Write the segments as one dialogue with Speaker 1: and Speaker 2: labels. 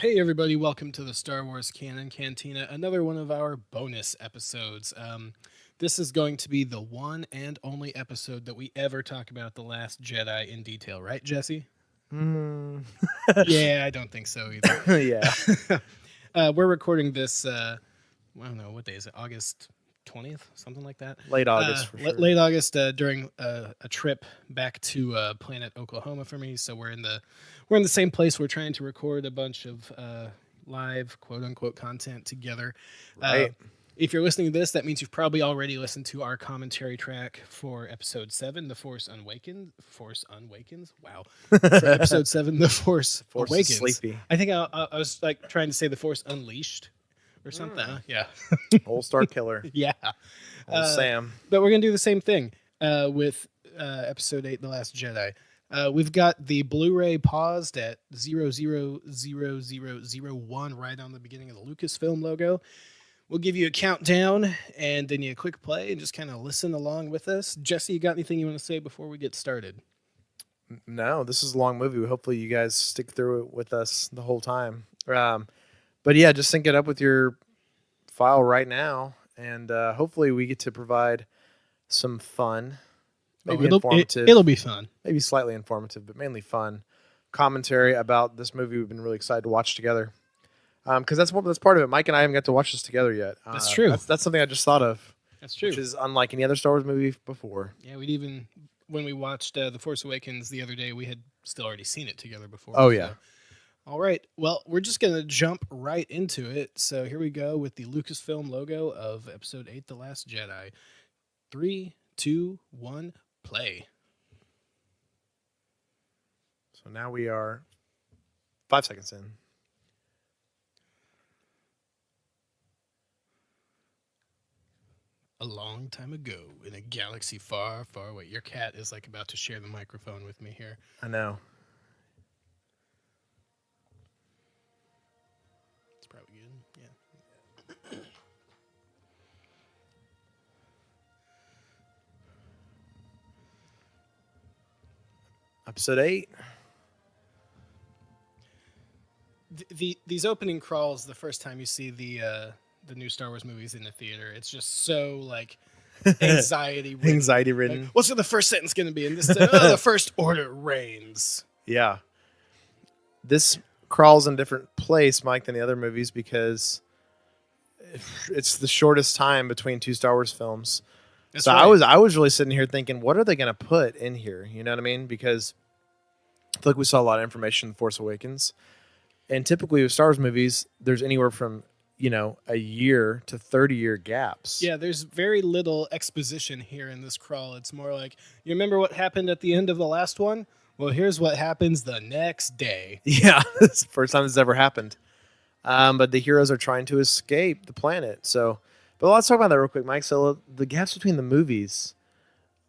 Speaker 1: Hey everybody, welcome to the Star Wars Canon Cantina, another one of our bonus episodes. This is going to be the one and only episode that we ever talk about The Last Jedi in detail, right, Jesse?
Speaker 2: Mm.
Speaker 1: Yeah, I don't think so either.
Speaker 2: Yeah.
Speaker 1: We're recording this, I don't know, what day is it? August 20th? Something like that?
Speaker 2: Late August for sure.
Speaker 1: Late August during a trip back to Planet Oklahoma for me. So we're in the same place. We're trying to record a bunch of live quote unquote content together.
Speaker 2: Right.
Speaker 1: If you're listening to this, that means you've probably already listened to our commentary track for episode 7, The Force Unwakens. Wow. For episode 7, The Force Awakens.
Speaker 2: Is sleepy.
Speaker 1: I think I was like trying to say The Force Unleashed or something. Yeah.
Speaker 2: Old Star Killer.
Speaker 1: Yeah.
Speaker 2: Old Sam.
Speaker 1: But we're going to do the same thing with episode 8, The Last Jedi. We've got the Blu-ray paused at 000001 right on the beginning of the Lucasfilm logo. We'll give you a countdown and then you click play and just kind of listen along with us. Jesse, you got anything you want to say before we get started?
Speaker 2: No, this is a long movie. Hopefully you guys stick through it with us the whole time. But yeah, just sync it up with your file right now. And hopefully we get to provide some fun, maybe informative.
Speaker 1: It'll be fun.
Speaker 2: Maybe slightly informative, but mainly fun commentary about this movie we've been really excited to watch together. Because that's part of it. Mike and I haven't got to watch this together yet.
Speaker 1: That's true.
Speaker 2: That's something I just thought of.
Speaker 1: That's true.
Speaker 2: Which is unlike any other Star Wars movie before.
Speaker 1: Yeah, when we watched The Force Awakens the other day, we had still already seen it together before.
Speaker 2: Oh, yeah.
Speaker 1: All right. Well, we're just going to jump right into it. So here we go with the Lucasfilm logo of Episode 8, The Last Jedi. 3, 2, 1, play.
Speaker 2: So now we are 5 seconds in.
Speaker 1: A long time ago, in a galaxy far, far away. Your cat is like about to share the microphone with me here.
Speaker 2: I know.
Speaker 1: It's probably good. Yeah.
Speaker 2: Episode 8.
Speaker 1: These opening crawls, the first time you see the new Star Wars movies in the theater, it's just so like anxiety ridden.
Speaker 2: Anxiety ridden.
Speaker 1: Like, what's the first sentence going to be in this? The First Order reigns.
Speaker 2: Yeah. This crawls in a different place, Mike, than the other movies because it's the shortest time between two Star Wars films. That's right. I was really sitting here thinking, what are they going to put in here? You know what I mean? Because I feel like we saw a lot of information in The Force Awakens. And typically with Star Wars movies, there's anywhere from a year to 30-year gaps.
Speaker 1: Yeah, there's very little exposition here in this crawl. It's more like, you remember what happened at the end of the last one? Well, here's what happens the next day.
Speaker 2: Yeah, it's the first time this ever happened. But the heroes are trying to escape the planet. But let's talk about that real quick, Mike. So the gaps between the movies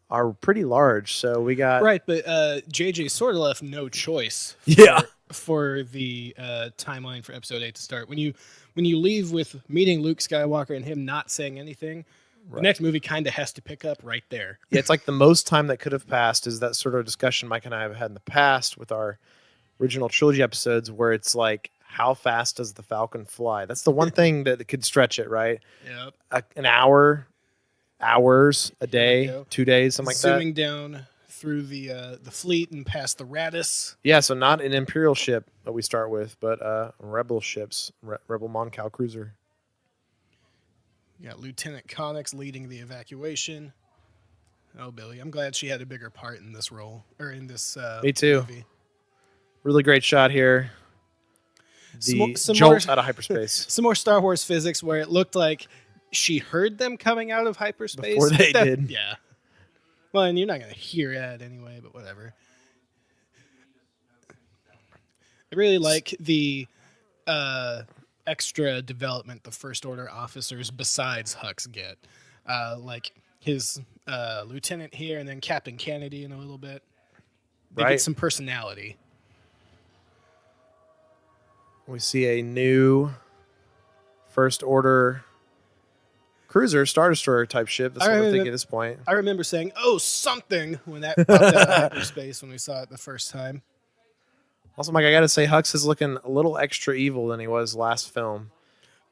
Speaker 2: are pretty large. So we got...
Speaker 1: Right, but JJ sort of left no choice for the timeline for Episode 8 to start. When you leave with meeting Luke Skywalker and him not saying anything, the next movie kind of has to pick up right there.
Speaker 2: Yeah, it's like the most time that could have passed is that sort of discussion Mike and I have had in the past with our original trilogy episodes where it's like, how fast does the Falcon fly? That's the one thing that could stretch it, right?
Speaker 1: Yep.
Speaker 2: An hour, hours, a day, 2 days, something like that.
Speaker 1: Zooming down through the fleet and past the Radis.
Speaker 2: Yeah, so not an Imperial ship that we start with, but Rebel ships, Rebel Mon Cal cruiser.
Speaker 1: You got Lieutenant Connix leading the evacuation. Oh, Billy, I'm glad she had a bigger part in this role, or in this
Speaker 2: Me too.
Speaker 1: movie.
Speaker 2: Really great shot here. The jolt out of hyperspace.
Speaker 1: Some more Star Wars physics where it looked like she heard them coming out of hyperspace.
Speaker 2: Before they did.
Speaker 1: Yeah. Well, and you're not going to hear that anyway, but whatever. I really like the extra development the First Order officers besides Hux get. Like his lieutenant here and then Captain Kennedy in a little bit. They get some personality.
Speaker 2: We see a new First Order cruiser, Star Destroyer type ship. That's what we're thinking at this point.
Speaker 1: I remember saying, "Oh, something," when that popped out of hyperspace when we saw it the first time.
Speaker 2: Also, Mike, I got to say, Hux is looking a little extra evil than he was last film.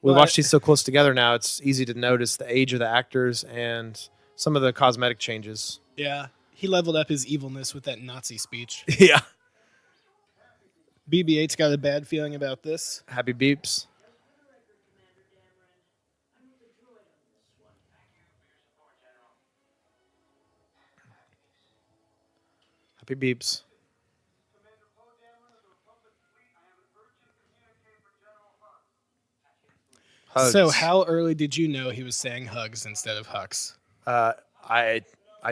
Speaker 2: We
Speaker 1: Well,
Speaker 2: watched these so close together now, it's easy to notice the age of the actors and some of the cosmetic changes.
Speaker 1: Yeah, he leveled up his evilness with that Nazi speech.
Speaker 2: Yeah.
Speaker 1: BB-8's got a bad feeling about this.
Speaker 2: Happy beeps. Happy beeps. Hugs.
Speaker 1: So how early did you know he was saying hugs instead of Hux?
Speaker 2: I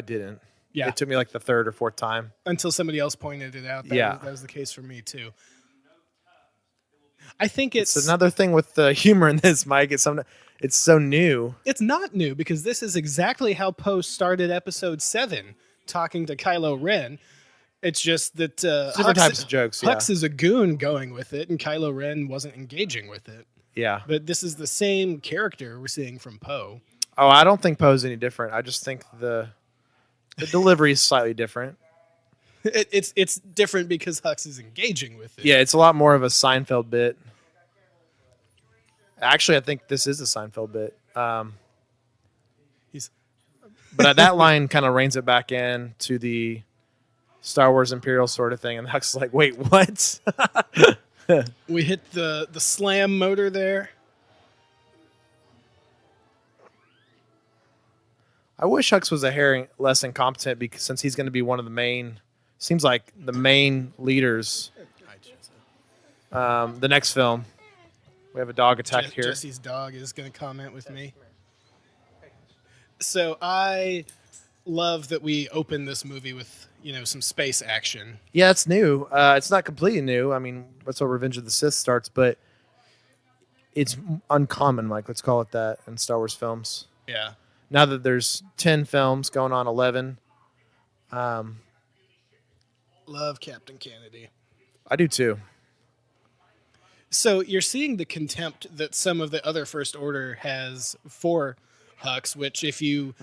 Speaker 2: didn't.
Speaker 1: Yeah.
Speaker 2: It took me like the third or fourth time.
Speaker 1: Until somebody else pointed it out. That was the case for me too. I think it's
Speaker 2: another thing with the humor in this, Mike. It's so new.
Speaker 1: It's not new because this is exactly how Poe started episode 7, talking to Kylo Ren. It's just that
Speaker 2: different types of jokes.
Speaker 1: Hux is a goon going with it, and Kylo Ren wasn't engaging with it.
Speaker 2: Yeah.
Speaker 1: But this is the same character we're seeing from Poe.
Speaker 2: Oh, I don't think Poe's any different. I just think the delivery is slightly different.
Speaker 1: It's different because Hux is engaging with it.
Speaker 2: Yeah, it's a lot more of a Seinfeld bit. Actually, I think this is a Seinfeld bit. But that line kind of reins it back in to the Star Wars Imperial sort of thing, and Hux is like, "Wait, what?"
Speaker 1: We hit the slam motor there.
Speaker 2: I wish Hux was a hair less incompetent because since he's going to be one of the main, seems like the main leaders. The next film, we have a dog attack here.
Speaker 1: Jesse's dog is going to comment with me. So I love that we open this movie with some space action.
Speaker 2: Yeah, it's new. It's not completely new. I mean, that's how Revenge of the Sith starts, but it's uncommon, Mike. Let's call it that in Star Wars films.
Speaker 1: Yeah.
Speaker 2: Now that there's 10 films going on 11.
Speaker 1: Love Captain Kennedy.
Speaker 2: I do too.
Speaker 1: So you're seeing the contempt that some of the other First Order has for Hux, which if you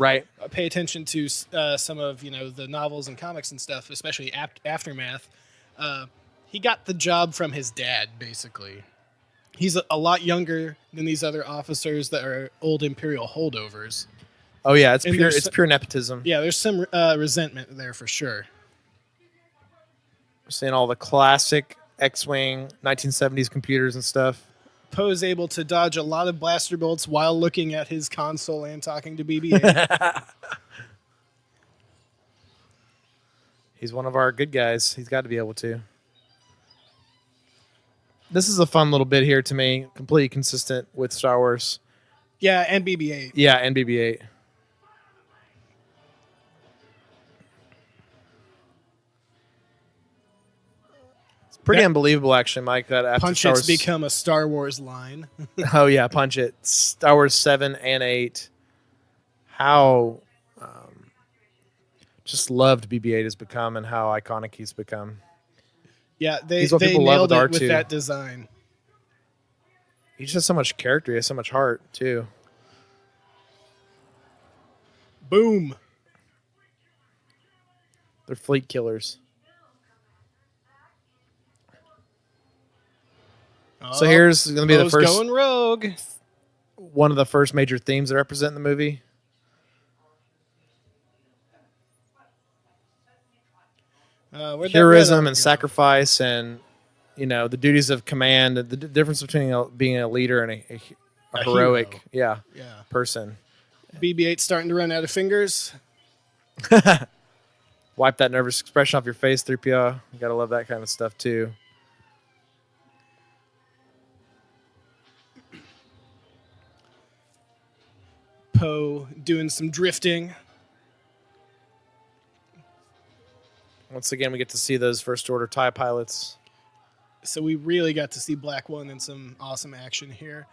Speaker 1: pay attention to some of the novels and comics and stuff, especially Aftermath, he got the job from his dad, basically. He's a lot younger than these other officers that are old Imperial holdovers.
Speaker 2: Oh yeah, it's pure nepotism.
Speaker 1: Yeah, there's some resentment there for sure.
Speaker 2: We're seeing all the classic X-Wing 1970s computers and stuff.
Speaker 1: Poe's able to dodge a lot of blaster bolts while looking at his console and talking to BB-8.
Speaker 2: He's one of our good guys. He's got to be able to. This is a fun little bit here to me, completely consistent with Star Wars.
Speaker 1: Yeah, and BB-8.
Speaker 2: Yeah, and BB-8. Pretty unbelievable, actually, Mike. That after
Speaker 1: Punch It's become a Star Wars line.
Speaker 2: Oh yeah, Punch It. Star Wars 7 and 8. How just loved BB-8 has become, and how iconic he's become.
Speaker 1: Yeah, they nailed it with that design.
Speaker 2: He just has so much character. He has so much heart too.
Speaker 1: Boom.
Speaker 2: They're fleet killers. So here's going to be the first
Speaker 1: going rogue.
Speaker 2: One of the first major themes that represent the movie. Heroism and sacrifice, and the duties of command. The difference between being a leader and a heroic, person.
Speaker 1: BB-8 starting to run out of fingers.
Speaker 2: Wipe that nervous expression off your face, 3PO. You gotta love that kind of stuff too.
Speaker 1: Poe doing some drifting.
Speaker 2: Once again, we get to see those First Order TIE pilots.
Speaker 1: So we really got to see Black One in some awesome action here.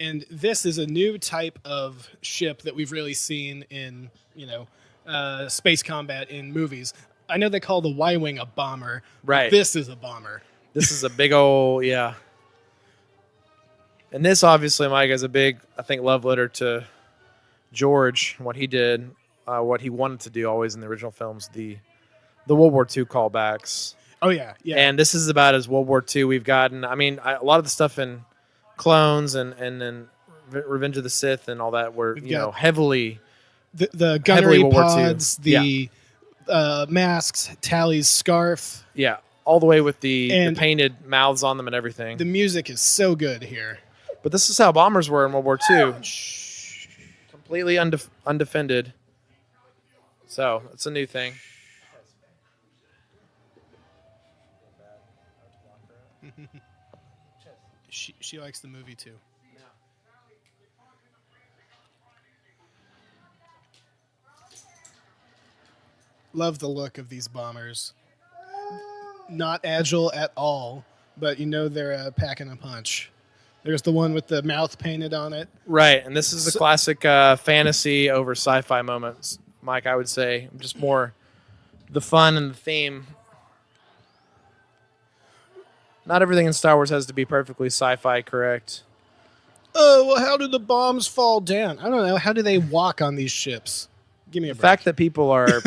Speaker 1: And this is a new type of ship that we've really seen in, space combat in movies. I know they call the Y-Wing a bomber.
Speaker 2: Right.
Speaker 1: This is a bomber.
Speaker 2: This is a big old, yeah. And this, obviously, Mike, is a big, I think, love letter to George, what he did, what he wanted to do always in the original films, the World War II callbacks.
Speaker 1: Oh yeah, yeah.
Speaker 2: And this is about as World War II we've gotten. I mean, a lot of the stuff in Clones and Revenge of the Sith and all that were heavily
Speaker 1: the gunnery
Speaker 2: World War
Speaker 1: pods,
Speaker 2: II.
Speaker 1: masks, Tally's scarf.
Speaker 2: Yeah, all the way with the painted mouths on them and everything.
Speaker 1: The music is so good here.
Speaker 2: But this is how bombers were in World War II. Completely undefended. So, it's a new thing.
Speaker 1: She likes the movie too. Love the look of these bombers. Not agile at all, but they're packing a punch. There's the one with the mouth painted on it.
Speaker 2: Right, and this is the classic fantasy over sci-fi moments, Mike, I would say. Just more the fun and the theme. Not everything in Star Wars has to be perfectly sci-fi correct.
Speaker 1: Oh, well, how do the bombs fall down? I don't know. How do they walk on these ships? Give me a break.
Speaker 2: The fact that people are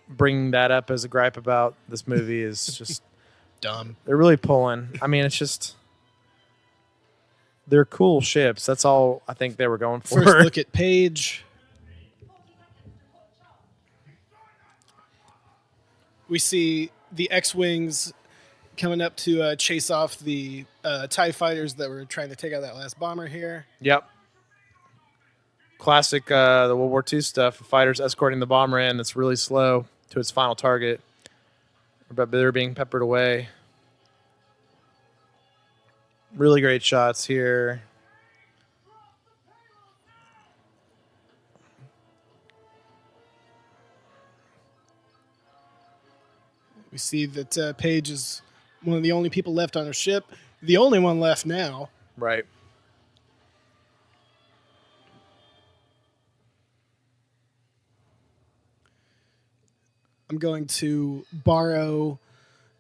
Speaker 2: bringing that up as a gripe about this movie is just
Speaker 1: dumb.
Speaker 2: They're really pulling. I mean, it's just... They're cool ships. That's all I think they were going for.
Speaker 1: First look at Paige. We see the X-Wings coming up to chase off the TIE fighters that were trying to take out that last bomber here.
Speaker 2: Yep. Classic the World War II stuff. Fighters escorting the bomber in that's really slow to its final target. But they're being peppered away. Really great shots here.
Speaker 1: We see that Paige is one of the only people left on her ship. The only one left now.
Speaker 2: Right.
Speaker 1: I'm going to borrow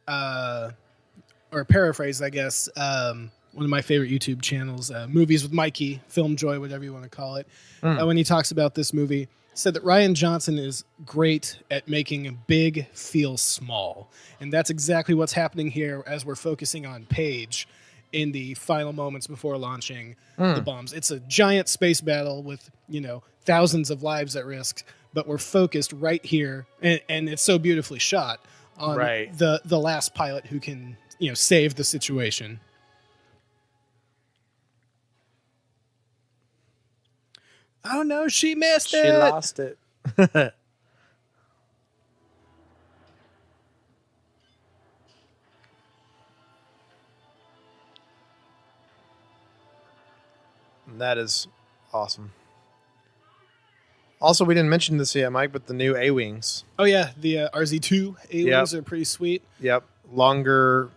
Speaker 1: or paraphrase, I guess, one of my favorite YouTube channels, Movies with Mikey, Film Joy, whatever you want to call it. When he talks about this movie, said that Rian Johnson is great at making big feel small. And that's exactly what's happening here as we're focusing on Paige in the final moments before launching the bombs. It's a giant space battle with, thousands of lives at risk, but we're focused right here, and it's so beautifully shot on the last pilot who can, save the situation. Oh no, she missed it.
Speaker 2: She lost it. That is awesome. Also, we didn't mention this yet, Mike, but the new A-Wings.
Speaker 1: Oh yeah, the RZ-2 A-Wings are pretty sweet.
Speaker 2: Yep. Longer,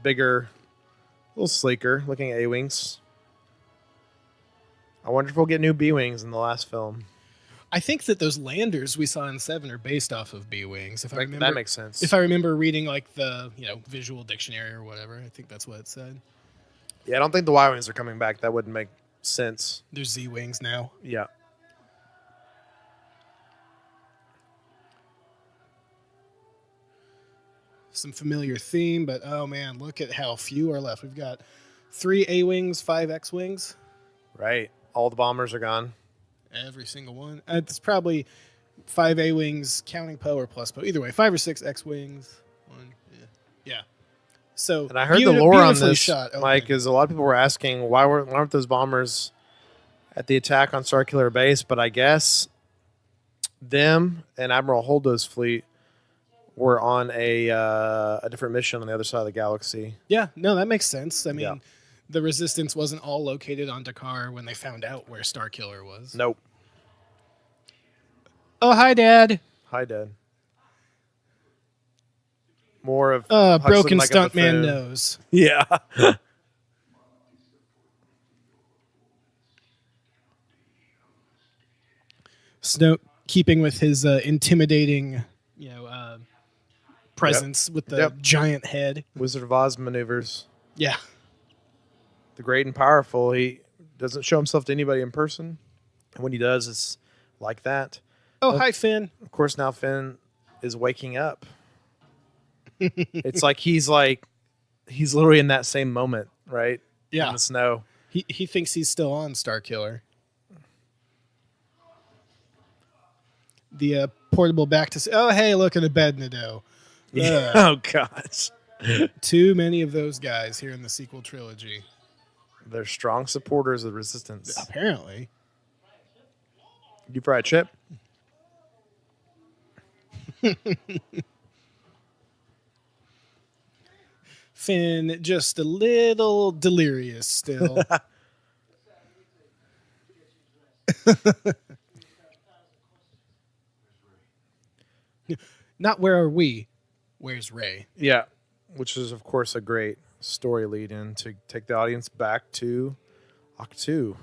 Speaker 2: bigger, a little sleeker looking A-Wings. I wonder if we'll get new B-Wings in the last film.
Speaker 1: I think that those landers we saw in 7 are based off of B-Wings. If I remember,
Speaker 2: that makes sense.
Speaker 1: If I remember reading like the visual dictionary or whatever, I think that's what it said.
Speaker 2: Yeah, I don't think the Y-Wings are coming back. That wouldn't make sense.
Speaker 1: There's Z-Wings now.
Speaker 2: Yeah.
Speaker 1: Some familiar theme, but oh man, look at how few are left. We've got 3 A-Wings, 5 X-Wings.
Speaker 2: Right. All the bombers are gone.
Speaker 1: Every single one. It's probably 5 A-Wings, counting Poe or plus Poe. Either way, 5 or 6 X-Wings. Yeah. So,
Speaker 2: and I heard the lore on this, Mike, is a lot of people were asking why aren't those bombers at the attack on Starkiller Base? But I guess them and Admiral Holdo's fleet were on a different mission on the other side of the galaxy.
Speaker 1: Yeah, no, that makes sense. I mean, the Resistance wasn't all located on Dakar when they found out where Starkiller was.
Speaker 2: Nope.
Speaker 1: Oh, hi, Dad.
Speaker 2: Hi, Dad. More of
Speaker 1: broken like stuntman nose.
Speaker 2: Yeah.
Speaker 1: Snoke keeping with his intimidating, presence with the giant head.
Speaker 2: Wizard of Oz maneuvers.
Speaker 1: Yeah.
Speaker 2: The great and powerful. He doesn't show himself to anybody in person. And when he does, it's like that.
Speaker 1: Oh, hi, Finn.
Speaker 2: Of course, now Finn is waking up. It's like he's literally in that same moment, right?
Speaker 1: Yeah.
Speaker 2: In the snow.
Speaker 1: He thinks he's still on Starkiller. The portable back to... Oh, hey, look at a bed, Nadeau.
Speaker 2: Yeah. Oh, gosh.
Speaker 1: Too many of those guys here in the sequel trilogy.
Speaker 2: They're strong supporters of Resistance.
Speaker 1: Apparently.
Speaker 2: You fry a chip?
Speaker 1: Finn, just a little delirious still. Not where are we? Where's Rey?
Speaker 2: Yeah, which is, of course, a great story lead in to take the audience back to Octu.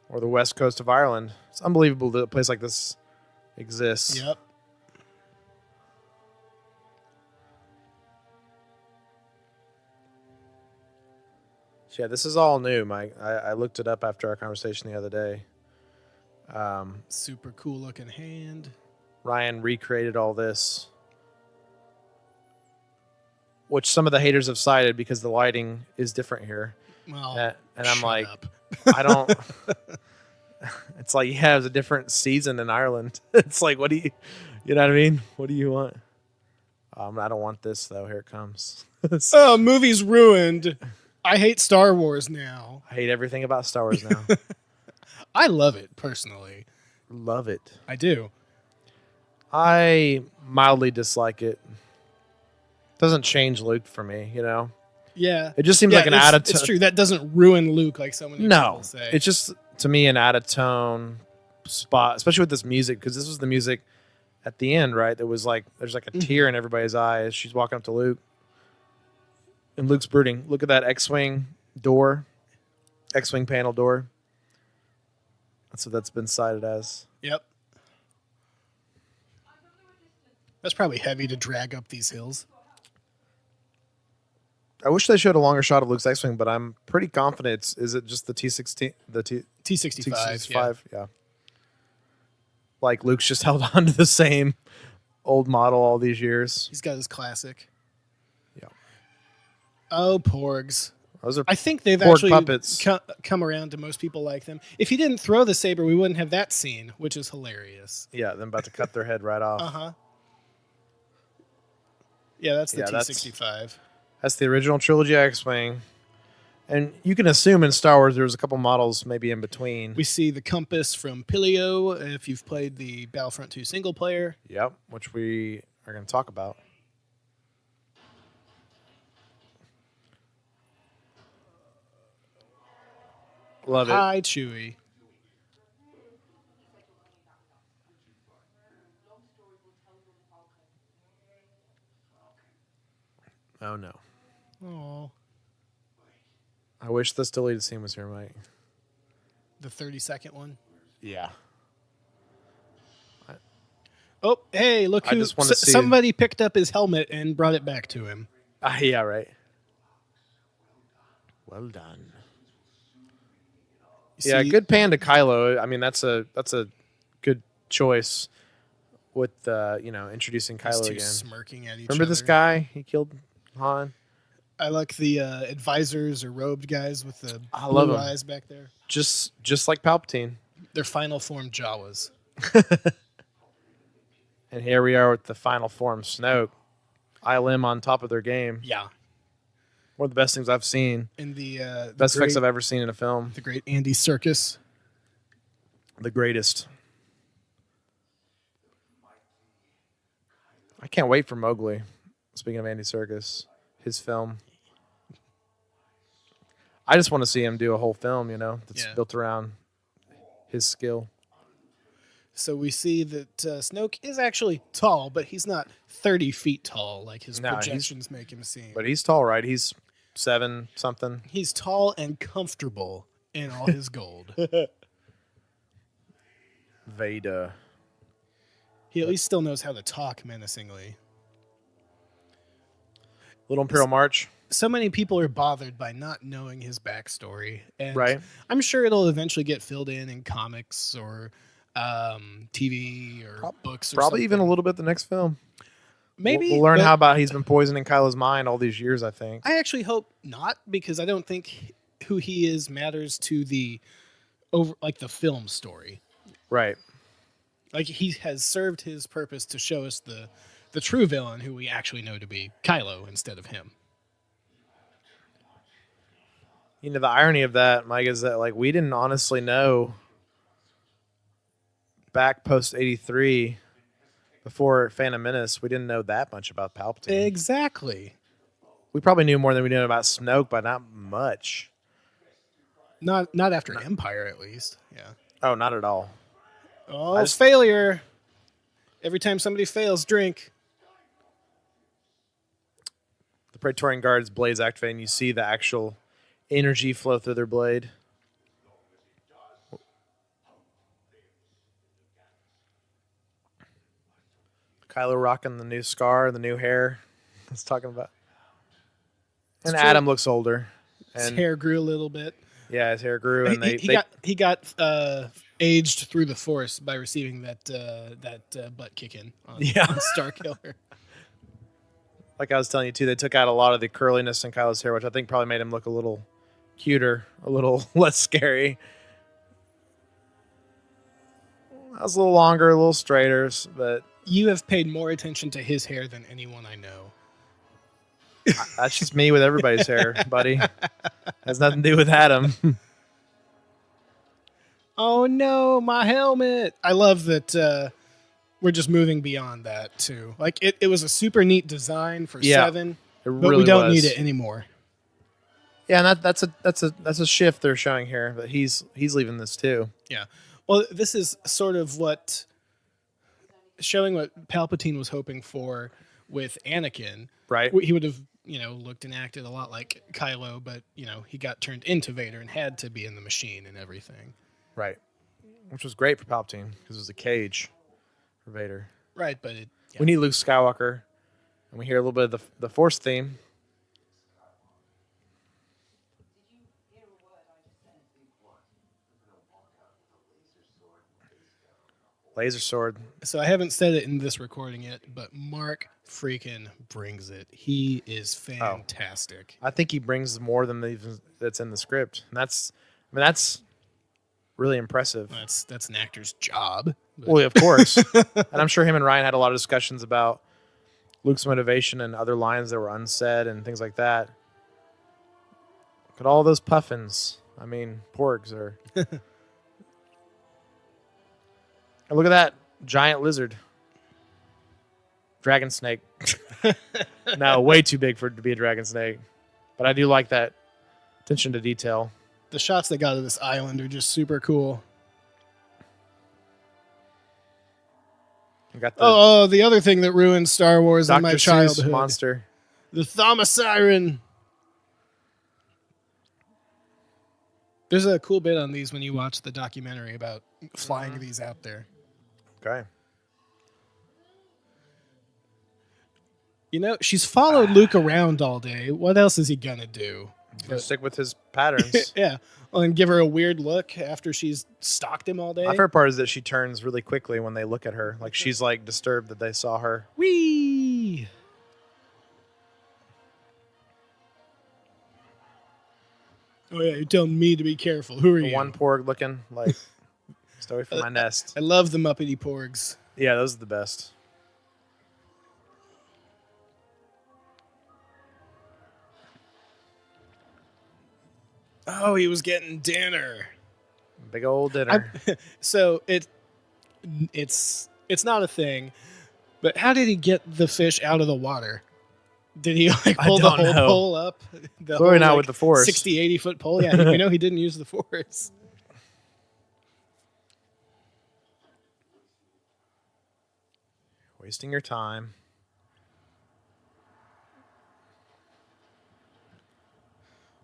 Speaker 2: Or the west coast of Ireland. It's unbelievable that a place like this exists.
Speaker 1: Yep.
Speaker 2: Yeah, this is all new, Mike. I looked it up after our conversation the other day.
Speaker 1: Super cool looking hand.
Speaker 2: Ryan recreated all this, which some of the haters have cited because the lighting is different here.
Speaker 1: Well,
Speaker 2: and I'm like,
Speaker 1: up.
Speaker 2: I don't. It's like, yeah, it was a different season in Ireland. It's like, what do you know what I mean? What do you want? I don't want this though. Here it comes.
Speaker 1: Oh, movie's ruined. I hate Star Wars now.
Speaker 2: I hate everything about Star Wars now.
Speaker 1: I love it personally.
Speaker 2: Love it.
Speaker 1: I do.
Speaker 2: I mildly dislike it. Doesn't change Luke for me, you know?
Speaker 1: Yeah.
Speaker 2: It just seems like an out of tone.
Speaker 1: It's true. That doesn't ruin Luke like so many people say.
Speaker 2: It's just, to me, an out of tone spot, especially with this music, because this was the music at the end, right? There was like, there's like a tear in everybody's eye as she's walking up to Luke. And Luke's brooding. Look at that X-Wing door. X-Wing panel door. That's what that's been cited as.
Speaker 1: Yep. That's probably heavy to drag up these hills.
Speaker 2: I wish they showed a longer shot of Luke's X-Wing, but I'm pretty confident is it just the T-16? The
Speaker 1: T-65.
Speaker 2: T-65, yeah. Like Luke's just held on to the same old model all these years.
Speaker 1: He's got his classic.
Speaker 2: Yeah.
Speaker 1: Oh, porgs.
Speaker 2: Those are
Speaker 1: I think they've
Speaker 2: porg
Speaker 1: actually
Speaker 2: puppets.
Speaker 1: come around to most people like them. If he didn't throw the saber, we wouldn't have that scene, which is hilarious.
Speaker 2: Yeah, them about to cut their head right off.
Speaker 1: Uh-huh. Yeah, that's the T-65.
Speaker 2: That's the original trilogy X-Wing. And you can assume in Star Wars there was a couple models maybe in between.
Speaker 1: We see the compass from Pilio, if you've played the Battlefront 2 single player.
Speaker 2: Yep, which we are going to talk about. Love it.
Speaker 1: Hi, Chewie.
Speaker 2: Oh, no.
Speaker 1: Oh,
Speaker 2: I wish this deleted scene was here, Mike.
Speaker 1: the 30-second one.
Speaker 2: Yeah.
Speaker 1: Oh, hey, look
Speaker 2: I
Speaker 1: who
Speaker 2: just wanna see-
Speaker 1: somebody picked up his helmet and brought it back to him.
Speaker 2: Yeah, right. Well done. Yeah,
Speaker 1: See-
Speaker 2: good pan to Kylo. I mean, that's a good choice with introducing
Speaker 1: These
Speaker 2: Kylo
Speaker 1: two
Speaker 2: again.
Speaker 1: smirking at each
Speaker 2: Remember
Speaker 1: other.
Speaker 2: this guy? He killed Han.
Speaker 1: I like the advisors or robed guys with the
Speaker 2: I
Speaker 1: blue
Speaker 2: love 'em.
Speaker 1: eyes back there.
Speaker 2: Just like Palpatine.
Speaker 1: They're final form Jawas.
Speaker 2: And here we are with the final form Snoke. ILM on top of their game.
Speaker 1: Yeah.
Speaker 2: One of the best things I've seen.
Speaker 1: And the
Speaker 2: Best effects
Speaker 1: great,
Speaker 2: I've ever seen in a film.
Speaker 1: the great Andy Serkis.
Speaker 2: The greatest. I can't wait for Mowgli. Speaking of Andy Serkis, his film. I just want to see him do a whole film, that's built around his skill.
Speaker 1: So we see that Snoke is actually tall, but he's not 30 feet tall like his projections make him seem.
Speaker 2: But he's tall, right? He's 7 something.
Speaker 1: He's tall and comfortable in all his gold.
Speaker 2: Vader.
Speaker 1: He at least still knows how to talk menacingly.
Speaker 2: Little Imperial March.
Speaker 1: So many people are bothered by not knowing his backstory. And
Speaker 2: Right.
Speaker 1: I'm sure it'll eventually get filled in comics or TV or books or
Speaker 2: probably
Speaker 1: something.
Speaker 2: even a little bit the next film.
Speaker 1: Maybe
Speaker 2: we'll learn how about he's been poisoning Kylo's mind all these years, I think.
Speaker 1: I actually hope not, because I don't think who he is matters to the the film story.
Speaker 2: Right.
Speaker 1: Like, he has served his purpose to show us the true villain, who we actually know to be Kylo instead of him.
Speaker 2: You know, the irony of that, Mike, is that like we didn't honestly know back post 83, before Phantom Menace, we didn't know that much about Palpatine.
Speaker 1: Exactly.
Speaker 2: We probably knew more than we knew about Snoke, but not much.
Speaker 1: Not after Empire, at least. Yeah.
Speaker 2: Oh, not at all.
Speaker 1: Oh, failure. Every time somebody fails, drink.
Speaker 2: The Praetorian Guard's blades activate, and you see the actual energy flow through their blade. Kylo rocking the new scar, the new hair. Let's talking about. And Adam looks older.
Speaker 1: His hair grew a little bit.
Speaker 2: Yeah, his hair grew, and
Speaker 1: he got aged through the Force by receiving that butt kicking on Starkiller.
Speaker 2: Like I was telling you too, they took out a lot of the curliness in Kylo's hair, which I think probably made him look a little cuter, a little less scary. I was a little longer, a little straighter, but
Speaker 1: you have paid more attention to his hair than anyone I know.
Speaker 2: That's just me with everybody's hair, buddy. Has nothing to do with Adam.
Speaker 1: Oh no, my helmet! I love that we're just moving beyond that too. Like it was a super neat design for 7, but we don't need it anymore.
Speaker 2: Yeah, and that's a shift they're showing here. But he's leaving this too.
Speaker 1: Yeah. Well, this is sort of showing what Palpatine was hoping for with Anakin.
Speaker 2: Right.
Speaker 1: He would have, looked and acted a lot like Kylo, but, he got turned into Vader and had to be in the machine and everything.
Speaker 2: Right. Which was great for Palpatine, because it was a cage for Vader.
Speaker 1: Right, but
Speaker 2: we need Luke Skywalker, and we hear a little bit of the Force theme. Laser sword.
Speaker 1: So I haven't said it in this recording yet, but Mark freaking brings it. He is fantastic.
Speaker 2: I think he brings more than that's in the script. And that's really impressive.
Speaker 1: That's an actor's job.
Speaker 2: Well, of course. And I'm sure him and Ryan had a lot of discussions about Luke's motivation and other lines that were unsaid and things like that. Look at all those puffins. I mean, porgs are... And look at that giant lizard. Dragon snake. No, way too big for it to be a dragon snake. But I do like that attention to detail.
Speaker 1: The shots they got of this island are just super cool.
Speaker 2: Got
Speaker 1: the other thing that ruined Star Wars in my childhood.
Speaker 2: Seuss monster.
Speaker 1: The Thaumassiren. There's a cool bit on these when you watch the documentary about flying these out there.
Speaker 2: Okay.
Speaker 1: She's followed Luke around all day. What else is he gonna do?
Speaker 2: Stick with his patterns.
Speaker 1: Yeah. And give her a weird look after she's stalked him all day.
Speaker 2: My favorite part is that she turns really quickly when they look at her. Like she's like disturbed that they saw her.
Speaker 1: Whee! Oh yeah, you're telling me to be careful. Who are you?
Speaker 2: One porg looking like stay away from my nest.
Speaker 1: I love the Muppety porgs.
Speaker 2: Yeah, those are the best.
Speaker 1: Oh, he was getting dinner.
Speaker 2: Big old dinner.
Speaker 1: So it's not a thing, but how did he get the fish out of the water? Did he pull the whole pole up?
Speaker 2: Clearly not with the Force.
Speaker 1: 60, 80-foot pole? Yeah, we know he didn't use the Force.
Speaker 2: Wasting your time.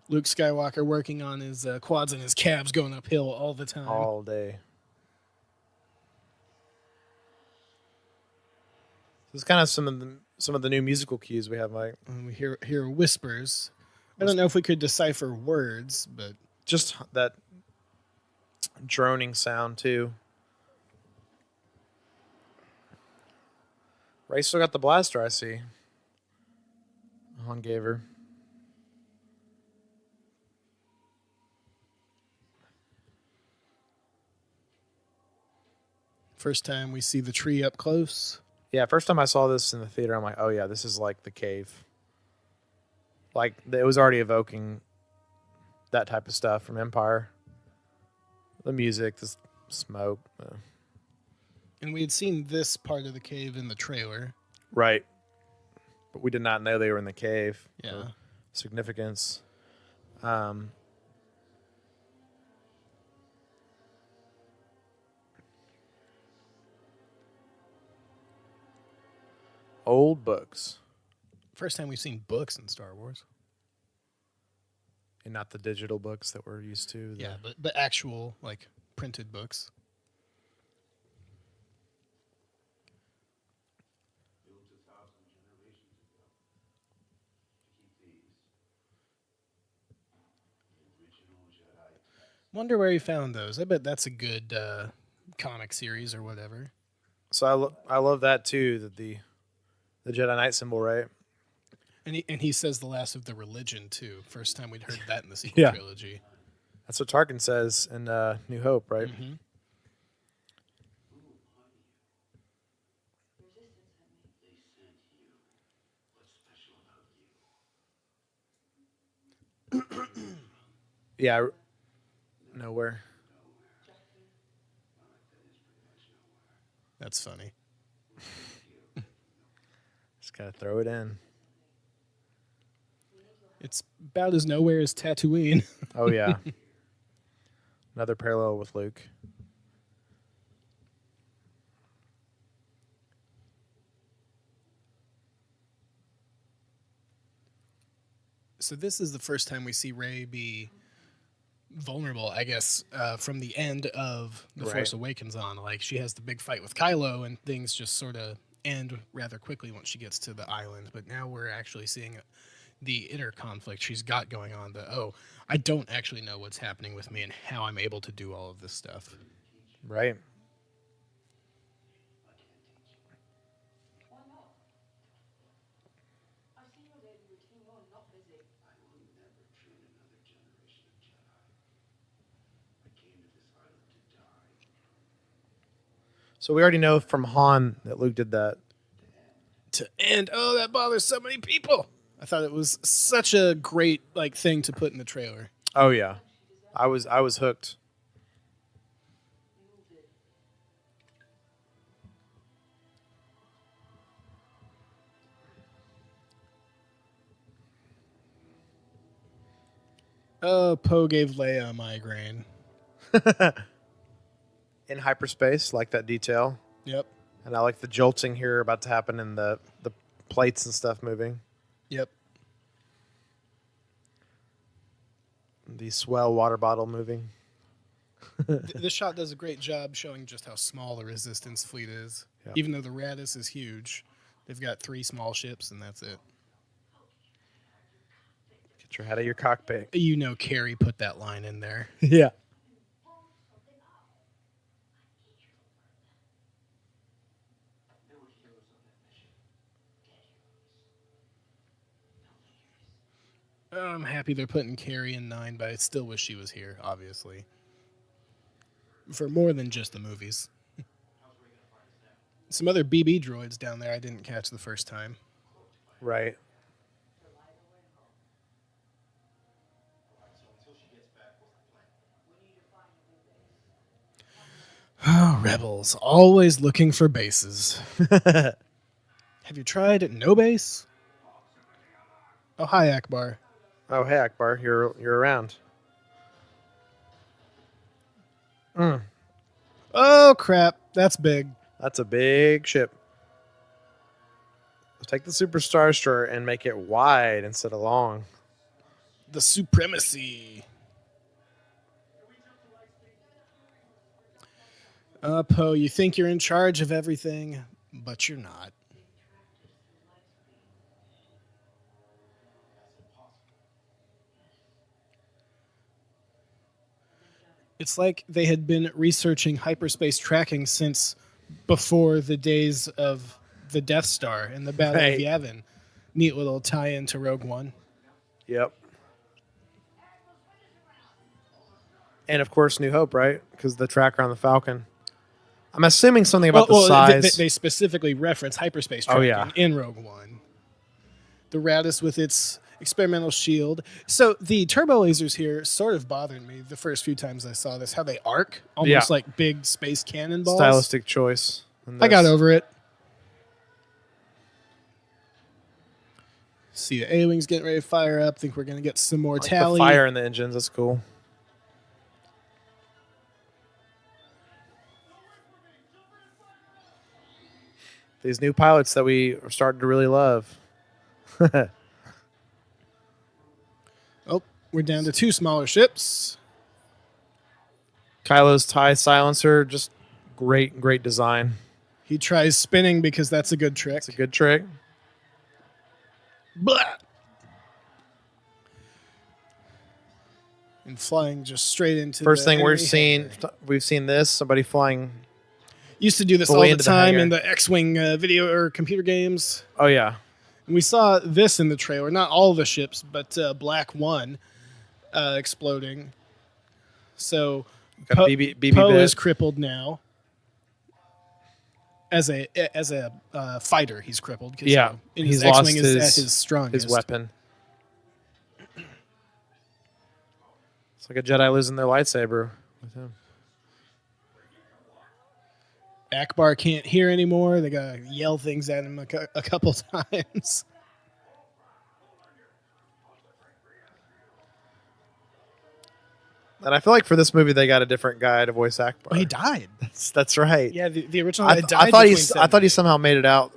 Speaker 1: Luke Skywalker working on his quads and his calves going uphill all the time.
Speaker 2: All day. This is kind of some of the new musical cues we have, Mike.
Speaker 1: And we hear whispers. I don't know if we could decipher words, but
Speaker 2: just that droning sound too. Ray still got the blaster, I see. Han gave her.
Speaker 1: First time we see the tree up close.
Speaker 2: Yeah, first time I saw this in the theater, I'm like, oh yeah, this is like the cave. Like, it was already evoking that type of stuff from Empire. The music, the smoke.
Speaker 1: And we had seen this part of the cave in the trailer.
Speaker 2: Right. But we did not know they were in the cave.
Speaker 1: Yeah.
Speaker 2: Significance. Old books.
Speaker 1: First time we've seen books in Star Wars.
Speaker 2: And not the digital books that we're used to.
Speaker 1: Yeah, but actual, like, printed books. Wonder where he found those. I bet that's a good comic series or whatever.
Speaker 2: So I love that too, that the Jedi Knight symbol, right?
Speaker 1: And he says the last of the religion too. First time we'd heard that in the sequel trilogy.
Speaker 2: That's what Tarkin says in New Hope, right?
Speaker 1: Mm-hmm.
Speaker 2: Yeah, nowhere.
Speaker 1: That's funny.
Speaker 2: Just gotta throw it in.
Speaker 1: It's about as nowhere as Tatooine.
Speaker 2: Oh yeah. Another parallel with Luke.
Speaker 1: So this is the first time we see Rey be vulnerable, I guess, from the end of The Force Awakens on. Like, she has the big fight with Kylo, and things just sort of end rather quickly once she gets to the island. But now we're actually seeing the inner conflict she's got going on. I don't actually know what's happening with me and how I'm able to do all of this stuff.
Speaker 2: Right. So we already know from Han that Luke did that.
Speaker 1: To end, that bothers so many people. I thought it was such a great thing to put in the trailer.
Speaker 2: Oh yeah, I was hooked.
Speaker 1: Oh, Poe gave Leia a migraine.
Speaker 2: In hyperspace, like that detail.
Speaker 1: Yep.
Speaker 2: And I like the jolting here about to happen in the plates and stuff moving.
Speaker 1: Yep.
Speaker 2: The swell water bottle moving.
Speaker 1: This shot does a great job showing just how small the Resistance fleet is. Yep. Even though the Raddus is huge, they've got 3 small ships and that's it.
Speaker 2: Get your head out of your cockpit.
Speaker 1: You know Carrie put that line in there.
Speaker 2: Yeah.
Speaker 1: I'm happy they're putting Carrie in 9, but I still wish she was here, obviously. For more than just the movies. Some other BB droids down there I didn't catch the first time.
Speaker 2: Right.
Speaker 1: Oh, rebels. Always looking for bases. Have you tried no base? Oh, hi, Akbar.
Speaker 2: Oh, hey, Akbar. You're around.
Speaker 1: Oh, crap. That's big.
Speaker 2: That's a big ship. Take the Super Star Destroyer and make it wide instead of long.
Speaker 1: The supremacy. Poe, you think you're in charge of everything, but you're not. It's like they had been researching hyperspace tracking since before the days of the Death Star and the Battle of Yavin. Neat little tie-in to Rogue One.
Speaker 2: Yep. And of course, New Hope, right? Because the tracker on the Falcon. I'm assuming something about the size.
Speaker 1: They specifically reference hyperspace tracking in Rogue One. The Raddus with its experimental shield. So the turbo lasers here sort of bothered me the first few times I saw this. How they arc, almost like big space cannonballs.
Speaker 2: Stylistic choice.
Speaker 1: I got over it. See the A-Wings getting ready to fire up. Think we're going to get some more tally.
Speaker 2: The fire in the engines. That's cool. These new pilots that we are starting to really love.
Speaker 1: Oh, we're down to 2 smaller ships.
Speaker 2: Kylo's TIE silencer, just great design.
Speaker 1: He tries spinning because that's a good trick.
Speaker 2: It's a good trick.
Speaker 1: Blah! And flying just straight into
Speaker 2: First
Speaker 1: the
Speaker 2: thing we've seen this, somebody flying.
Speaker 1: Used to do this all the time in the X-Wing video or computer games.
Speaker 2: Oh, yeah.
Speaker 1: And we saw this in the trailer. Not all the ships, but Black One exploding. So Poe is crippled now. As a fighter, he's crippled.
Speaker 2: Yeah,
Speaker 1: his X-Wing is at his strongest.
Speaker 2: His weapon. It's like a Jedi losing their lightsaber with him.
Speaker 1: Akbar can't hear anymore. They gotta yell things at him a couple times.
Speaker 2: And I feel like for this movie, they got a different guy to voice Akbar.
Speaker 1: Oh, he died.
Speaker 2: That's right.
Speaker 1: Yeah, the original guy died.
Speaker 2: I thought he somehow made it out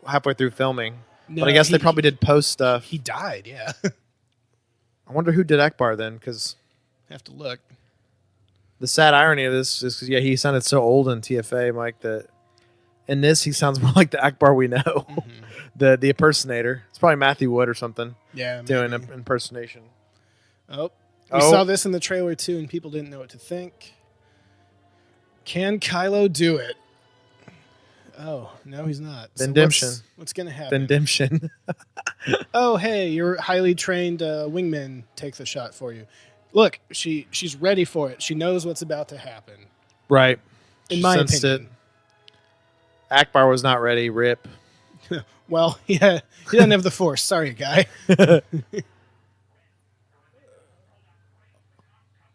Speaker 2: halfway through filming. No, but I guess they probably did post stuff.
Speaker 1: He died. Yeah.
Speaker 2: I wonder who did Akbar then, because
Speaker 1: have to look.
Speaker 2: The sad irony of this is because he sounded so old in TFA, Mike, that in this he sounds more like the Akbar we know, the impersonator. It's probably Matthew Wood or something.
Speaker 1: Yeah,
Speaker 2: doing an impersonation.
Speaker 1: We saw this in the trailer too, and people didn't know what to think. Can Kylo do it? Oh no, he's not.
Speaker 2: Vendemption.
Speaker 1: So what's going to happen?
Speaker 2: Vendemption.
Speaker 1: Oh hey, your highly trained wingmen take the shot for you. Look, she's ready for it. She knows what's about to happen.
Speaker 2: Right.
Speaker 1: In my opinion.
Speaker 2: Akbar was not ready. Rip.
Speaker 1: Well, yeah, he doesn't have the Force. Sorry, guy.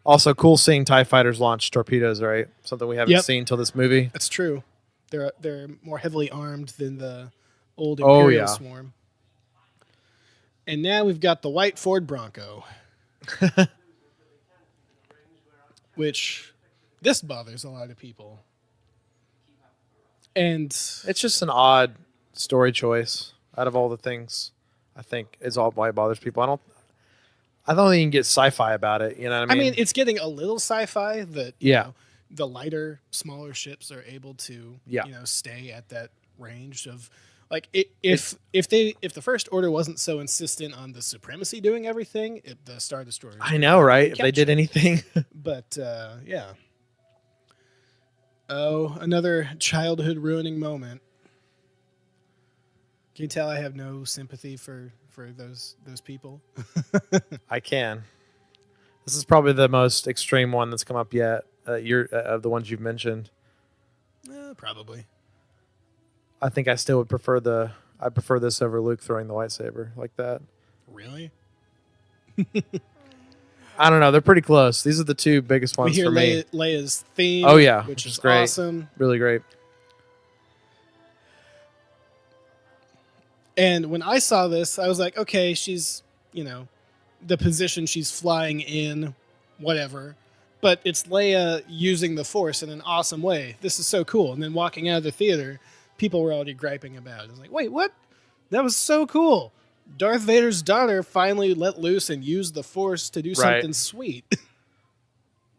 Speaker 2: Also, cool seeing TIE fighters launch torpedoes, right? Something we haven't seen till this movie.
Speaker 1: That's true. They're more heavily armed than the old Imperial swarm. And now we've got the white Ford Bronco. Which this bothers a lot of people. And
Speaker 2: it's just an odd story choice out of all the things I think is all why it bothers people. I don't think you can get sci-fi about it. You know what I mean?
Speaker 1: I mean, it's getting a little sci-fi that you know, the lighter, smaller ships are able to stay at that range of like if the First Order wasn't so insistent on the supremacy doing everything, the Star Destroyers.
Speaker 2: I know, right? If they did anything,
Speaker 1: but yeah. Oh, another childhood ruining moment. Can you tell I have no sympathy for those people?
Speaker 2: I can. This is probably the most extreme one that's come up yet. Of the ones you've mentioned.
Speaker 1: Probably.
Speaker 2: I think I still would prefer this over Luke throwing the lightsaber like that.
Speaker 1: Really?
Speaker 2: I don't know. They're pretty close. These are the two biggest ones for me.
Speaker 1: Leia's theme.
Speaker 2: Oh yeah,
Speaker 1: which is
Speaker 2: great.
Speaker 1: Awesome.
Speaker 2: Really great.
Speaker 1: And when I saw this, I was like, okay, she's, the position she's flying in, whatever. But it's Leia using the Force in an awesome way. This is so cool. And then walking out of the theater, people were already griping about it. I was like, wait, what? That was so cool. Darth Vader's daughter finally let loose and used the Force to do something sweet.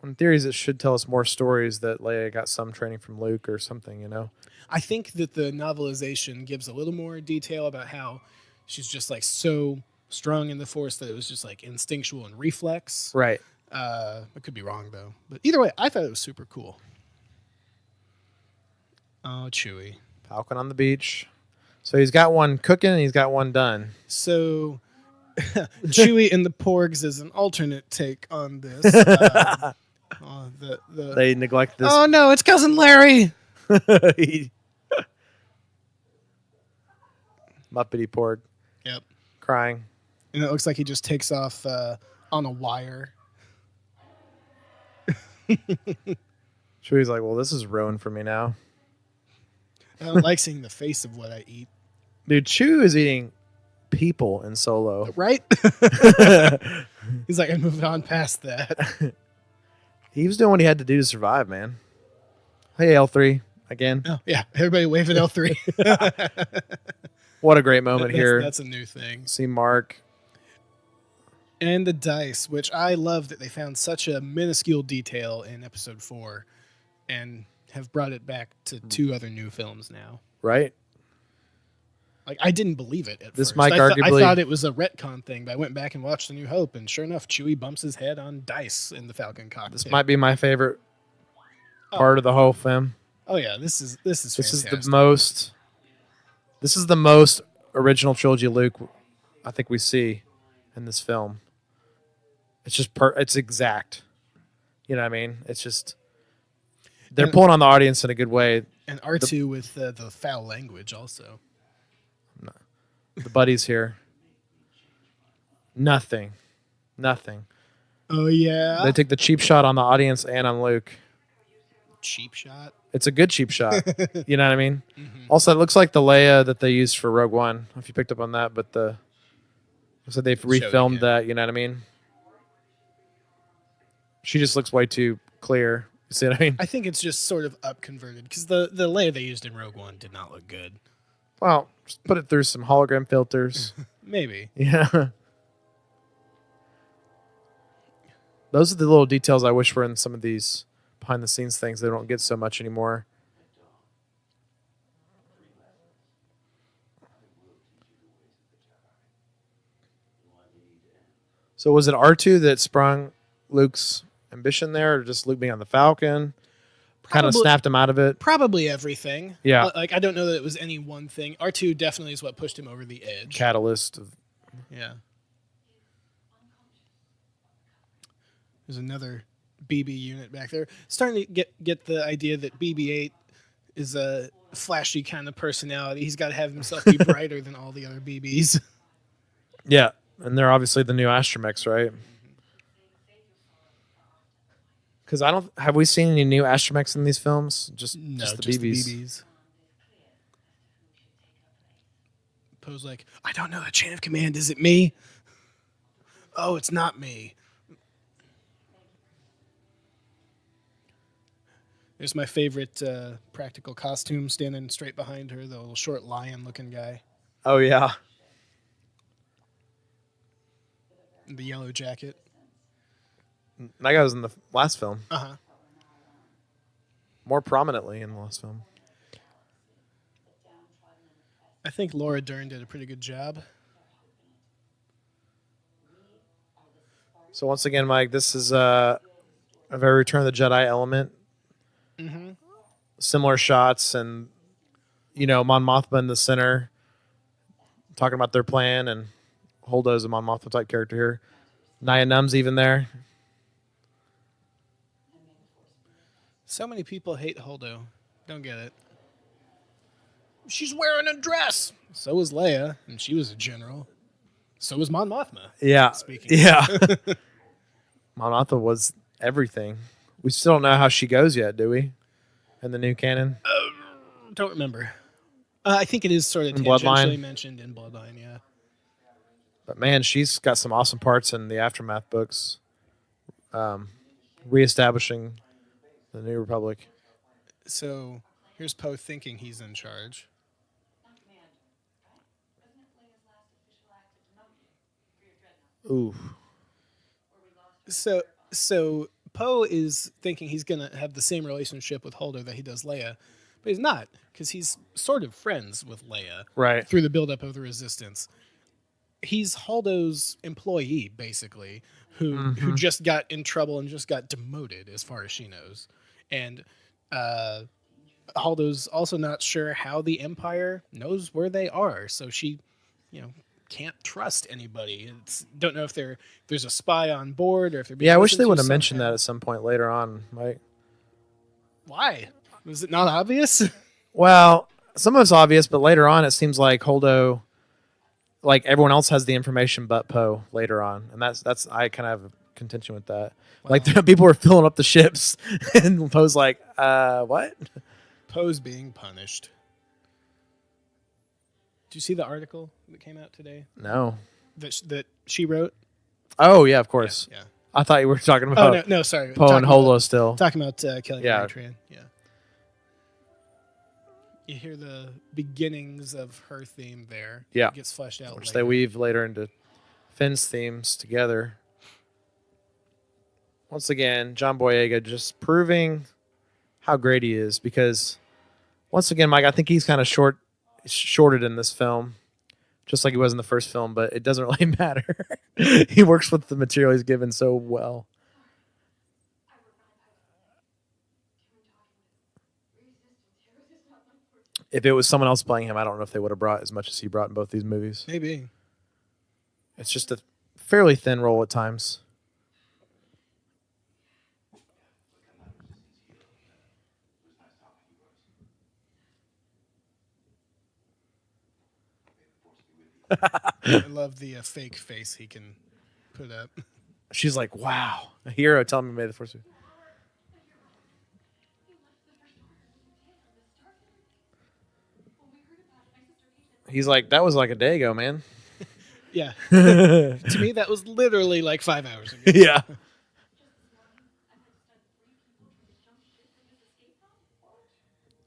Speaker 2: In theories, it should tell us more stories that Leia got some training from Luke or something,
Speaker 1: I think that the novelization gives a little more detail about how she's just like so strong in the Force that it was just like instinctual and reflex.
Speaker 2: Right.
Speaker 1: I could be wrong though. But either way, I thought it was super cool. Oh, Chewie.
Speaker 2: Falcon on the beach. So he's got one cooking and he's got one done.
Speaker 1: So Chewie and the Porgs is an alternate take on this.
Speaker 2: They neglect this.
Speaker 1: Oh no, it's Cousin Larry.
Speaker 2: Muppety Porg.
Speaker 1: Yep.
Speaker 2: Crying.
Speaker 1: And it looks like he just takes off on a wire.
Speaker 2: Chewie's like, well, this is ruined for me now.
Speaker 1: I don't like seeing the face of what I eat.
Speaker 2: Dude, Chewie is eating people in Solo.
Speaker 1: Right? He's like, I moved on past that.
Speaker 2: He was doing what he had to do to survive, man. Hey, L3, again.
Speaker 1: Oh, yeah. Everybody wave at L3.
Speaker 2: What a great moment here.
Speaker 1: That's a new thing.
Speaker 2: See Mark.
Speaker 1: And the dice, which I love that they found such a minuscule detail in episode 4 and have brought it back to 2 other new films now.
Speaker 2: Right?
Speaker 1: Like, I didn't believe it at
Speaker 2: this
Speaker 1: first.
Speaker 2: Might
Speaker 1: I
Speaker 2: arguably...
Speaker 1: thought it was a retcon thing, but I went back and watched A New Hope, and sure enough, Chewie bumps his head on dice in the Falcon cockpit.
Speaker 2: This might be my favorite part of the whole film.
Speaker 1: Oh yeah, this is fantastic.
Speaker 2: This is the most original trilogy Luke I think we see in this film. It's just it's exact. You know what I mean? It's just they're pulling on the audience in a good way.
Speaker 1: And R2 with the foul language also.
Speaker 2: No. The buddies here. Nothing.
Speaker 1: Oh yeah.
Speaker 2: They take the cheap shot on the audience and on Luke.
Speaker 1: Cheap shot?
Speaker 2: It's a good cheap shot. You know what I mean?
Speaker 1: Mm-hmm.
Speaker 2: Also, it looks like the Leia that they used for Rogue One. I don't know if you picked up on that, but so they've refilmed that. You know what I mean? She just looks way too clear. You see what I mean?
Speaker 1: I think it's just sort of up converted because the Leia they used in Rogue One did not look good.
Speaker 2: Well, just put it through some hologram filters.
Speaker 1: Maybe.
Speaker 2: Yeah. Those are the little details I wish were in some of these behind the scenes things. They don't get so much anymore. So was it R2 that sprung Luke's ambition there, or just Luke being on the Falcon? Kind of snapped him out of it?
Speaker 1: Probably everything.
Speaker 2: Yeah.
Speaker 1: Like, I don't know that it was any one thing. R2 definitely is what pushed him over the edge.
Speaker 2: Catalyst.
Speaker 1: Yeah. There's another BB unit back there. Starting to get the idea that BB-8 is a flashy kind of personality. He's got to have himself be brighter than all the other BBs.
Speaker 2: Yeah, and they're obviously the new astromechs, right? Because have we seen any new astromechs in these films? Just the BBs.
Speaker 1: Poe's like, I don't know the chain of command. Is it me? Oh, it's not me. There's my favorite practical costume standing straight behind her, the little short lion-looking guy.
Speaker 2: Oh, yeah.
Speaker 1: The yellow jacket.
Speaker 2: That guy was in the last film.
Speaker 1: Uh-huh.
Speaker 2: More prominently in the last film.
Speaker 1: I think Laura Dern did a pretty good job.
Speaker 2: So once again, Mike, this is a very Return of the Jedi element.
Speaker 1: Mm-hmm.
Speaker 2: Similar shots and, Mon Mothma in the center talking about their plan, and Holdo's a Mon Mothma type character here. Naya Num's even there.
Speaker 1: So many people hate Holdo. Don't get it. She's wearing a dress. So was Leia, and she was a general. So was Mon Mothma.
Speaker 2: Yeah.
Speaker 1: Speaking.
Speaker 2: Yeah. Mon Mothma was everything. We still don't know how she goes yet, do we? In the new canon?
Speaker 1: Don't remember. I think it is sort of tangentially mentioned in Bloodline, yeah.
Speaker 2: But man, she's got some awesome parts in the Aftermath books. Reestablishing the New Republic.
Speaker 1: So here's Poe thinking he's in charge.
Speaker 2: Ooh.
Speaker 1: So Poe is thinking he's going to have the same relationship with Holdo that he does Leia, but he's not, because he's sort of friends with Leia
Speaker 2: right
Speaker 1: through the buildup of the Resistance. He's Holdo's employee, basically, who just got in trouble and just got demoted, as far as she knows. And Holdo's also not sure how the Empire knows where they are, so she, can't trust anybody. Don't know if there's a spy on board or if they're being
Speaker 2: Yeah, I wish
Speaker 1: listened
Speaker 2: they
Speaker 1: to
Speaker 2: would have mentioned
Speaker 1: somehow.
Speaker 2: that at some point later on, Mike.
Speaker 1: Why? Was it not obvious?
Speaker 2: Well, some of it's obvious, but later on it seems like Holdo, like everyone else has the information but Poe later on, and that's I kind of have a contention with that. Like people were filling up the ships, and Poe's like, what?
Speaker 1: Poe's being punished. Did you see the article that came out today
Speaker 2: No.
Speaker 1: that she wrote?
Speaker 2: Oh yeah, of course.
Speaker 1: Yeah.
Speaker 2: I thought you were talking about.
Speaker 1: Oh no, sorry.
Speaker 2: Poe and Holo still
Speaker 1: talking about Kelly
Speaker 2: Yeah.
Speaker 1: Tran. Yeah. You hear the beginnings of her theme there.
Speaker 2: Yeah.
Speaker 1: It gets fleshed out.
Speaker 2: which
Speaker 1: later.
Speaker 2: they weave later into Finn's themes together. Once again, John Boyega just proving how great he is, because once again, Mike, I think he's kind of shorted in this film, just like he was in the first film, but it doesn't really matter. He works with the material he's given so well. If it was someone else playing him, I don't know if they would have brought as much as he brought in both these movies.
Speaker 1: Maybe.
Speaker 2: It's just a fairly thin role at times.
Speaker 1: I love the fake face he can put up.
Speaker 2: She's like, wow, a hero telling me may the force be. He's like, that was like a day ago, man.
Speaker 1: Yeah. To me, that was literally like 5 hours ago.
Speaker 2: Yeah.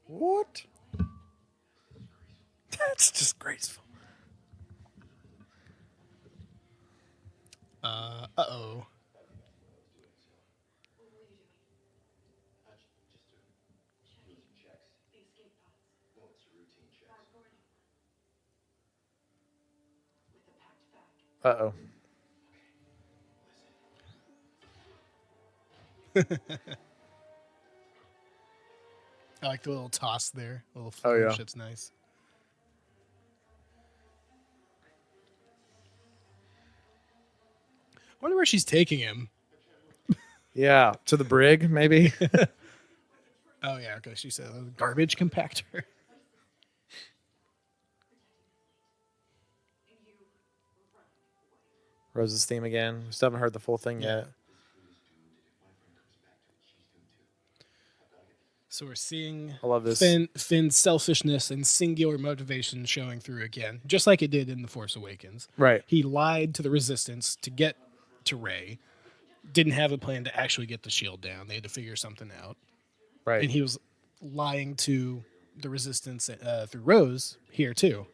Speaker 2: What? That's just graceful.
Speaker 1: Uh-oh.
Speaker 2: Uh-oh.
Speaker 1: I like the little toss there. A little
Speaker 2: Oh, yeah.
Speaker 1: flourish. It's nice. I wonder where she's taking him.
Speaker 2: Yeah, to the brig, maybe.
Speaker 1: Oh, yeah, because she said garbage compactor.
Speaker 2: Rose's theme again. We still haven't heard the full thing
Speaker 1: Yeah.
Speaker 2: yet.
Speaker 1: So we're seeing
Speaker 2: I love this.
Speaker 1: Finn's selfishness and singular motivation showing through again, just like it did in The Force Awakens.
Speaker 2: Right.
Speaker 1: He lied to the Resistance to get to Rey. Didn't have a plan to actually get the shield down. They had to figure something out.
Speaker 2: Right.
Speaker 1: And he was lying to the Resistance through Rose here too.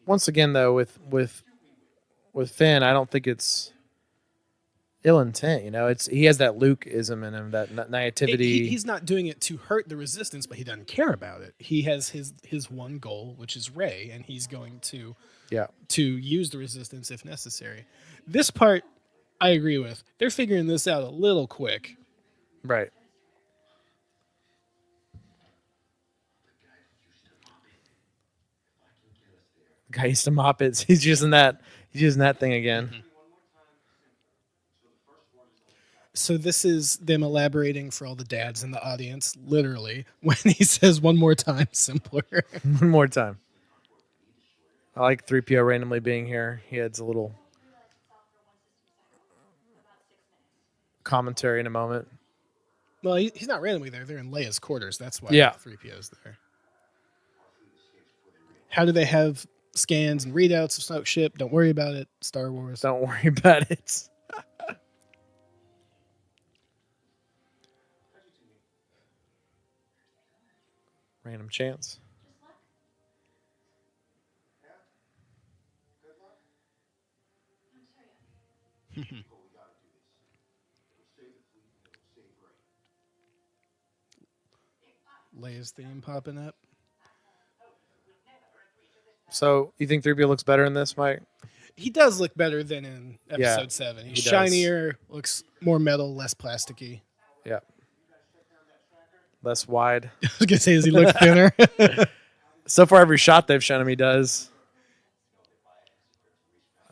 Speaker 2: Once again, though, with Finn, I don't think it's ill intent. You know, he has that Luke-ism in him, that naivety.
Speaker 1: He's not doing it to hurt the Resistance, but he doesn't care about it. He has his one goal, which is Rey, and he's going to use the Resistance if necessary. This part, I agree with. They're figuring this out a little quick.
Speaker 2: Right. The guy used to mop it. He's using that. He's using that thing again.
Speaker 1: Mm-hmm. So this is them elaborating for all the dads in the audience, literally, when he says one more time, simpler.
Speaker 2: One more time. I like 3PO randomly being here. He adds a little commentary in a moment.
Speaker 1: Well, he's not randomly there. They're in Leia's quarters. That's why 3PO's there. How do they have scans and readouts of Snoke's ship? Don't worry about it. Star Wars.
Speaker 2: Don't worry about it. Random chance.
Speaker 1: Leia's theme popping up.
Speaker 2: So, you think 3PO looks better in this, Mike?
Speaker 1: He does look better than in
Speaker 2: Yeah,
Speaker 1: episode 7. He's
Speaker 2: he does.
Speaker 1: shinier, looks more metal, less plasticky.
Speaker 2: Yeah. Less wide.
Speaker 1: I was gonna say, does he look thinner?
Speaker 2: So far, every shot they've shown him, he does.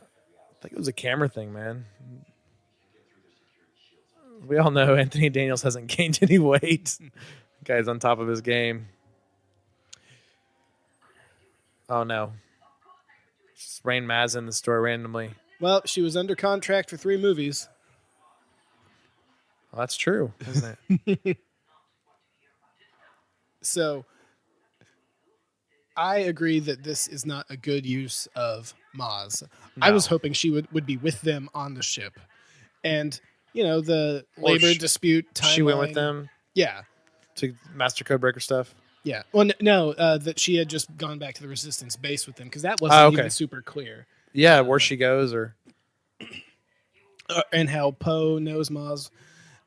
Speaker 2: I think it was a camera thing, man. We all know Anthony Daniels hasn't gained any weight. The guy's on top of his game. Oh, no. Just Rain Maz in the store randomly.
Speaker 1: Well, she was under contract for 3 movies.
Speaker 2: Well, that's true, isn't it?
Speaker 1: So I agree that this is not a good use of Maz. No. I was hoping she would be with them on the ship. And, the labor dispute timeline.
Speaker 2: She went with them?
Speaker 1: Yeah.
Speaker 2: To Master Codebreaker stuff?
Speaker 1: Yeah. Well, no, that she had just gone back to the Resistance base with them, because that wasn't even super clear.
Speaker 2: Yeah, where she goes or...
Speaker 1: and how Poe knows Maz.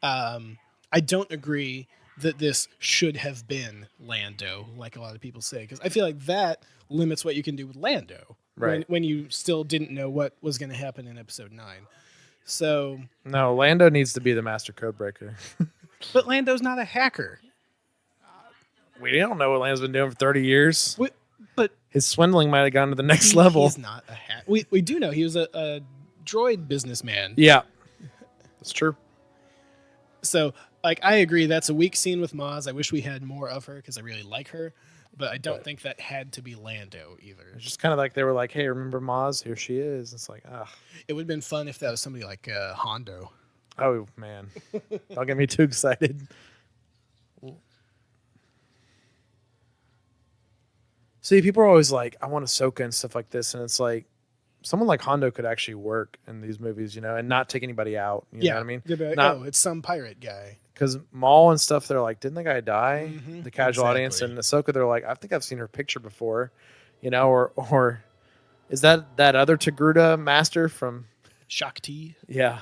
Speaker 1: I don't agree that this should have been Lando, like a lot of people say, because I feel like that limits what you can do with Lando,
Speaker 2: right?
Speaker 1: When you still didn't know what was going to happen in Episode 9. So
Speaker 2: no, Lando needs to be the Master Codebreaker.
Speaker 1: But Lando's not a hacker.
Speaker 2: We don't know what Lando's been doing for 30 years.
Speaker 1: But
Speaker 2: his swindling might have gone to the next level.
Speaker 1: He's not a hacker. We do know he was a droid businessman.
Speaker 2: Yeah, that's true.
Speaker 1: So, I agree. That's a weak scene with Maz. I wish we had more of her because I really like her. But I don't think that had to be Lando either.
Speaker 2: It's just kind of like they were like, hey, remember Maz? Here she is. It's like, ah.
Speaker 1: It would have been fun if that was somebody like Hondo.
Speaker 2: Oh, man. Don't get me too excited. See, people are always like, I want Ahsoka and stuff like this. And it's like, someone like Hondo could actually work in these movies, and not take anybody out. You know what I mean?
Speaker 1: Like, it's some pirate guy.
Speaker 2: Because Maul and stuff, they're like, didn't the guy die? Mm-hmm. The casual audience. And Ahsoka, they're like, I think I've seen her picture before. Or is that other Togruta master from
Speaker 1: Shakti?
Speaker 2: Yeah.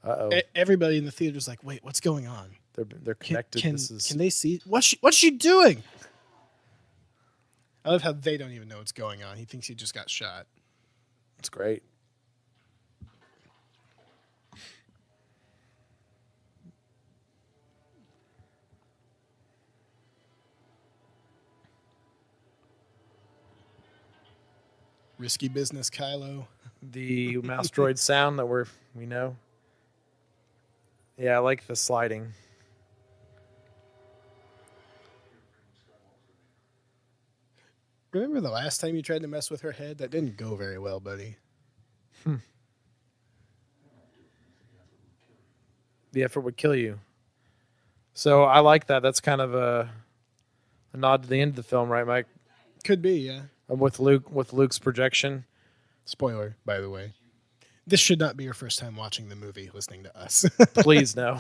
Speaker 2: Uh-oh.
Speaker 1: Everybody in the theater's like, wait, what's going on?
Speaker 2: They're connected.
Speaker 1: Can they see? What's she doing? I love how they don't even know what's going on. He thinks he just got shot.
Speaker 2: That's great.
Speaker 1: Risky business, Kylo.
Speaker 2: The mouse droid sound that we know. Yeah, I like the sliding.
Speaker 1: Remember the last time you tried to mess with her head? That didn't go very well, buddy.
Speaker 2: The effort would kill you. So I like that. That's kind of a nod to the end of the film, right, Mike?
Speaker 1: Could be, yeah.
Speaker 2: With Luke's projection.
Speaker 1: Spoiler, by the way. This should not be your first time watching the movie, listening to us.
Speaker 2: Please, no.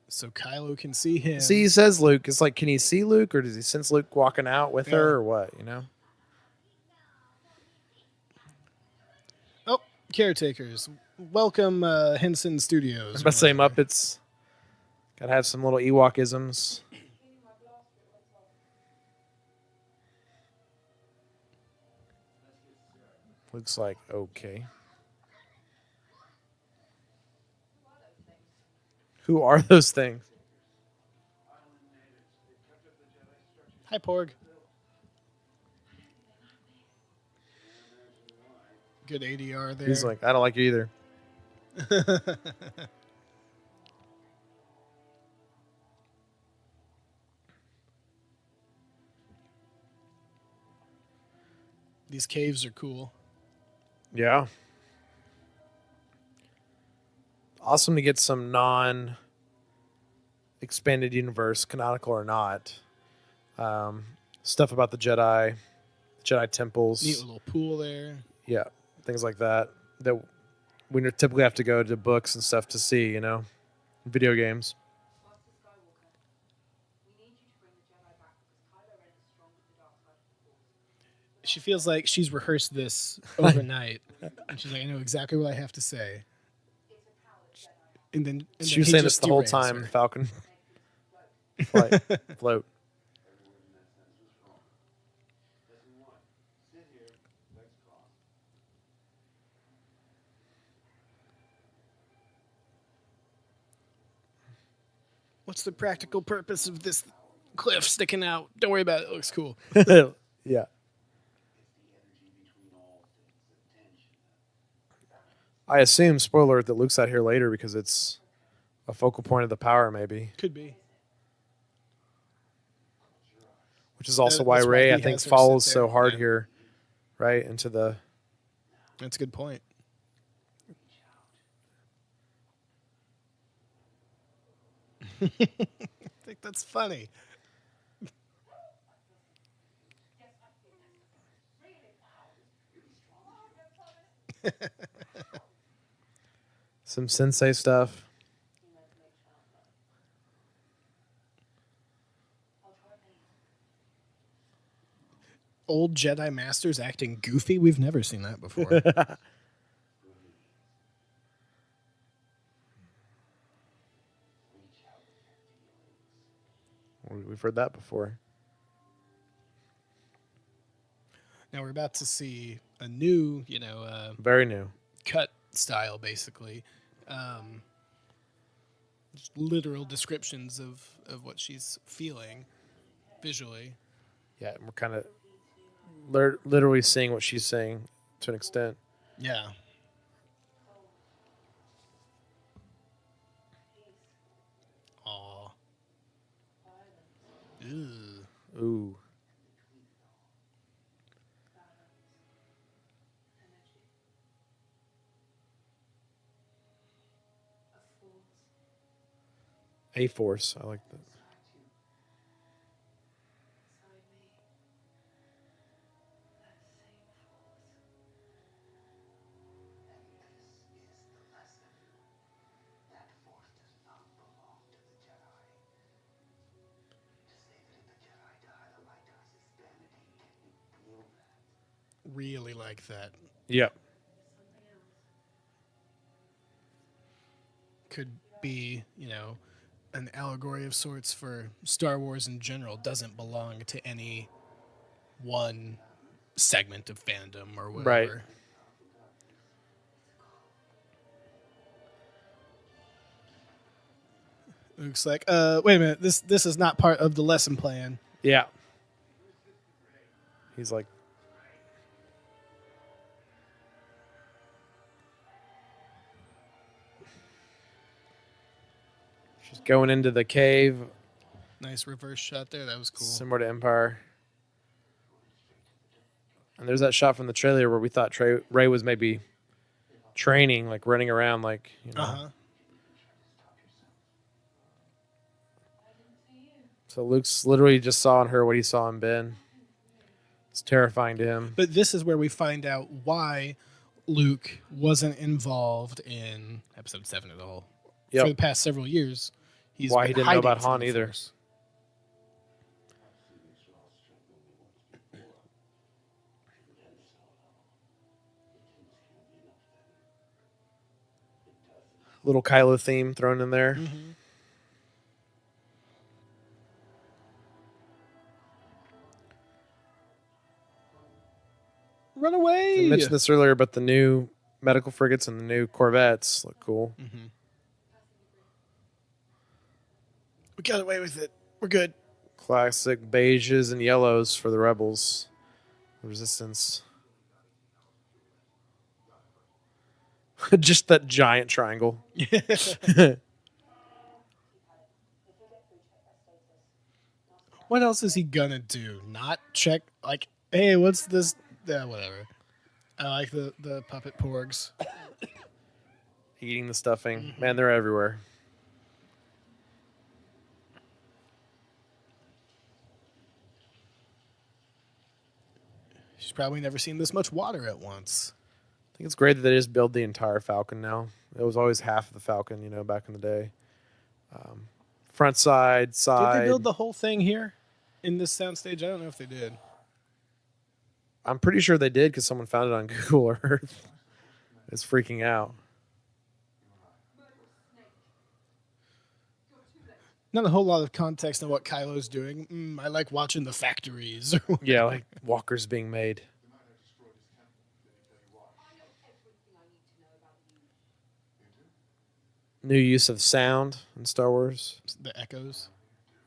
Speaker 1: So Kylo can see him.
Speaker 2: See, he says Luke. It's like, can he see Luke, or does he sense Luke walking out with her, or what?
Speaker 1: Oh, caretakers. Welcome, Henson Studios.
Speaker 2: I was about to say Muppets. Gotta have some little Ewok-isms. Looks like okay. Who are those things?
Speaker 1: Hi, Porg. Good ADR there.
Speaker 2: He's like, I don't like you either.
Speaker 1: These caves are cool.
Speaker 2: Yeah. Awesome to get some non-expanded universe, canonical or not, stuff about the Jedi temples.
Speaker 1: Neat little pool there.
Speaker 2: Yeah, things like that we typically have to go to books and stuff to see, video games.
Speaker 1: She feels like she's rehearsed this overnight. And she's like, I know exactly what I have to say. And then
Speaker 2: she was saying this the whole time. Falcon float.
Speaker 1: What's the practical purpose of this cliff sticking out? Don't worry about it. It looks cool.
Speaker 2: Yeah. I assume, spoiler alert, that Luke's out here later because it's a focal point of the power, maybe.
Speaker 1: Could be.
Speaker 2: Which is also why Rey, I think, follows so hard here, right, into the...
Speaker 1: That's a good point. I think that's funny.
Speaker 2: Some sensei stuff.
Speaker 1: Old Jedi Masters acting goofy? We've never seen that before.
Speaker 2: We've heard that before.
Speaker 1: Now we're about to see a new,
Speaker 2: very new
Speaker 1: cut style, basically. Just literal descriptions of what she's feeling visually.
Speaker 2: Yeah, we're kind of literally seeing what she's saying to an extent.
Speaker 1: Yeah. Aw. Ew.
Speaker 2: Ooh. A-Force. I like that.
Speaker 1: Really like that.
Speaker 2: Yep.
Speaker 1: Could be, an allegory of sorts for Star Wars in general. Doesn't belong to any one segment of fandom or whatever.
Speaker 2: Right.
Speaker 1: Looks like, wait a minute, this is not part of the lesson plan.
Speaker 2: Yeah. He's like, she's going into the cave.
Speaker 1: Nice reverse shot there. That was cool.
Speaker 2: Similar to Empire. And there's that shot from the trailer where we thought Rey was maybe training, like running around, like,
Speaker 1: Uh-huh.
Speaker 2: So Luke's literally just saw in her what he saw in Ben. It's terrifying to him.
Speaker 1: But this is where we find out why Luke wasn't involved in Episode 7 at all.
Speaker 2: Yep.
Speaker 1: For the past several years. He's
Speaker 2: why he didn't know about Han either.
Speaker 1: Force.
Speaker 2: Little Kylo theme thrown in there.
Speaker 1: Mm-hmm. Run away!
Speaker 2: I mentioned this earlier, but the new medical frigates and the new Corvettes look cool.
Speaker 1: Mm-hmm. We got away with it. We're good.
Speaker 2: Classic beiges and yellows for the Rebels. Resistance. Just that giant triangle.
Speaker 1: What else is he gonna do? Not check? Like, hey, what's this? Whatever. I like the puppet porgs.
Speaker 2: Eating the stuffing. Mm-hmm. Man, they're everywhere.
Speaker 1: She's probably never seen this much water at once.
Speaker 2: I think it's great that they just build the entire Falcon now. It was always half of the Falcon, back in the day. Front side.
Speaker 1: Did they build the whole thing here in this soundstage? I don't know if they did.
Speaker 2: I'm pretty sure they did because someone found it on Google Earth. It's freaking out.
Speaker 1: Not a whole lot of context on what Kylo's doing. I like watching the factories.
Speaker 2: Yeah, like walkers being made. New use of sound in Star Wars.
Speaker 1: The echoes.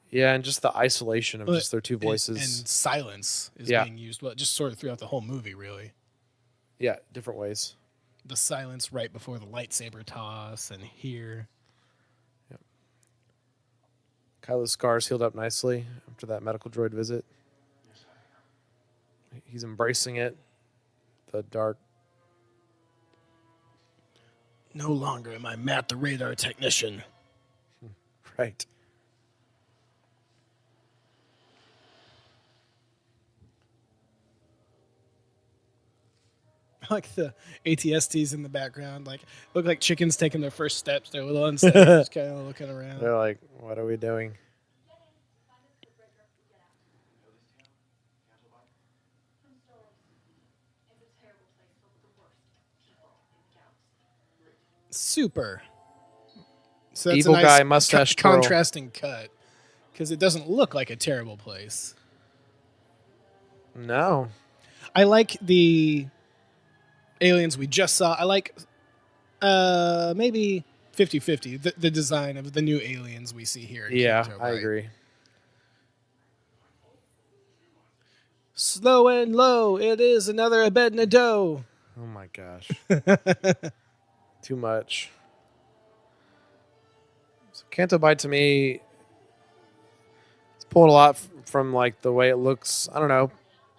Speaker 2: Yeah, and just the isolation of just their two voices.
Speaker 1: And silence is being used just sort of throughout the whole movie, really.
Speaker 2: Yeah, different ways.
Speaker 1: The silence right before the lightsaber toss and here.
Speaker 2: Yep. Kylo's scars healed up nicely after that medical droid visit. He's embracing it. The dark.
Speaker 1: No longer am I Matt the radar technician.
Speaker 2: Right.
Speaker 1: I like the ATSTs in the background. Like look like chickens taking their first steps. They're a little unsteady, just kind of looking around.
Speaker 2: They're like, what are we doing?
Speaker 1: Super. So that's
Speaker 2: Evil
Speaker 1: a nice
Speaker 2: guy, mustache twirl.
Speaker 1: contrasting cut because it doesn't look like a terrible place.
Speaker 2: No.
Speaker 1: I like the aliens we just saw. I like maybe 50-50 the design of the new aliens we see here.
Speaker 2: Yeah,
Speaker 1: Kanto,
Speaker 2: I agree.
Speaker 1: Slow and low, it is another Abednego.
Speaker 2: Oh my gosh. Too much. So Canto Bight to me, it's pulling a lot from like the way it looks. I don't know.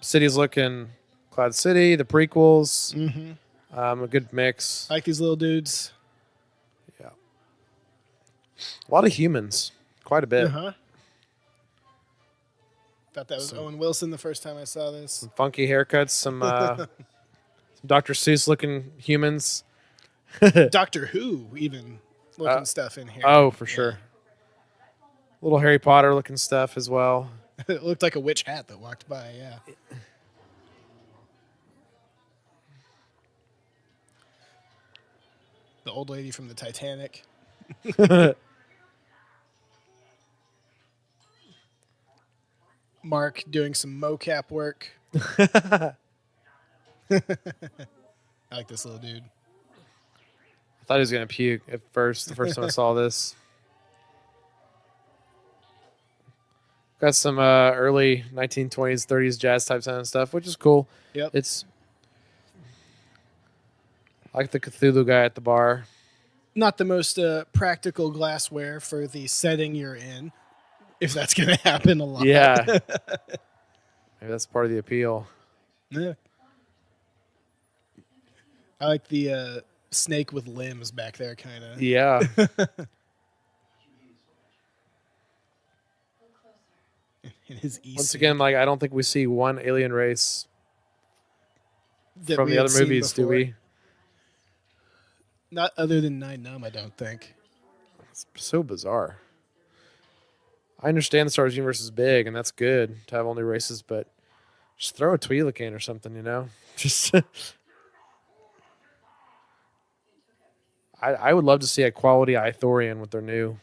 Speaker 2: City's looking Cloud City, the prequels.
Speaker 1: Mm-hmm.
Speaker 2: A good mix.
Speaker 1: I like these little dudes.
Speaker 2: Yeah. A lot of humans. Quite a bit.
Speaker 1: Uh-huh. Thought that was Owen Wilson the first time I saw this.
Speaker 2: Some funky haircuts, some Dr. Seuss looking humans.
Speaker 1: Doctor Who even looking stuff in here.
Speaker 2: Oh, for sure. Little Harry Potter looking stuff as well.
Speaker 1: It looked like a witch hat that walked by, yeah. The old lady from the Titanic. Mark doing some mocap work. I like this little dude.
Speaker 2: I thought he was going to puke at first, the first time I saw this. Got some early 1920s, 30s jazz type sound stuff, which is cool.
Speaker 1: Yep.
Speaker 2: It's like the Cthulhu guy at the bar.
Speaker 1: Not the most practical glassware for the setting you're in, if that's going to happen a lot.
Speaker 2: Yeah. Maybe that's part of the appeal.
Speaker 1: Yeah. I like the snake with limbs back there, kind of.
Speaker 2: Yeah.
Speaker 1: In his
Speaker 2: Once again, like I don't think we see one alien race from the other movies, do we?
Speaker 1: Not other than Nine Numb, I don't think.
Speaker 2: It's so bizarre. I understand the Star Wars universe is big, and that's good to have all new races, but just throw a Twi'lek in or something, you know? Just I would love to see a quality Ithorian with their new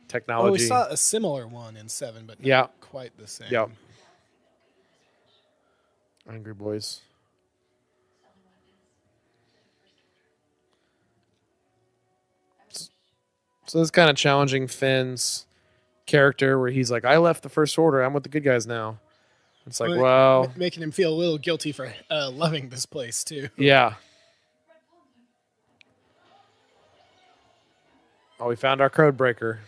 Speaker 2: technology.
Speaker 1: Oh, we saw a similar one in 7, but not quite the same.
Speaker 2: Yep. Angry Boys. So it's kind of challenging Finn's character where he's like, I left the First Order. I'm with the good guys now. It's like, well...
Speaker 1: Making him feel a little guilty for loving this place, too.
Speaker 2: Yeah. Oh, we found our code breaker.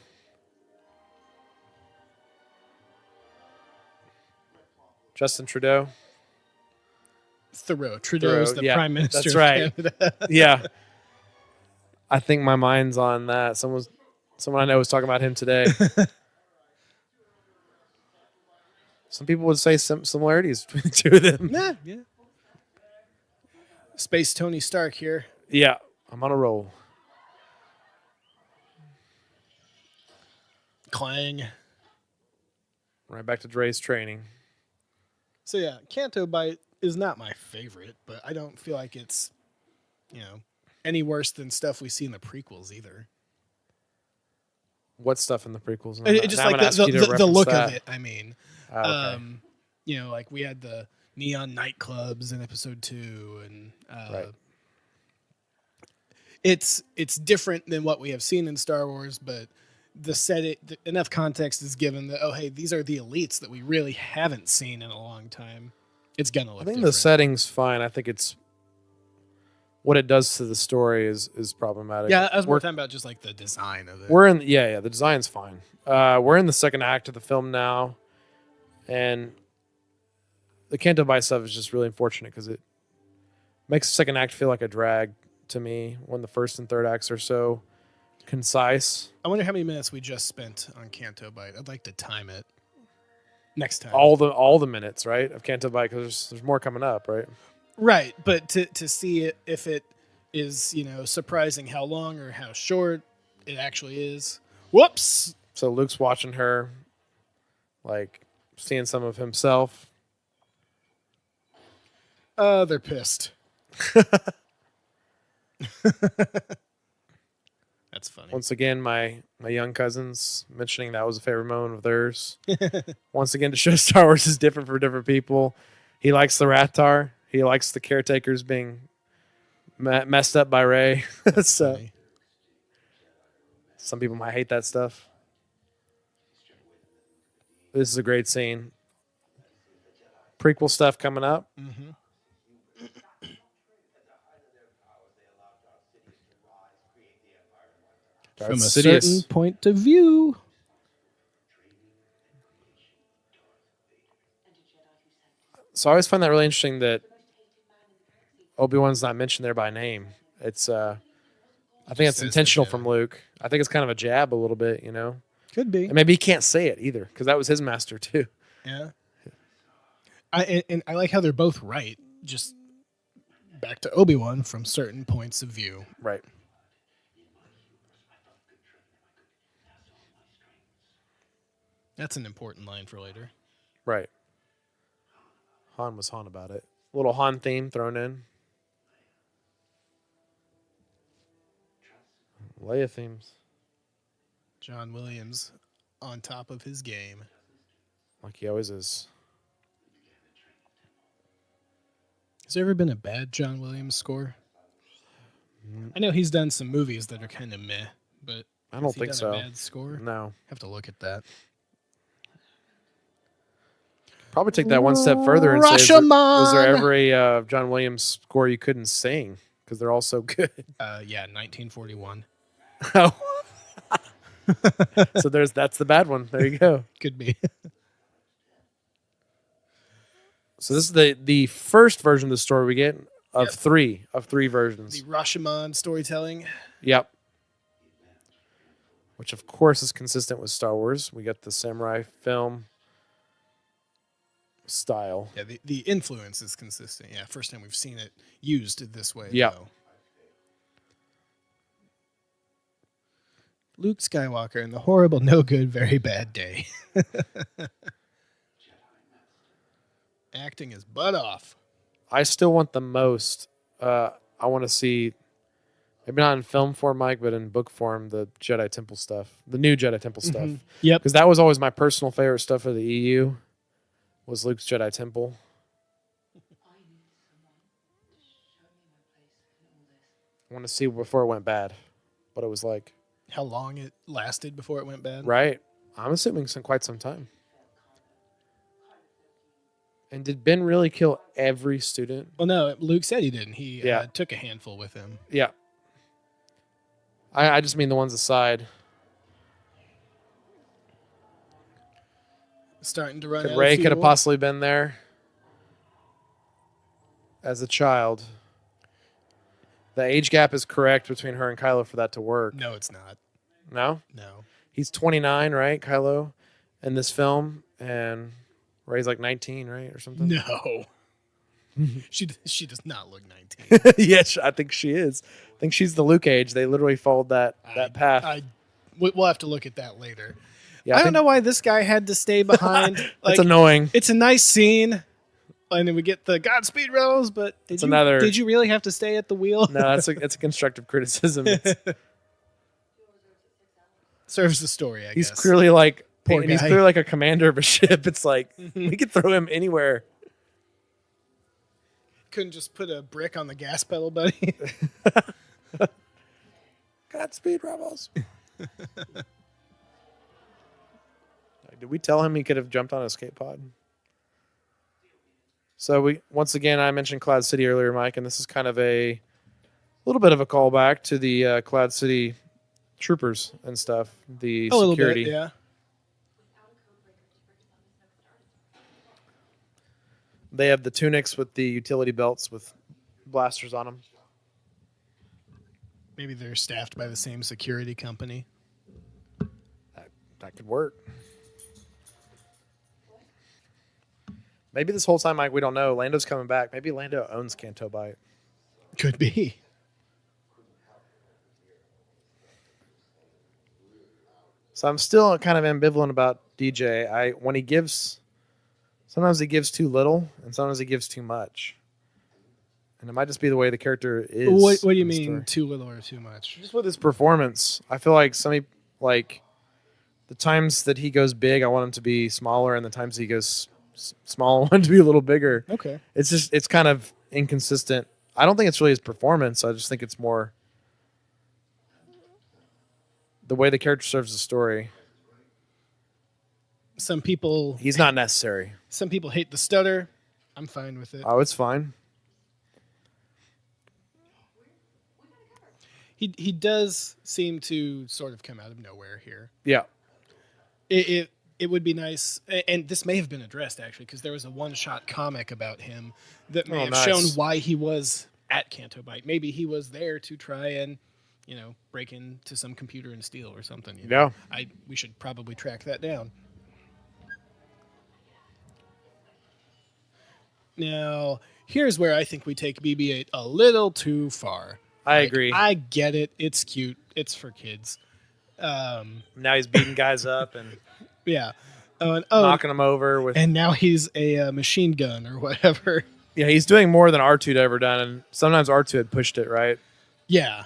Speaker 2: Justin Trudeau.
Speaker 1: Trudeau's the Prime Minister.
Speaker 2: That's right.
Speaker 1: Of Canada.
Speaker 2: Yeah. I think my mind's on that. Someone I know was talking about him today. Some people would say some similarities between the two of them.
Speaker 1: Yeah. Space Tony Stark here.
Speaker 2: Yeah, I'm on a roll.
Speaker 1: Clang.
Speaker 2: Right back to Dre's training.
Speaker 1: So yeah, Canto Bight is not my favorite, but I don't feel like it's, any worse than stuff we see in the prequels either.
Speaker 2: what stuff in the prequels?
Speaker 1: Just like the look of it. I mean,
Speaker 2: okay.
Speaker 1: Like we had the neon nightclubs in episode 2, and
Speaker 2: Right.
Speaker 1: It's different than what we have seen in Star Wars, but enough context is given that, oh, hey, these are the elites that we really haven't seen in a long time. It's gonna look.
Speaker 2: I think
Speaker 1: different.
Speaker 2: the setting's fine. I think it's what it does to the story is problematic.
Speaker 1: Yeah, I was more talking about just like the design of it.
Speaker 2: We're in the design's fine. We're in the second act of the film now, and the Canto Bight stuff is just really unfortunate because it makes the second act feel like a drag to me when the first and third acts are so concise.
Speaker 1: I wonder how many minutes we just spent on Canto Bight. I'd like to time it next time.
Speaker 2: All the minutes, right, of Canto Bight, because there's more coming up, right?
Speaker 1: Right, but to see it, if it is, surprising how long or how short it actually is. Whoops!
Speaker 2: So Luke's watching her, like, seeing some of himself.
Speaker 1: They're pissed. That's funny.
Speaker 2: Once again, my young cousins mentioning that was a favorite moment of theirs. Once again, to show Star Wars is different for different people. He likes the Rathtar. He likes the caretakers being messed up by Rey. So
Speaker 1: funny.
Speaker 2: Some people might hate that stuff. This is a great scene. Prequel stuff coming up.
Speaker 1: Mm-hmm. From a certain point of view.
Speaker 2: So I always find that really interesting that Obi-Wan's not mentioned there by name. It's I think it's intentional from Luke. I think it's kind of a jab a little bit,
Speaker 1: Could be.
Speaker 2: And maybe he can't say it either because that was his master too.
Speaker 1: Yeah. I like how they're both right. Just back to Obi-Wan from certain points of view.
Speaker 2: Right.
Speaker 1: That's an important line for later.
Speaker 2: Right. Han was Han about it. Little Han theme thrown in. Leia themes.
Speaker 1: John Williams on top of his game.
Speaker 2: Like he always is.
Speaker 1: Has there ever been a bad John Williams score? I know he's done some movies that are kind of meh, but
Speaker 2: I don't think so.
Speaker 1: A bad score?
Speaker 2: No.
Speaker 1: Have to look at that.
Speaker 2: Probably take that one step further and say, was there ever a John Williams score you couldn't sing? Because they're all so good.
Speaker 1: Yeah, 1941.
Speaker 2: Oh. So that's the bad one. There you go.
Speaker 1: Could be.
Speaker 2: So this is the first version of the story we get of three versions.
Speaker 1: The Rashomon storytelling.
Speaker 2: Yep. Which of course is consistent with Star Wars. We got the samurai film style.
Speaker 1: Yeah, the influence is consistent. Yeah, first time we've seen it used this way.
Speaker 2: Yeah.
Speaker 1: Luke Skywalker and the horrible, no good, very bad day. Acting his butt off.
Speaker 2: I still want the most. I want to see, maybe not in film form, Mike, but in book form, the Jedi Temple stuff, the new Jedi Temple stuff.
Speaker 1: Yep.
Speaker 2: Because that was always my personal favorite stuff of the EU, was Luke's Jedi Temple. I want to see before it went bad, what it was like.
Speaker 1: How long it lasted before it went bad?
Speaker 2: Right. I'm assuming quite some time. And did Ben really kill every student?
Speaker 1: Well, no, Luke said he didn't. He took a handful with him.
Speaker 2: Yeah. I just mean the ones aside.
Speaker 1: Starting to run out.
Speaker 2: Rey could have possibly been there as a child. The age gap is correct between her and Kylo for that to work.
Speaker 1: No, it's not.
Speaker 2: No?
Speaker 1: No.
Speaker 2: He's 29, right, Kylo, in this film, and Rey's like 19, right, or something?
Speaker 1: No. She does not look 19.
Speaker 2: Yes, I think she is. I think she's the Luke age. They literally followed that path.
Speaker 1: We'll have to look at that later.
Speaker 2: Yeah,
Speaker 1: I don't know why this guy had to stay behind.
Speaker 2: That's annoying.
Speaker 1: It's a nice scene. And then we get the Godspeed Rebels, but did you really have to stay at the wheel?
Speaker 2: No, it's a constructive criticism.
Speaker 1: Serves the story, I
Speaker 2: He's
Speaker 1: guess.
Speaker 2: clearly like
Speaker 1: Poor
Speaker 2: and he's
Speaker 1: guy.
Speaker 2: clearly like a commander of a ship. It's like we could throw him anywhere.
Speaker 1: Couldn't just put a brick on the gas pedal, buddy.
Speaker 2: Godspeed, Rebels. Did we tell him he could have jumped on a escape pod? So once again, I mentioned Cloud City earlier, Mike, and this is kind of a little bit of a callback to the Cloud City troopers and stuff. The
Speaker 1: a little
Speaker 2: security.
Speaker 1: bit, yeah.
Speaker 2: They have the tunics with the utility belts with blasters on them.
Speaker 1: Maybe they're staffed by the same security company.
Speaker 2: That could work. Maybe this whole time, Mike, we don't know. Lando's coming back. Maybe Lando owns Canto Bight.
Speaker 1: Could be.
Speaker 2: So I'm still kind of ambivalent about DJ. Sometimes he gives too little, and sometimes he gives too much. And it might just be the way the character is.
Speaker 1: What do you mean, too little or too much?
Speaker 2: Just with his performance. I feel like the times that he goes big, I want him to be smaller, and the times he goes small, I want him to be a little bigger.
Speaker 1: Okay.
Speaker 2: It's kind of inconsistent. I don't think it's really his performance. I just think it's more the way the character serves the story.
Speaker 1: He's
Speaker 2: not necessary.
Speaker 1: Some people hate the stutter. I'm fine with it.
Speaker 2: Oh, it's fine.
Speaker 1: He does seem to sort of come out of nowhere here.
Speaker 2: Yeah.
Speaker 1: It would be nice, and this may have been addressed actually, because there was a one-shot comic about him that may have shown why he was at Canto Bight. Maybe he was there to try and, break into some computer and steal or something.
Speaker 2: Yeah.
Speaker 1: We should probably track that down. Now, here's where I think we take BB-8 a little too far.
Speaker 2: I agree.
Speaker 1: I get it. It's cute. It's for kids.
Speaker 2: Now he's beating guys up and
Speaker 1: yeah,
Speaker 2: knocking them over with.
Speaker 1: And now he's a machine gun or whatever.
Speaker 2: Yeah, he's doing more than R2'd ever done, and sometimes R2 had pushed it, right?
Speaker 1: Yeah.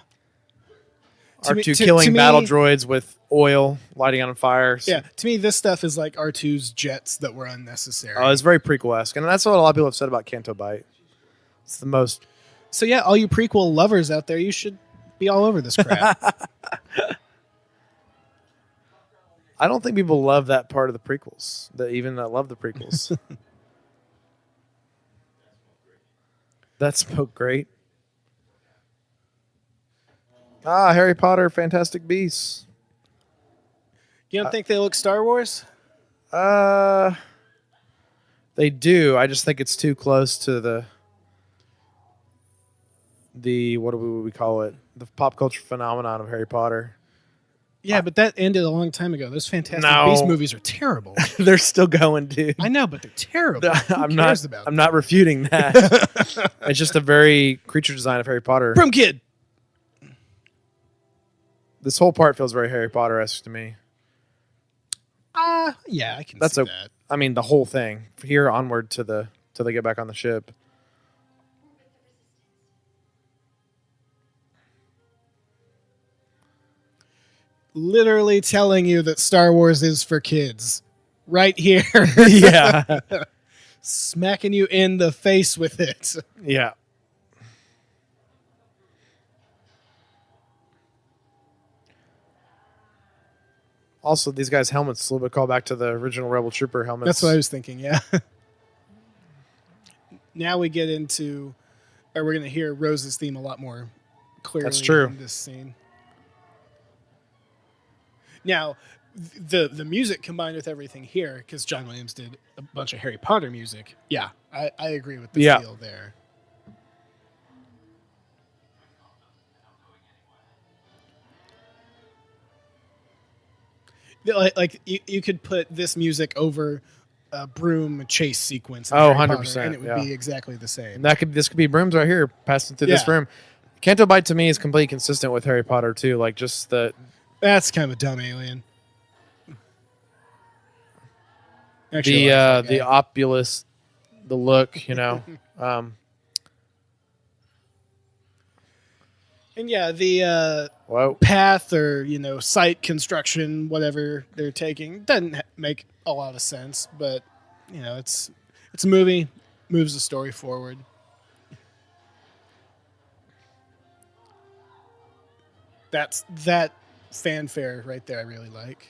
Speaker 2: R2 killing battle droids with oil, lighting on fire.
Speaker 1: Yeah, to me, this stuff is like R2's jets that were unnecessary.
Speaker 2: Oh, it's very prequel-esque, and that's what a lot of people have said about Canto Bight. It's the most.
Speaker 1: So yeah, all you prequel lovers out there, you should be all over this crap.
Speaker 2: I don't think people love that part of the prequels. That love the prequels. That smoked great. Harry Potter, Fantastic Beasts.
Speaker 1: You don't think they look Star Wars?
Speaker 2: They do. I just think it's too close to the what do we call it? The pop culture phenomenon of Harry Potter.
Speaker 1: Yeah, but that ended a long time ago. Those Fantastic Beasts movies are terrible.
Speaker 2: They're still going, dude.
Speaker 1: I know, but they're terrible.
Speaker 2: I'm not refuting that. It's just a very creature design of Harry Potter.
Speaker 1: Broom Kid.
Speaker 2: This whole part feels very Harry Potter-esque to me.
Speaker 1: Yeah, I can see that.
Speaker 2: I mean, the whole thing. Here onward till they get back on the ship.
Speaker 1: Literally telling you that Star Wars is for kids. Right here.
Speaker 2: Yeah.
Speaker 1: Smacking you in the face with it.
Speaker 2: Yeah. Also, these guys' helmets, a little bit call back to the original Rebel Trooper helmets.
Speaker 1: That's what I was thinking, yeah. Now we get into, or we're going to hear Rose's theme a lot more clearly.
Speaker 2: That's true.
Speaker 1: In this scene. Now, the music combined with everything here, because John Williams did a bunch of Harry Potter music. Yeah, I agree with the feel there. Like you could put this music over a broom chase sequence. In Harry
Speaker 2: 100%.
Speaker 1: Potter, and it would be exactly the same.
Speaker 2: This could be brooms right here passing through this room. Canto Bight to me is completely consistent with Harry Potter too. Like just
Speaker 1: that's kind of a dumb alien.
Speaker 2: Actually, the opulous, the look,
Speaker 1: And yeah, the path or site construction, whatever they're taking, doesn't make a lot of sense. But it's a movie, moves the story forward. That fanfare right there. I really like.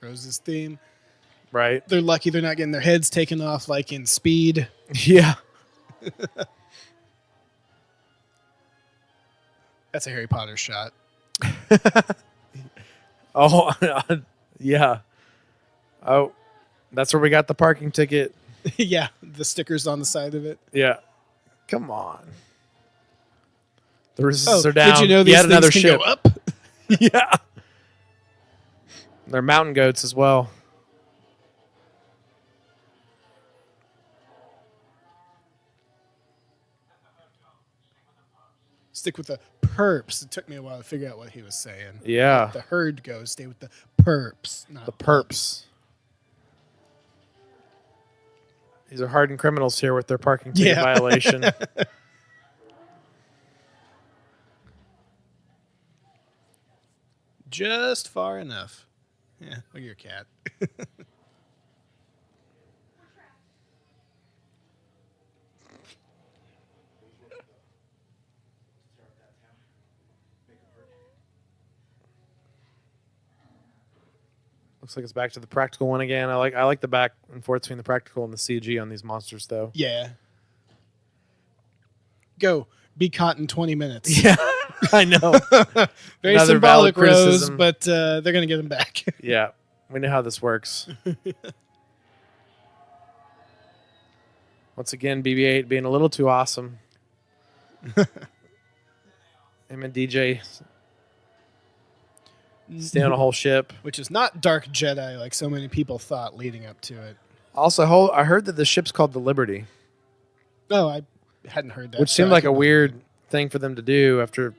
Speaker 1: Rose's theme.
Speaker 2: Right.
Speaker 1: They're lucky they're not getting their heads taken off like in Speed.
Speaker 2: Yeah.
Speaker 1: That's a Harry Potter shot.
Speaker 2: Oh, yeah. Oh, that's where we got the parking ticket.
Speaker 1: Yeah, the stickers on the side of it.
Speaker 2: Yeah. Come on. The resistors are down.
Speaker 1: Did you know these things can go up?
Speaker 2: Yeah. They're mountain goats as well.
Speaker 1: Stick with the perps. It took me a while to figure out what he was saying.
Speaker 2: Yeah.
Speaker 1: The herd goes. Stay with the perps. Not
Speaker 2: the perps. These are hardened criminals here with their parking ticket violation.
Speaker 1: Just far enough. Yeah, look at your cat.
Speaker 2: Looks like it's back to the practical one again. I like the back and forth between the practical and the CG on these monsters, though.
Speaker 1: Yeah. Go. Be caught in 20 minutes.
Speaker 2: Yeah, I know.
Speaker 1: Very
Speaker 2: Another
Speaker 1: symbolic,
Speaker 2: valid
Speaker 1: Rose,
Speaker 2: criticism.
Speaker 1: but they're going to get him back.
Speaker 2: Yeah, we know how this works. Once again, BB-8 being a little too awesome. Him and DJ stay on a whole ship.
Speaker 1: Which is not Dark Jedi like so many people thought leading up to it.
Speaker 2: Also, I heard that the ship's called the Liberty.
Speaker 1: Oh, I hadn't heard that.
Speaker 2: Which seemed like a weird thing for them to do after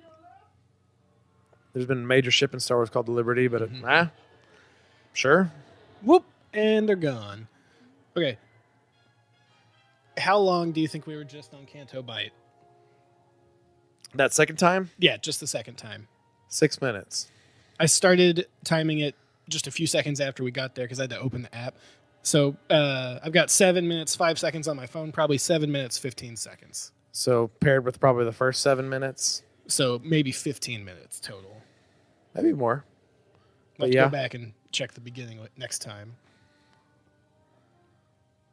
Speaker 2: there's been a major ship in Star Wars called the Liberty, but sure.
Speaker 1: Whoop, and they're gone. Okay. How long do you think we were just on Canto Bight?
Speaker 2: That second time?
Speaker 1: Yeah, just the second time.
Speaker 2: 6 minutes.
Speaker 1: I started timing it just a few seconds after we got there because I had to open the app. So I've got 7 minutes, 5 seconds on my phone, probably 7 minutes, 15 seconds.
Speaker 2: So paired with probably the first 7 minutes.
Speaker 1: So maybe 15 minutes total.
Speaker 2: Maybe more.
Speaker 1: Let's go back and check the beginning next time.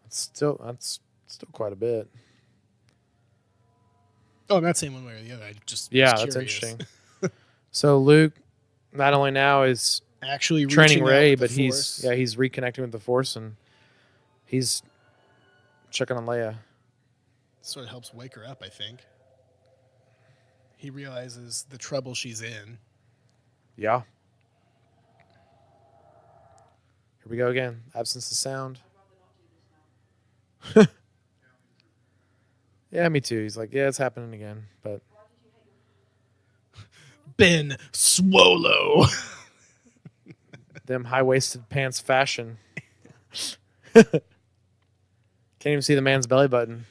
Speaker 2: That's still quite a bit.
Speaker 1: Oh, I'm not saying one way or the other. I just
Speaker 2: that's interesting. So Luke, not only now is
Speaker 1: actually
Speaker 2: training Rey, but he's reconnecting with the Force and he's checking on Leia.
Speaker 1: Sort of helps wake her up, I think. He realizes the trouble she's in.
Speaker 2: Yeah. Here we go again. Absence of sound. Yeah, me too. He's like, yeah, it's happening again, but
Speaker 1: Ben Swallow.
Speaker 2: Them high-waisted pants fashion. Can't even see the man's belly button.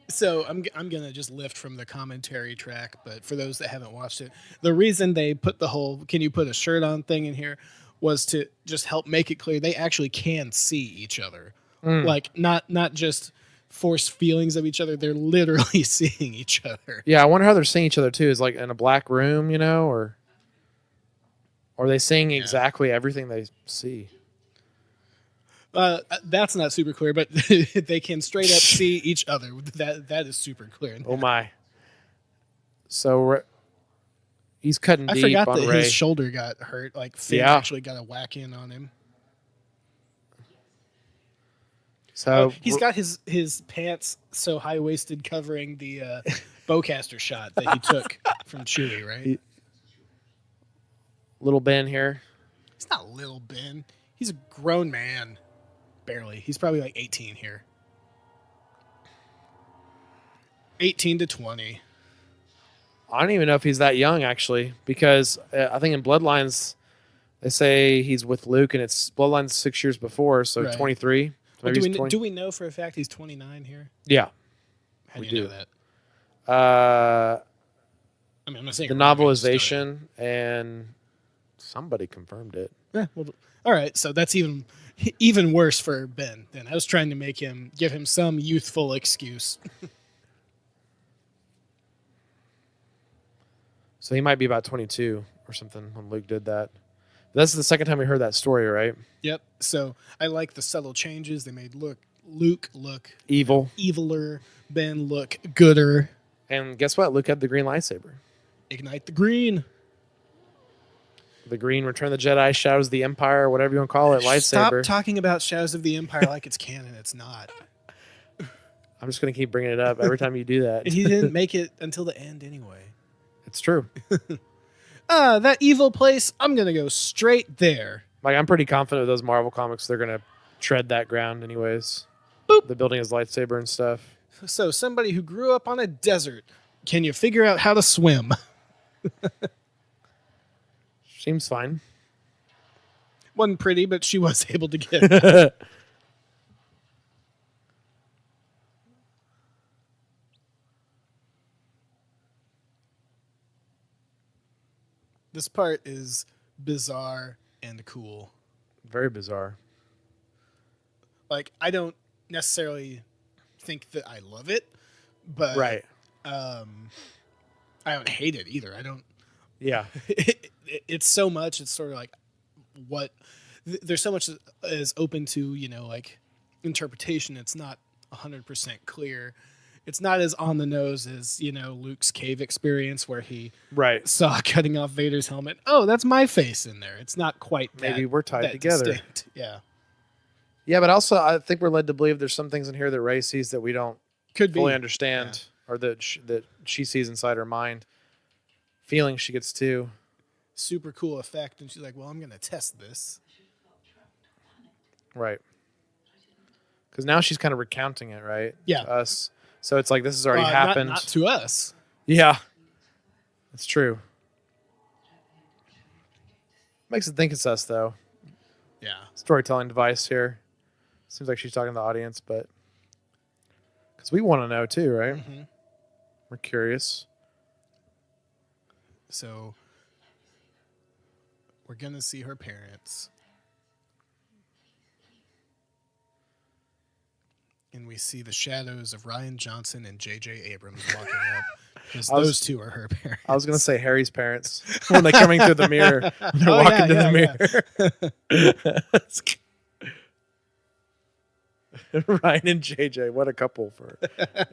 Speaker 1: So I'm gonna just lift from the commentary track, but for those that haven't watched it, the reason they put the whole "can you put a shirt on" thing in here was to just help make it clear they actually can see each other, like not just force feelings of each other. They're literally seeing each other.
Speaker 2: Yeah, I wonder how they're seeing each other too. Is like in a black room, or are they seeing exactly everything they see?
Speaker 1: That's not super clear, but they can straight up see each other. That is super clear.
Speaker 2: Oh my! So he's cutting deep.
Speaker 1: I forgot
Speaker 2: on
Speaker 1: that
Speaker 2: Rey.
Speaker 1: his shoulder got hurt. Like Finn actually got a whack in on him.
Speaker 2: So
Speaker 1: he's got his pants so high waisted covering the bowcaster shot that he took from Chewie, right?
Speaker 2: Little Ben here.
Speaker 1: He's not little Ben. He's a grown man. Barely. He's probably like 18 here. 18 to 20.
Speaker 2: I don't even know if he's that young, actually, because I think in Bloodlines, they say he's with Luke, and it's Bloodlines 6 years before, so
Speaker 1: Right.
Speaker 2: 23.
Speaker 1: Well, do we know for a fact he's 29 here?
Speaker 2: Yeah.
Speaker 1: How do you know that? I mean, I'm not saying
Speaker 2: the novelization, and somebody confirmed it.
Speaker 1: Yeah, well, all right, so that's even worse for Ben. Then I was trying to give him some youthful excuse.
Speaker 2: So he might be about 22 or something when Luke did that. That's the second time we heard that story, right?
Speaker 1: Yep. So I like the subtle changes. They made Luke look
Speaker 2: evil,
Speaker 1: eviler, Ben look gooder.
Speaker 2: And guess what? Luke had the green lightsaber.
Speaker 1: Ignite the green.
Speaker 2: The green Return of the Jedi, Shadows of the Empire, whatever you want to call it, lightsaber.
Speaker 1: Stop talking about Shadows of the Empire like it's canon. It's not.
Speaker 2: I'm just going to keep bringing it up every time you do that.
Speaker 1: And he didn't make it until the end anyway.
Speaker 2: It's true.
Speaker 1: That evil place, I'm going to go straight there.
Speaker 2: Like, I'm pretty confident with those Marvel comics, they're going to tread that ground anyways.
Speaker 1: Boop.
Speaker 2: The building his lightsaber and stuff.
Speaker 1: So, somebody who grew up on a desert, can you figure out how to swim?
Speaker 2: Seems fine.
Speaker 1: Wasn't pretty, but she was able to get it. This part is bizarre and cool.
Speaker 2: Very bizarre.
Speaker 1: Like, I don't necessarily think that I love it, but
Speaker 2: right.
Speaker 1: I don't hate it either. I don't.
Speaker 2: Yeah.
Speaker 1: It's so much. It's sort of like there's so much that is open to, like interpretation. It's not 100% clear. It's not as on the nose as, Luke's cave experience where he saw cutting off Vader's helmet. Oh, that's my face in there. It's not quite that.
Speaker 2: Maybe we're tied together.
Speaker 1: Distinct. Yeah.
Speaker 2: Yeah, but also I think we're led to believe there's some things in here that Rey sees that we don't fully understand, or that she sees inside her mind. Feelings she gets too.
Speaker 1: Super cool effect, and she's like, well, I'm going to test this.
Speaker 2: Right. Because now she's kind of recounting it, right?
Speaker 1: Yeah.
Speaker 2: To us. So it's like this has already happened.
Speaker 1: Not to us.
Speaker 2: Yeah. That's true. Makes it think it's us, though.
Speaker 1: Yeah.
Speaker 2: Storytelling device here. Seems like she's talking to the audience, but because we want to know too, right?
Speaker 1: Mm-hmm.
Speaker 2: We're curious.
Speaker 1: So we're going to see her parents. And we see the shadows of Rian Johnson and J.J. Abrams walking up. Because those two are her parents.
Speaker 2: I was going to say Harry's parents when they're coming through the mirror. They're walking to the mirror. Ryan and JJ, what a couple for.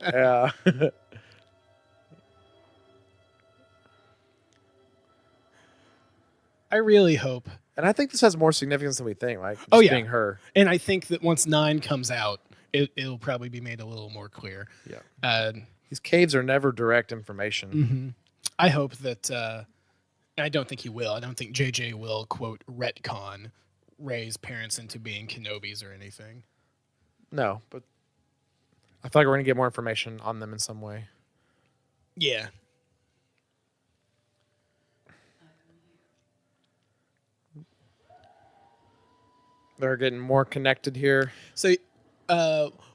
Speaker 2: Yeah.
Speaker 1: I really hope.
Speaker 2: And I think this has more significance than we think, right?
Speaker 1: Just
Speaker 2: being her.
Speaker 1: And I think that once 9 comes out, it'll probably be made a little more clear.
Speaker 2: Yeah. These caves are never direct information.
Speaker 1: Mm-hmm. I hope that. I don't think he will. I don't think JJ will, quote, retcon Rey's parents into being Kenobis or anything.
Speaker 2: No, but I feel like we're going to get more information on them in some way.
Speaker 1: Yeah.
Speaker 2: They're getting more connected here.
Speaker 1: So,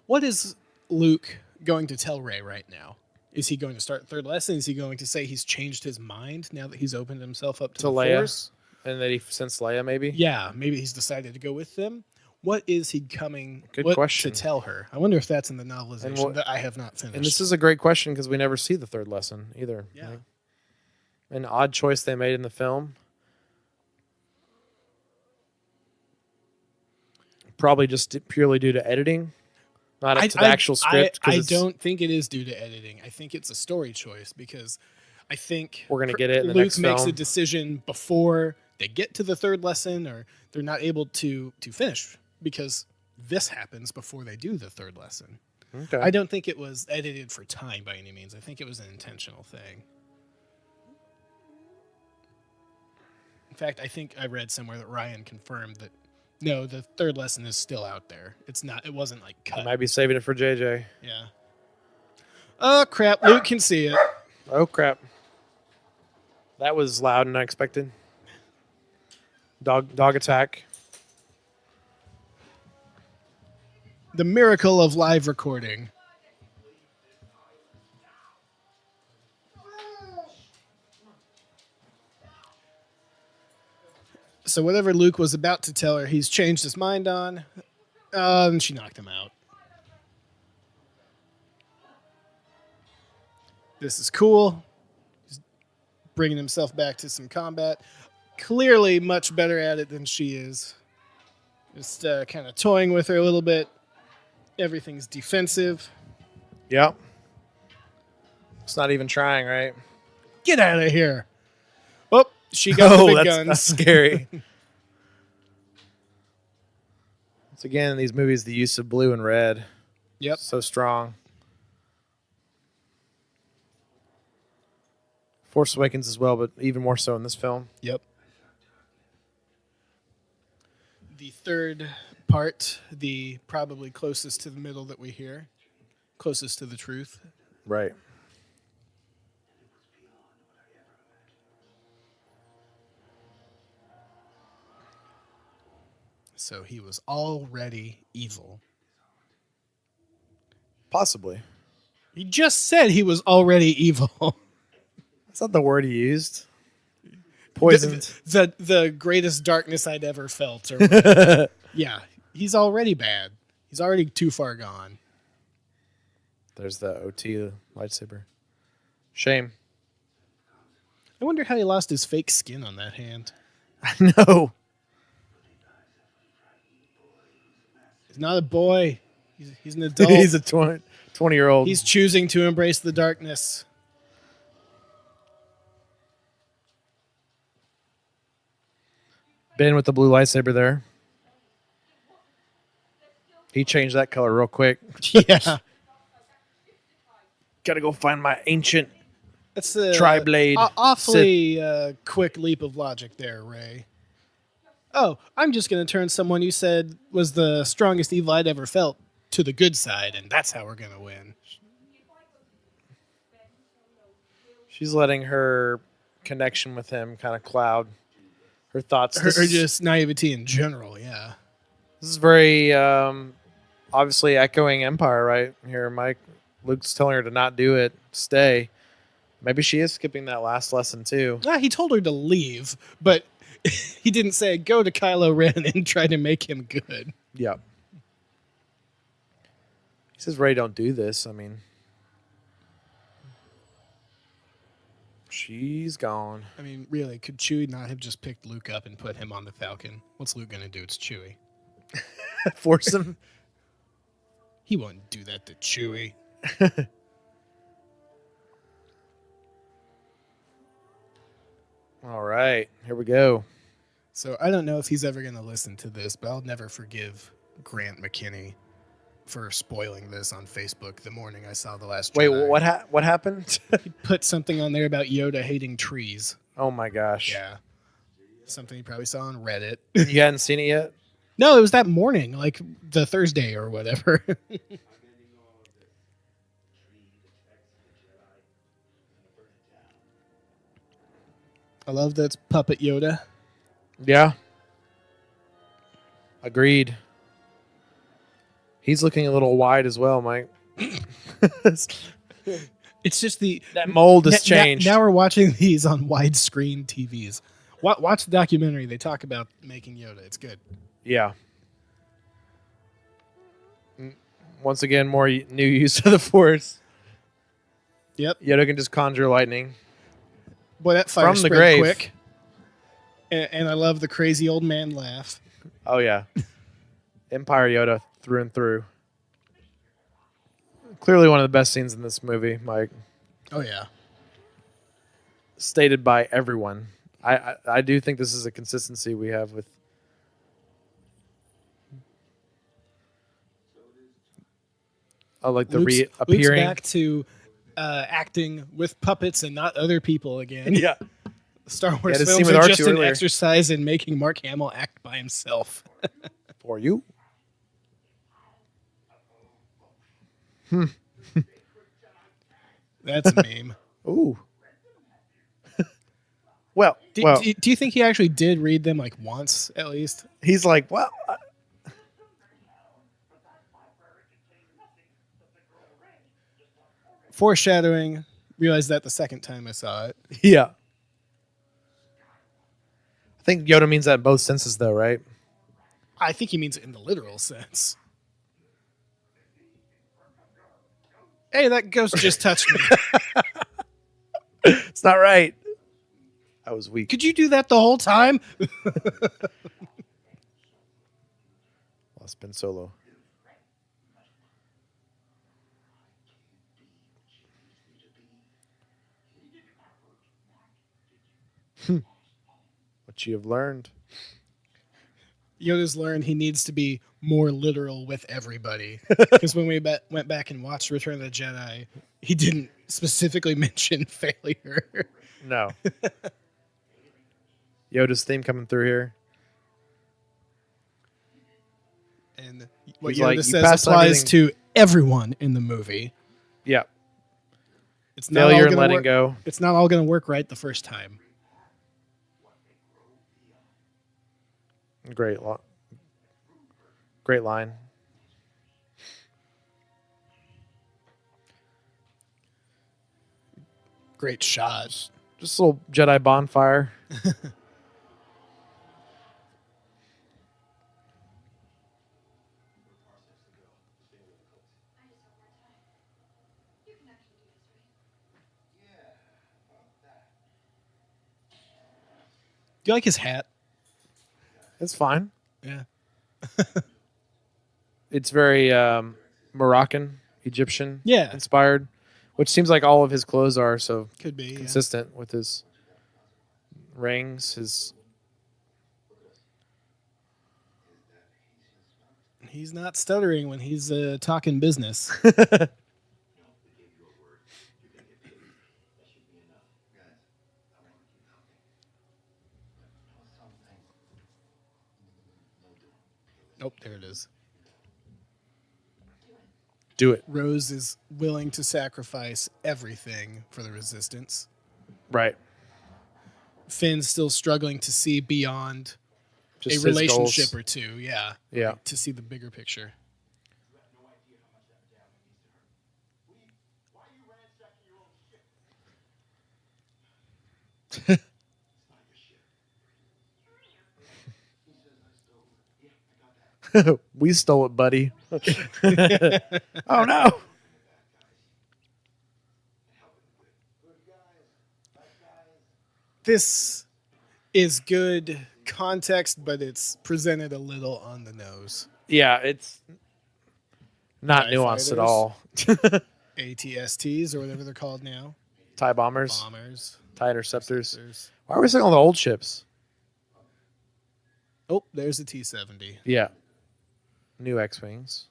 Speaker 1: what is Luke going to tell Rey right now? Is he going to start third lesson? Is he going to say he's changed his mind now that he's opened himself up to the
Speaker 2: Leia,
Speaker 1: Force?
Speaker 2: And that he sensed Leia, maybe?
Speaker 1: Yeah, maybe he's decided to go with them. What is he coming
Speaker 2: question.
Speaker 1: to tell her? I wonder if that's in the novelization that I have not finished.
Speaker 2: And this is a great question because we never see the third lesson either.
Speaker 1: Yeah.
Speaker 2: Right? An odd choice they made in the film. Probably just purely due to editing, not up to the actual script.
Speaker 1: I don't think it is due to editing. I think it's a story choice because I think
Speaker 2: we're going to get it in the
Speaker 1: Luke
Speaker 2: next
Speaker 1: makes
Speaker 2: film.
Speaker 1: a decision before they get to the third lesson, or they're not able to finish because this happens before they do the third lesson.
Speaker 2: Okay.
Speaker 1: I don't think it was edited for time by any means. I think it was an intentional thing. In fact, I think I read somewhere that Ryan confirmed that no, the third lesson is still out there. It's not. It wasn't like cut.
Speaker 2: I might be saving it for JJ.
Speaker 1: Yeah. Oh crap! Luke can see it.
Speaker 2: Oh crap! That was loud and unexpected. Dog attack.
Speaker 1: The miracle of live recording. So whatever Luke was about to tell her, he's changed his mind on, and she knocked him out. This is cool. He's bringing himself back to some combat. Clearly much better at it than she is. Just kind of toying with her a little bit. Everything's defensive.
Speaker 2: Yep. It's not even trying, right?
Speaker 1: Get out of here. Oh, she got the big guns.
Speaker 2: That's scary. Once again, in these movies, the use of blue and red.
Speaker 1: Yep.
Speaker 2: So strong. Force Awakens as well, but even more so in this film.
Speaker 1: Yep. The third part, the probably closest to the middle that we hear, closest to the truth.
Speaker 2: Right.
Speaker 1: So he was already evil.
Speaker 2: Possibly.
Speaker 1: He just said he was already evil.
Speaker 2: That's not the word he used. Poisoned.
Speaker 1: The greatest darkness I'd ever felt. Or yeah, he's already bad. He's already too far gone.
Speaker 2: There's the OT lightsaber. Shame.
Speaker 1: I wonder how he lost his fake skin on that hand.
Speaker 2: I know.
Speaker 1: He's not a boy. He's an adult.
Speaker 2: He's a 20-year-old.
Speaker 1: He's choosing to embrace the darkness.
Speaker 2: Ben with the blue lightsaber there. He changed that color real quick.
Speaker 1: Yeah.
Speaker 2: Gotta go find my ancient
Speaker 1: That's a
Speaker 2: tri-blade.
Speaker 1: Awfully quick leap of logic there, Ray. Oh, I'm just going to turn someone you said was the strongest evil I'd ever felt to the good side, and that's how we're going to win.
Speaker 2: She's letting her connection with him kind of cloud her thoughts.
Speaker 1: Or just naivety in general, yeah.
Speaker 2: This is very obviously echoing Empire right here, Mike. Luke's telling her to not do it, stay. Maybe she is skipping that last lesson too.
Speaker 1: He told her to leave, but he didn't say go to Kylo Ren and try to make him good.
Speaker 2: Yep. He says, Ray, don't do this. I mean, she's gone.
Speaker 1: I mean, really, could Chewie not have just picked Luke up and put him on the Falcon? What's Luke going to do? It's Chewie.
Speaker 2: Force him.
Speaker 1: He wouldn't do that to Chewie.
Speaker 2: All right, here we go.
Speaker 1: So I don't know if he's ever going to listen to this, but I'll never forgive Grant McKinney for spoiling this on Facebook the morning I saw The Last Jedi.
Speaker 2: Wait, what happened?
Speaker 1: He put something on there about Yoda hating trees.
Speaker 2: Oh my gosh.
Speaker 1: Yeah. Something you probably saw on Reddit.
Speaker 2: You hadn't seen it yet?
Speaker 1: No, it was that morning, like the Thursday or whatever. I love that's Puppet Yoda.
Speaker 2: Yeah. Agreed. He's looking a little wide as well, Mike.
Speaker 1: It's just
Speaker 2: that mold has changed.
Speaker 1: Now we're watching these on widescreen TVs. Watch the documentary. They talk about making Yoda. It's good.
Speaker 2: Yeah. Once again, more new use of the Force.
Speaker 1: Yep.
Speaker 2: Yoda can just conjure lightning.
Speaker 1: Boy, that fire
Speaker 2: from the
Speaker 1: spread
Speaker 2: grave.
Speaker 1: Quick. And I love the crazy old man laugh.
Speaker 2: Oh, yeah. Empire Yoda through and through. Clearly one of the best scenes in this movie, Mike.
Speaker 1: Oh, yeah.
Speaker 2: Stated by everyone. I do think this is a consistency we have with... Oh, like the reappearing.
Speaker 1: Luke's back to acting with puppets and not other people again.
Speaker 2: Yeah.
Speaker 1: Star Wars
Speaker 2: Yeah,
Speaker 1: films are just an exercise in making Mark Hamill act by himself.
Speaker 2: For you.
Speaker 1: That's a meme.
Speaker 2: Ooh. Well,
Speaker 1: do you think he actually did read them like once at least?
Speaker 2: He's like, well,
Speaker 1: foreshadowing. Realized that the second time I saw it.
Speaker 2: Yeah. I think Yoda means that in both senses, though, right?
Speaker 1: I think he means it in the literal sense. Hey, that ghost just touched me.
Speaker 2: It's not right. I was weak.
Speaker 1: Could you do that the whole time?
Speaker 2: Lost Ben Solo. What you have learned.
Speaker 1: Yoda's learned he needs to be more literal with everybody. Because when we went back and watched Return of the Jedi, he didn't specifically mention failure.
Speaker 2: No. Yoda's theme coming through here.
Speaker 1: And what
Speaker 2: He's
Speaker 1: Yoda
Speaker 2: like,
Speaker 1: says applies to everyone in the movie.
Speaker 2: Yeah.
Speaker 1: It's
Speaker 2: failure and letting go.
Speaker 1: It's not all going to work right the first time.
Speaker 2: Great line.
Speaker 1: Great shot.
Speaker 2: Just a little Jedi bonfire.
Speaker 1: Do you like his hat?
Speaker 2: It's fine.
Speaker 1: Yeah.
Speaker 2: It's very Moroccan, Egyptian inspired, which seems like all of his clothes are, so
Speaker 1: could be
Speaker 2: consistent with his rings, his...
Speaker 1: He's not stuttering when he's talking business. Oh, there it is.
Speaker 2: Do it.
Speaker 1: Rose is willing to sacrifice everything for the Resistance.
Speaker 2: Right.
Speaker 1: Finn's still struggling to see beyond
Speaker 2: just
Speaker 1: a relationship
Speaker 2: goals.
Speaker 1: Or two. Yeah.
Speaker 2: Yeah.
Speaker 1: Like, to see the bigger picture.
Speaker 2: We stole it, buddy. Oh, no.
Speaker 1: This is good context, but it's presented a little on the nose.
Speaker 2: Yeah, it's not nuanced at all.
Speaker 1: ATSTs, or whatever they're called now.
Speaker 2: TIE bombers. TIE interceptors. Why are we saying all the old ships?
Speaker 1: Oh, there's a T-70.
Speaker 2: Yeah. New X-Wings.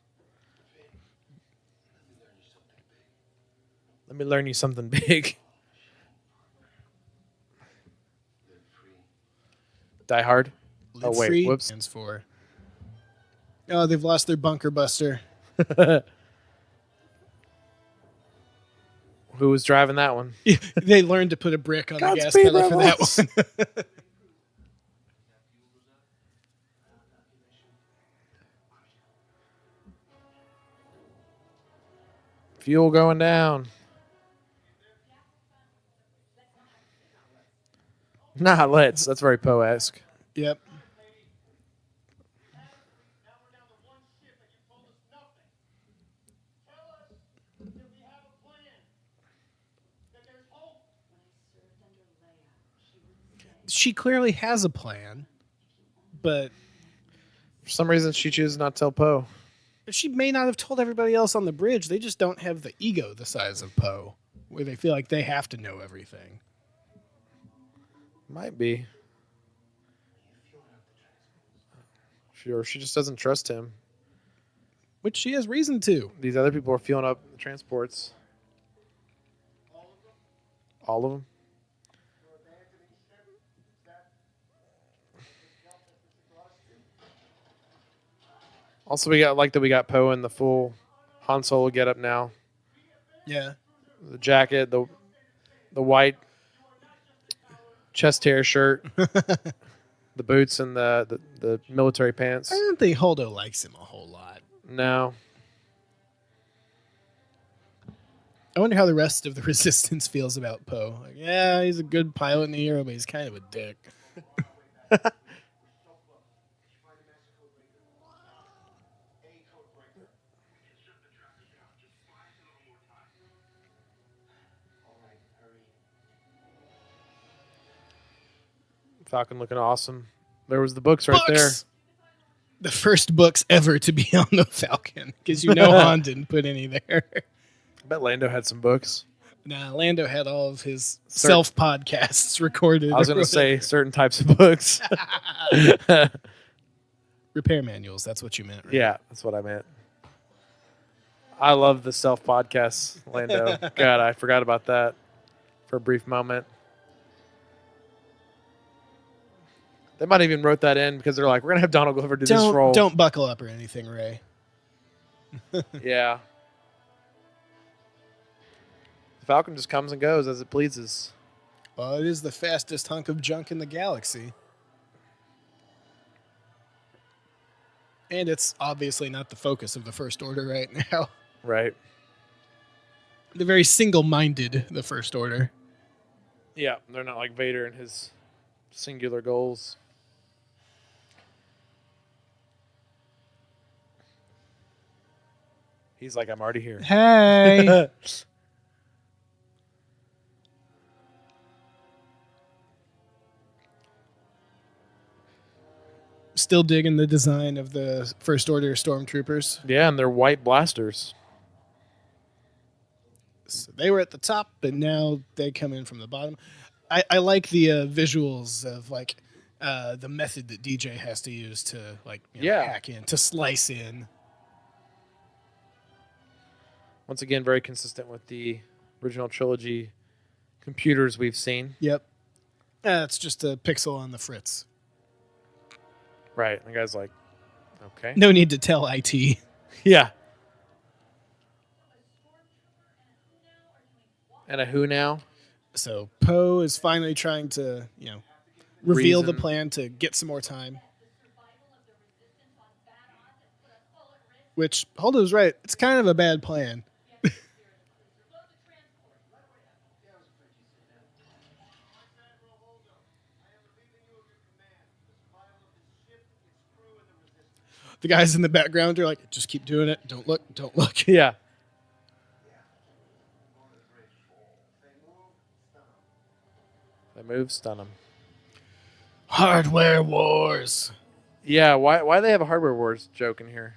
Speaker 2: Let me learn you something big. Die Hard.
Speaker 1: Live free. Whoops. Stands for. Oh, they've lost their bunker buster.
Speaker 2: Who was driving that one?
Speaker 1: They learned to put a brick on the gas pedal for that one.
Speaker 2: Fuel going down. Nah, let's. That's very Poe-esque.
Speaker 1: Yep. She clearly has a plan, but
Speaker 2: for some reason she chooses not to tell Poe.
Speaker 1: She may not have told everybody else on the bridge. They just don't have the ego the size of Poe, where they feel like they have to know everything.
Speaker 2: Might be. Sure, she just doesn't trust him.
Speaker 1: Which she has reason to.
Speaker 2: These other people are fueling up the transports. All of them? Also, we got Poe in the full Han Solo getup now.
Speaker 1: Yeah.
Speaker 2: The jacket, the white chest hair shirt, the boots, and the military pants.
Speaker 1: I don't think Holdo likes him a whole lot.
Speaker 2: No.
Speaker 1: I wonder how the rest of the Resistance feels about Poe. Like, yeah, he's a good pilot and a hero, but he's kind of a dick.
Speaker 2: Falcon looking awesome. There was the books right there.
Speaker 1: The first books ever to be on the Falcon, because Han didn't put any there.
Speaker 2: I bet Lando had some books.
Speaker 1: Nah, Lando had all of his self-podcasts recorded.
Speaker 2: I was going to say certain types of books.
Speaker 1: Repair manuals, that's what you meant, right?
Speaker 2: Yeah, that's what I meant. I love the self-podcasts, Lando. God, I forgot about that for a brief moment. They might have even wrote that in because they're like, we're going to have Donald Glover do this role.
Speaker 1: Don't buckle up or anything, Ray.
Speaker 2: Yeah. The Falcon just comes and goes as it pleases.
Speaker 1: Well, it is the fastest hunk of junk in the galaxy. And it's obviously not the focus of the First Order right now.
Speaker 2: Right.
Speaker 1: They're very single-minded, the First Order.
Speaker 2: Yeah, they're not like Vader and his singular goals. He's like, I'm already here.
Speaker 1: Hey! Still digging the design of the First Order stormtroopers.
Speaker 2: Yeah, and they're white blasters.
Speaker 1: So they were at the top, but now they come in from the bottom. I like the visuals of like the method that DJ has to use to hack in, to slice in.
Speaker 2: Once again, very consistent with the original trilogy computers we've seen.
Speaker 1: Yep. It's just a pixel on the fritz.
Speaker 2: Right. The guy's like, okay.
Speaker 1: No need to tell IT.
Speaker 2: Yeah. And a who now?
Speaker 1: So Poe is finally trying to, reveal the plan to get some more time. Which, Holdo's right, it's kind of a bad plan. The guys in the background are like, just keep doing it. Don't look. Don't look.
Speaker 2: Yeah. They move, stun them.
Speaker 1: Hardware wars.
Speaker 2: Yeah, why they have a hardware wars joke in here?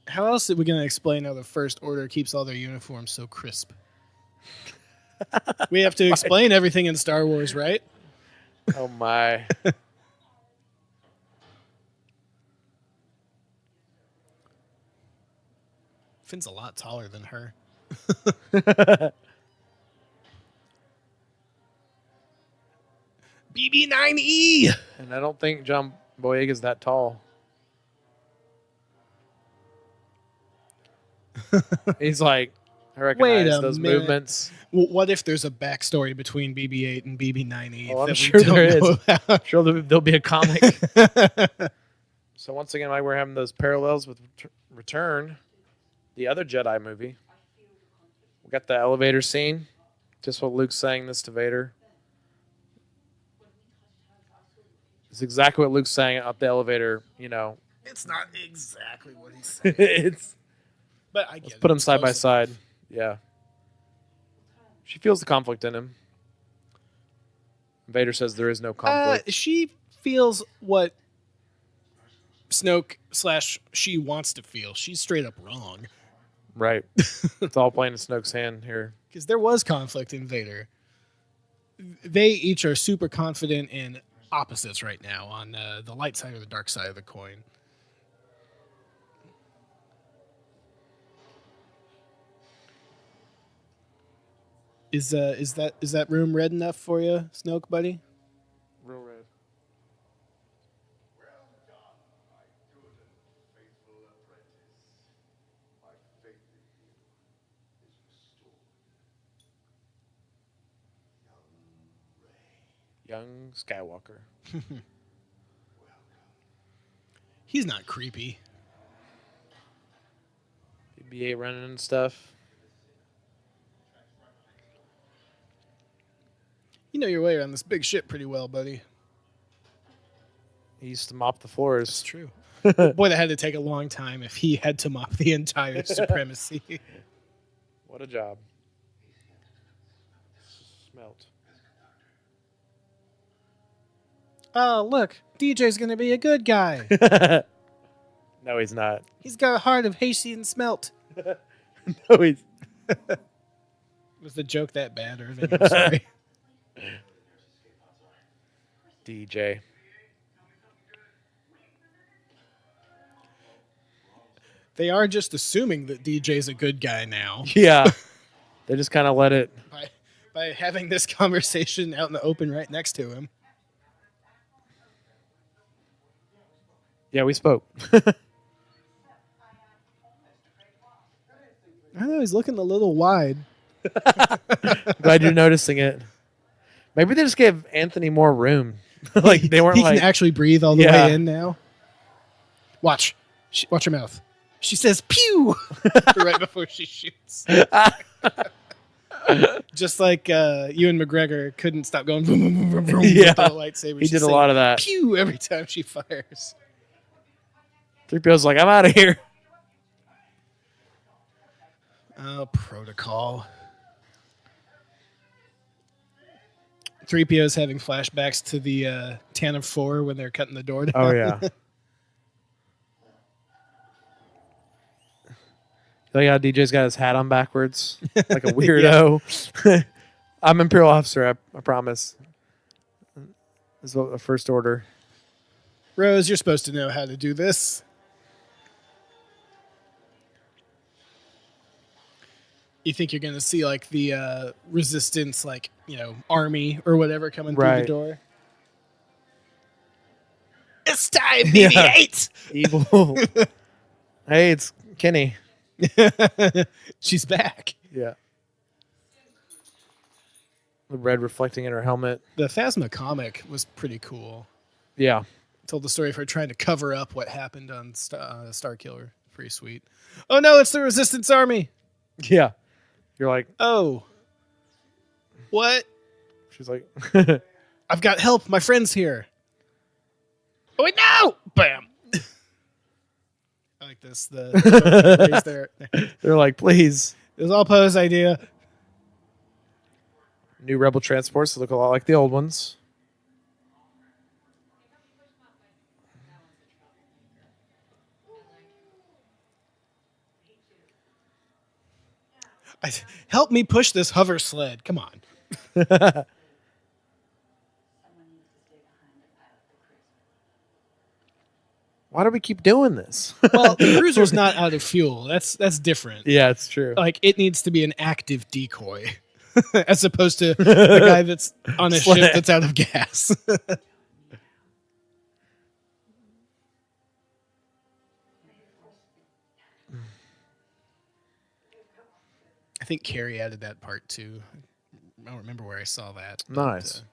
Speaker 1: How else are we going to explain how the First Order keeps all their uniforms so crisp? We have to explain everything in Star Wars, right?
Speaker 2: Oh, my.
Speaker 1: Finn's a lot taller than her. BB-9E!
Speaker 2: And I don't think John Boyega's that tall. He's like, I recognize those movements.
Speaker 1: What if there's a backstory between BB-8 and BB-9E?
Speaker 2: Oh, I'm sure there is. I'm sure there'll be a comic. So once again, like we're having those parallels with Return, the other Jedi movie. We got the elevator scene. Just what Luke's saying this to Vader. It's exactly what Luke's saying up the elevator,
Speaker 1: It's not exactly what he's saying. But I get
Speaker 2: Let's put them side by side. Yeah. She feels the conflict in him. Vader says there is no conflict.
Speaker 1: She feels what Snoke / she wants to feel. She's straight up wrong.
Speaker 2: Right. It's all playing in Snoke's hand here.
Speaker 1: Because there was conflict in Vader. They each are super confident in opposites right now on the light side or the dark side of the coin. Is that room red enough for you, Snoke, buddy?
Speaker 2: Real red. Young Skywalker.
Speaker 1: He's not creepy.
Speaker 2: BB-8 running and stuff.
Speaker 1: You know your way around this big ship pretty well, buddy.
Speaker 2: He used to mop the floors.
Speaker 1: That's true. Boy, that had to take a long time if he had to mop the entire supremacy.
Speaker 2: What a job. Smelt.
Speaker 1: Oh, look. DJ's going to be a good guy.
Speaker 2: No, he's not.
Speaker 1: He's got a heart of Haitian smelt.
Speaker 2: No, he's...
Speaker 1: Was the joke that bad, Irving? I'm sorry.
Speaker 2: DJ.
Speaker 1: They are just assuming that DJ's a good guy now.
Speaker 2: Yeah. They just kind of let it...
Speaker 1: By having this conversation out in the open right next to him.
Speaker 2: Yeah, we spoke.
Speaker 1: I know, he's looking a little wide.
Speaker 2: Glad you're noticing it. Maybe they just gave Anthony more room. Like they weren't
Speaker 1: he
Speaker 2: like...
Speaker 1: can actually breathe all the way in now. Watch. Watch her mouth. She says, pew! Right before she shoots. Just like Ewan McGregor couldn't stop going vroom, vroom, vroom, vroom, with the lightsaber.
Speaker 2: He did a lot of that.
Speaker 1: Pew! Every time she fires.
Speaker 2: 3PO's like, I'm out of here.
Speaker 1: Oh, protocol. 3PO's having flashbacks to the Tantive 4 when they're cutting the door down.
Speaker 2: Oh, yeah. Like how DJ's got his hat on backwards, like a weirdo. I'm Imperial Officer, I promise. This is what the First Order.
Speaker 1: Rose, you're supposed to know how to do this. You think you're going to see like the resistance, like, you know, army or whatever coming through the door? It's time, BB-8!
Speaker 2: Evil. Hey, it's Kenny.
Speaker 1: She's back.
Speaker 2: Yeah. The red reflecting in her helmet.
Speaker 1: The Phasma comic was pretty cool.
Speaker 2: Yeah.
Speaker 1: Told the story of her trying to cover up what happened on Starkiller. Pretty sweet. Oh no, it's the Resistance Army.
Speaker 2: Yeah. You're like,
Speaker 1: oh. What?
Speaker 2: She's like,
Speaker 1: I've got help. My friend's here. Oh wait, no! Bam. I like this.
Speaker 2: They're like, please.
Speaker 1: It was all Poe's idea.
Speaker 2: New Rebel transports look a lot like the old ones.
Speaker 1: Help me push this hover sled. Come on.
Speaker 2: Why do we keep doing this?
Speaker 1: Well, the cruiser's not out of fuel. That's different.
Speaker 2: Yeah, it's true.
Speaker 1: Like, it needs to be an active decoy as opposed to the guy that's on a ship that's out of gas. I think Carrie added that part too. I don't remember where I saw that.
Speaker 2: Nice.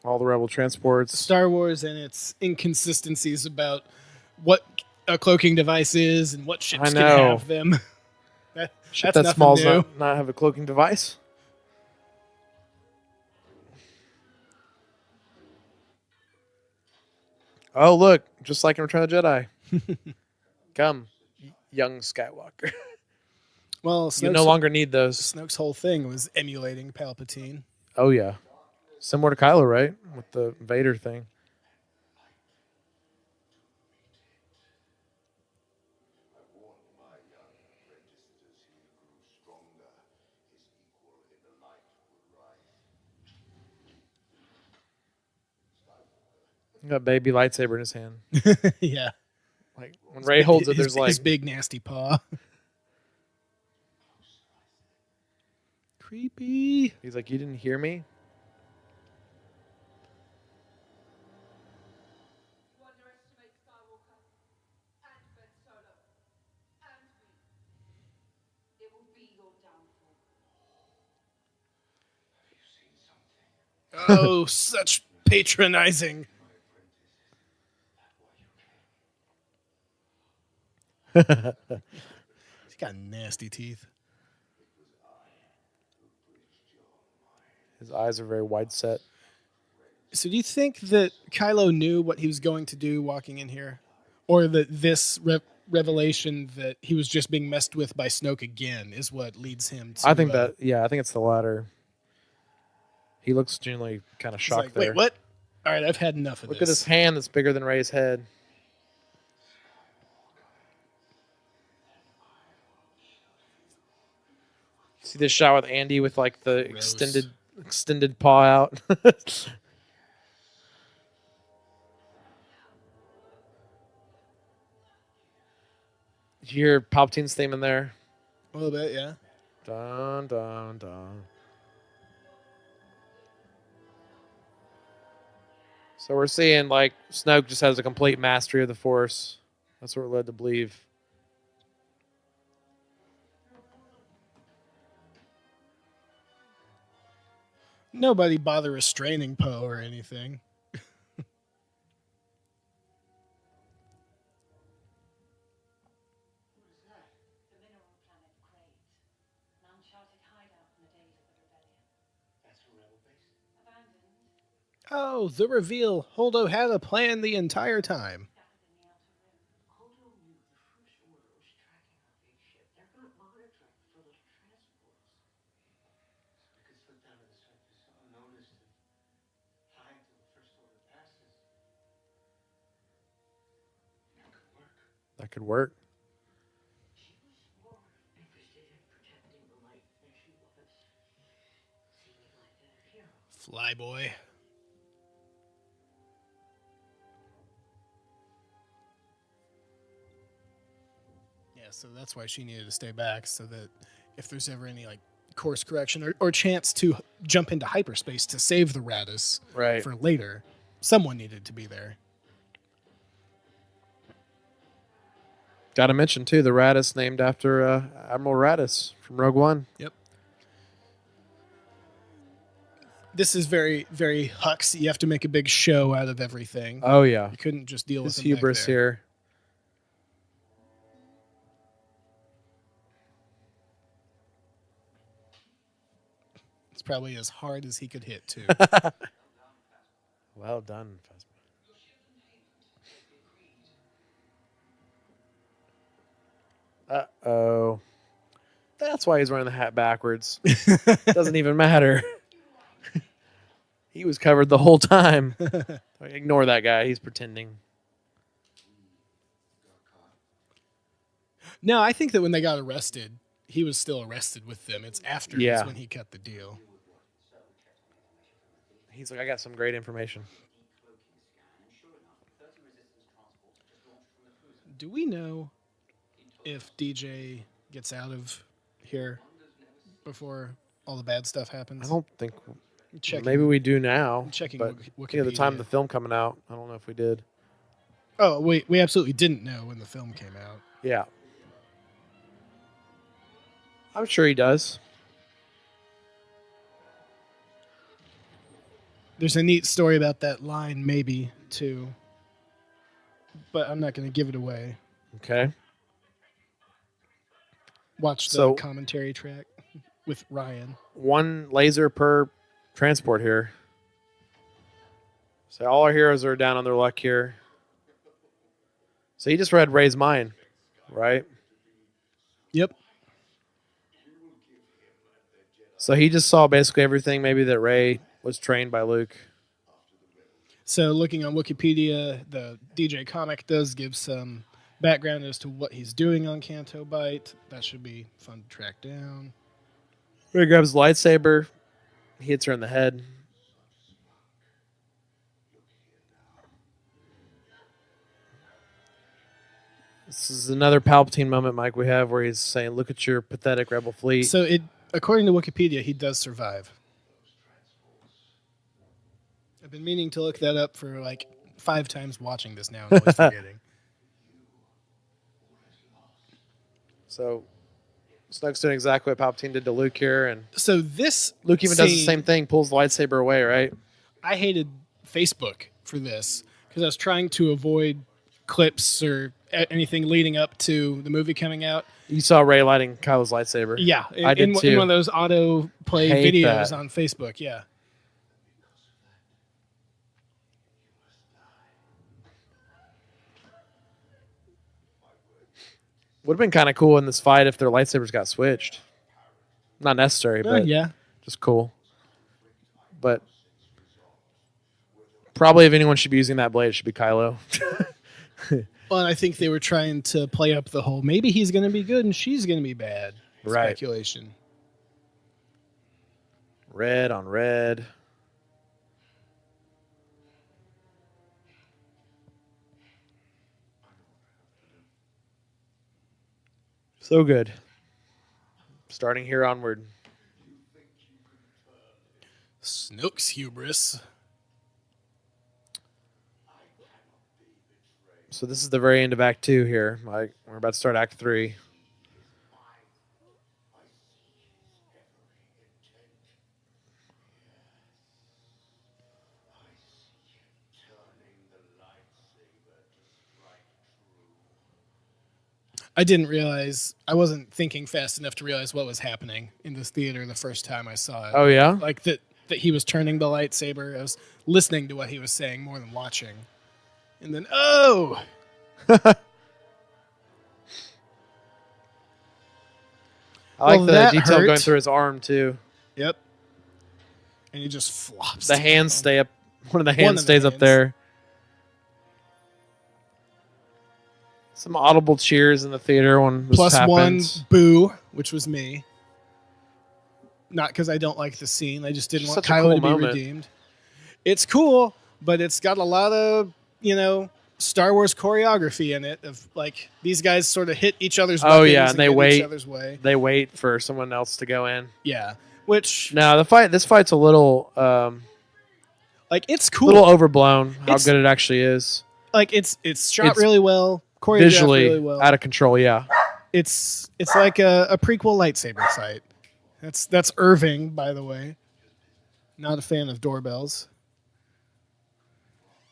Speaker 2: All the Rebel transports.
Speaker 1: Star Wars and its inconsistencies about what a cloaking device is and what ships can have them.
Speaker 2: Ship that small does not have a cloaking device. Oh, look. Just like in Return of the Jedi. Come, young Skywalker.
Speaker 1: Well,
Speaker 2: you no longer need those.
Speaker 1: Snoke's whole thing was emulating Palpatine.
Speaker 2: Oh, yeah. Similar to Kylo, right? With the Vader thing. He got a baby lightsaber in his hand.
Speaker 1: Yeah.
Speaker 2: Like when Rey holds it, there's like
Speaker 1: his big nasty paw. Creepy.
Speaker 2: He's like, you didn't hear me?
Speaker 1: Oh, such patronizing. He's got nasty teeth.
Speaker 2: His eyes are very wide set.
Speaker 1: So do you think that Kylo knew what he was going to do walking in here? Or that this revelation that he was just being messed with by Snoke again is what leads him to...
Speaker 2: I think I think it's the latter. He looks genuinely kind of shocked
Speaker 1: like,
Speaker 2: there.
Speaker 1: Wait, what? All right, I've had enough of this.
Speaker 2: Look at his hand that's bigger than Rey's head. See this shot with Andy with like the extended paw out. Did you hear Palpatine's theme in there?
Speaker 1: A little bit, yeah.
Speaker 2: Dun dun dun. So we're seeing like Snoke just has a complete mastery of the Force. That's what we're led to believe.
Speaker 1: Nobody bother restraining Poe or anything. Oh, the reveal. Holdo had a plan the entire time.
Speaker 2: That could work.
Speaker 1: Flyboy. Yeah, so that's why she needed to stay back, so that if there's ever any like course correction or chance to jump into hyperspace to save the Raddus for later, someone needed to be there.
Speaker 2: Got to mention too the Raddus named after Admiral Raddus from Rogue One.
Speaker 1: Yep. This is very, very Hux. You have to make a big show out of everything.
Speaker 2: Oh yeah,
Speaker 1: you couldn't just deal with
Speaker 2: his hubris here.
Speaker 1: It's probably as hard as he could hit too.
Speaker 2: Well done, Phasma. Uh-oh. That's why he's wearing the hat backwards. Doesn't even matter. He was covered the whole time. Ignore that guy. He's pretending.
Speaker 1: No, I think that when they got arrested, he was still arrested with them. It's after when he cut the deal.
Speaker 2: He's like, I got some great information.
Speaker 1: Do we know if DJ gets out of here before all the bad stuff happens?
Speaker 2: I don't think. Maybe we do now.
Speaker 1: Checking
Speaker 2: but
Speaker 1: Wikipedia.
Speaker 2: At the time of the film coming out, I don't know if we did.
Speaker 1: Oh, we absolutely didn't know when the film came out.
Speaker 2: Yeah. I'm sure he does.
Speaker 1: There's a neat story about that line, maybe, too. But I'm not going to give it away.
Speaker 2: Okay.
Speaker 1: Watch the commentary track with Ryan.
Speaker 2: One laser per transport here. So all our heroes are down on their luck here. So he just read Rey's mind, right?
Speaker 1: Yep.
Speaker 2: So he just saw basically everything maybe that Rey was trained by Luke.
Speaker 1: So looking on Wikipedia, the DJ comic does give some background as to what he's doing on Canto Bight. That should be fun to track down.
Speaker 2: Rey grabs the lightsaber. He hits her in the head. This is another Palpatine moment, Mike, we have where he's saying, look at your pathetic rebel fleet.
Speaker 1: So according to Wikipedia, he does survive. I've been meaning to look that up for like 5 times watching this now and always forgetting.
Speaker 2: So Snoke's doing exactly what Palpatine did to Luke here, and
Speaker 1: so this
Speaker 2: Luke even does the same thing, pulls the lightsaber away, right?
Speaker 1: I hated Facebook for this because I was trying to avoid clips or anything leading up to the movie coming out.
Speaker 2: You saw Rey lighting Kylo's lightsaber.
Speaker 1: Yeah,
Speaker 2: I did too.
Speaker 1: In one of those auto play
Speaker 2: Hate
Speaker 1: videos
Speaker 2: that.
Speaker 1: on Facebook. Yeah.
Speaker 2: Would have been kind of cool in this fight if their lightsabers got switched. Not necessary, but
Speaker 1: yeah,
Speaker 2: just cool. But probably if anyone should be using that blade, it should be Kylo.
Speaker 1: Well, and I think they were trying to play up the whole maybe he's going to be good and she's going to be bad speculation.
Speaker 2: Red on red. So good. Starting here onward.
Speaker 1: Snoke's hubris.
Speaker 2: So this is the very end of Act 2 here. We're about to start Act 3.
Speaker 1: I didn't realize, I wasn't thinking fast enough to realize what was happening in this theater the first time I saw it.
Speaker 2: Oh, yeah?
Speaker 1: Like that he was turning the lightsaber. I was listening to what he was saying more than watching. And then, oh!
Speaker 2: I like the detail going through his arm, too.
Speaker 1: Yep. And he just flops.
Speaker 2: The hands stay up. One of the hands stays up there. Some audible cheers in the theater when this
Speaker 1: Plus
Speaker 2: happens.
Speaker 1: one boo, which was me. Not because I don't like the scene. I just didn't want Kylo to be redeemed. It's cool, but it's got a lot of, Star Wars choreography in it. Of like these guys sort of hit each other's weapons
Speaker 2: and they wait.
Speaker 1: each other's way.
Speaker 2: They wait for someone else to go in.
Speaker 1: Yeah, which
Speaker 2: this fight's a little
Speaker 1: it's cool,
Speaker 2: a little overblown. How good it actually is.
Speaker 1: Like it's shot really well.
Speaker 2: Visually
Speaker 1: really well.
Speaker 2: Out of control, yeah.
Speaker 1: It's like a prequel lightsaber fight. That's Irving, by the way. Not a fan of doorbells.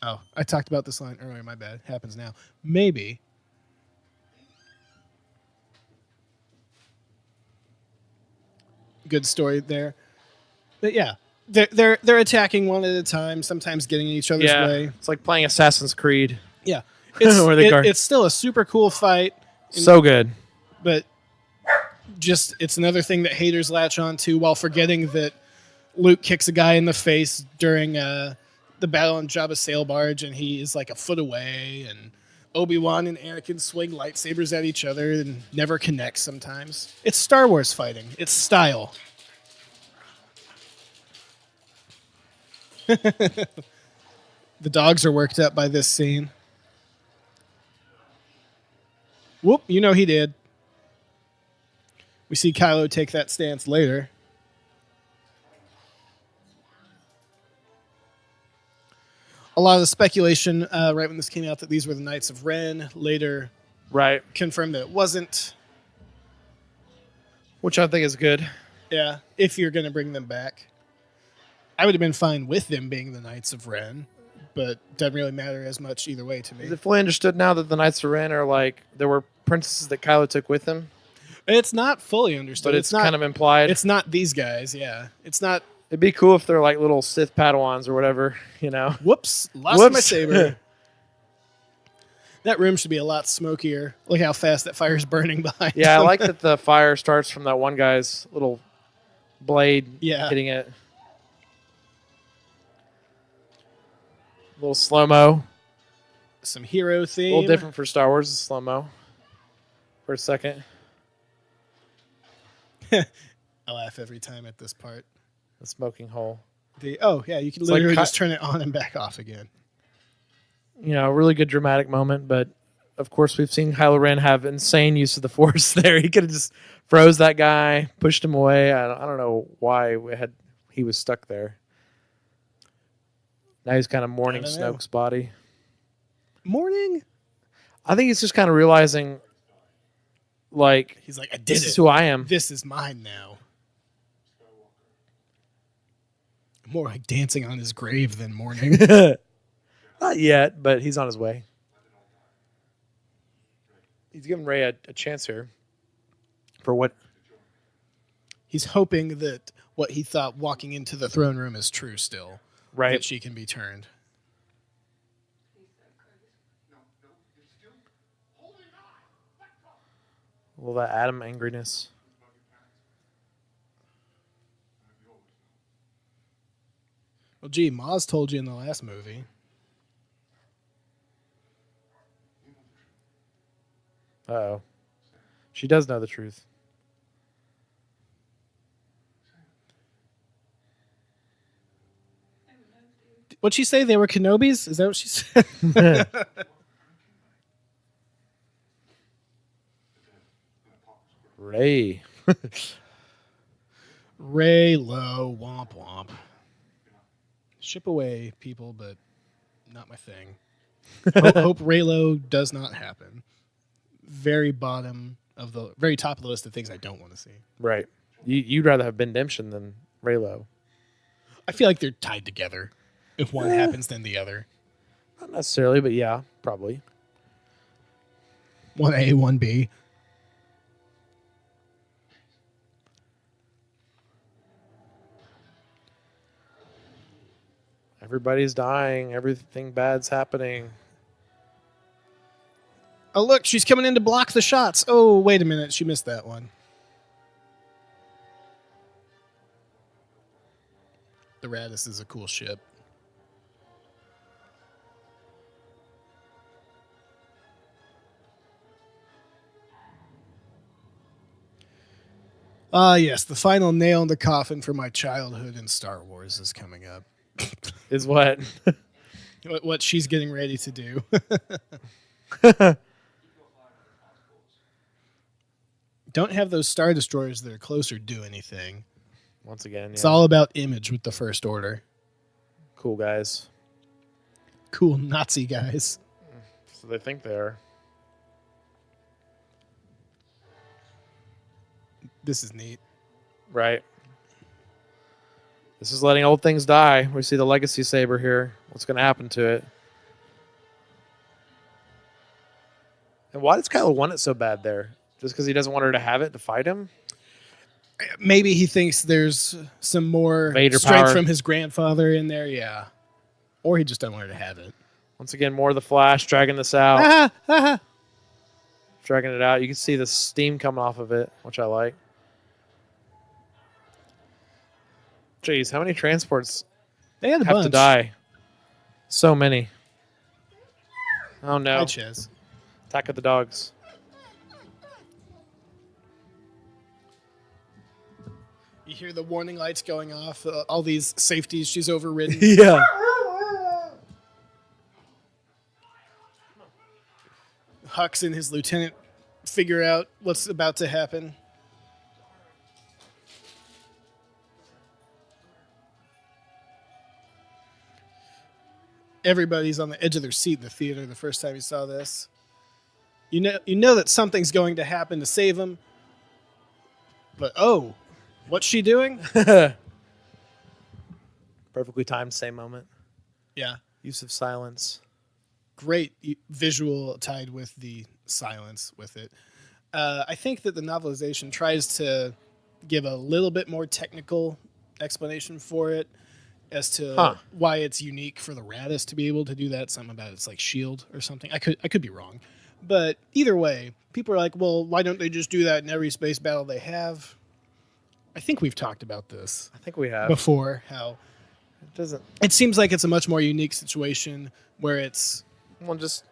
Speaker 1: Oh, I talked about this line earlier. My bad. Happens now. Maybe. Good story there. But yeah, they're attacking one at a time. Sometimes getting in each other's way.
Speaker 2: It's like playing Assassin's Creed.
Speaker 1: Yeah. It's still a super cool fight.
Speaker 2: So good.
Speaker 1: But just it's another thing that haters latch on to while forgetting that Luke kicks a guy in the face during the battle on Jabba's sail barge and he is like a foot away, and Obi-Wan and Anakin swing lightsabers at each other and never connect sometimes. It's Star Wars fighting. It's style. The dogs are worked up by this scene. Whoop, he did. We see Kylo take that stance later. A lot of the speculation right when this came out that these were the Knights of Ren later confirmed that it wasn't.
Speaker 2: Which I think is good.
Speaker 1: Yeah, if you're going to bring them back. I would have been fine with them being the Knights of Ren, but doesn't really matter as much either way to me.
Speaker 2: Is it fully understood now that the Knights of Ren are there were princesses that Kylo took with him?
Speaker 1: It's not fully understood.
Speaker 2: But it's kind of implied.
Speaker 1: It's not these guys, yeah. It's not.
Speaker 2: It'd be cool if they're like little Sith Padawans or whatever,
Speaker 1: Whoops, lost my saber. That room should be a lot smokier. Look how fast that fire's burning behind
Speaker 2: Yeah,
Speaker 1: him.
Speaker 2: I like that the fire starts from that one guy's little blade hitting it. A little slow-mo.
Speaker 1: Some hero theme.
Speaker 2: A little different for Star Wars, slow-mo. For a second.
Speaker 1: I laugh every time at this part.
Speaker 2: The smoking hole.
Speaker 1: You can literally just turn it on and back off again.
Speaker 2: A really good dramatic moment, but of course we've seen Kylo Ren have insane use of the Force there. He could have just froze that guy, pushed him away. I don't know why he was stuck there. Now he's kind of mourning Snoke's body.
Speaker 1: Mourning?
Speaker 2: I think he's just kind of realizing,
Speaker 1: he's like,
Speaker 2: this is who I am.
Speaker 1: This is mine now. More like dancing on his grave than mourning.
Speaker 2: Not yet, but he's on his way. He's giving Rey a chance here. For what?
Speaker 1: He's hoping that what he thought walking into the throne room is true still.
Speaker 2: Right.
Speaker 1: That she can be turned.
Speaker 2: Well, that Adam angriness.
Speaker 1: Well, gee, Maz told you in the last movie.
Speaker 2: Uh-oh. She does know the truth.
Speaker 1: What'd she say? They were Kenobis? Is that what she said?
Speaker 2: Rey.
Speaker 1: Rey low, womp womp. Ship away, people, but not my thing. Hope Reylo does not happen. Very top of the list of things I don't want to see.
Speaker 2: Right. You'd rather have Ben Demption than Reylo.
Speaker 1: I feel like they're tied together. If one happens, then the other.
Speaker 2: Not necessarily, but yeah, probably.
Speaker 1: 1A, 1B.
Speaker 2: Everybody's dying. Everything bad's happening.
Speaker 1: Oh, look, she's coming in to block the shots. Oh, wait a minute. She missed that one. The Radis is a cool ship. Yes, the final nail in the coffin for my childhood in Star Wars is coming up.
Speaker 2: Is what?
Speaker 1: What she's getting ready to do. Don't have those Star Destroyers that are closer do anything.
Speaker 2: Once again, yeah.
Speaker 1: It's all about image with the First Order.
Speaker 2: Cool guys.
Speaker 1: Cool Nazi guys.
Speaker 2: So they think they are.
Speaker 1: This is neat.
Speaker 2: Right. This is letting old things die. We see the legacy saber here. What's going to happen to it? And why does Kylo want it so bad there? Just because he doesn't want her to have it to fight him?
Speaker 1: Maybe he thinks there's some more
Speaker 2: Vader
Speaker 1: strength
Speaker 2: power
Speaker 1: from his grandfather in there, yeah. Or he just doesn't want her to have it.
Speaker 2: Once again, more of the Flash dragging this out. Dragging it out. You can see the steam coming off of it, which I like. Jeez, how many transports
Speaker 1: They had a
Speaker 2: have
Speaker 1: bunch.
Speaker 2: to die? So many. Oh no.
Speaker 1: Hi, Chaz.
Speaker 2: Attack of the dogs.
Speaker 1: You hear the warning lights going off, all these safeties she's overridden.
Speaker 2: Yeah.
Speaker 1: Hux and his lieutenant figure out what's about to happen. Everybody's on the edge of their seat in the theater the first time you saw this. You know that something's going to happen to save him. But oh, what's she doing?
Speaker 2: Perfectly timed, same moment.
Speaker 1: Yeah.
Speaker 2: Use of silence.
Speaker 1: Great visual tied with the silence with it. I think that the novelization tries to give a little bit more technical explanation for it as to why it's unique for the Radis to be able to do that. Something about it's like shield or something. I could be wrong. But either way, people are like, well, why don't they just do that in every space battle they have? I think we've talked about this.
Speaker 2: I think we have.
Speaker 1: Before, how
Speaker 2: It doesn't.
Speaker 1: it seems like it's a much more unique situation where it's
Speaker 2: Well, just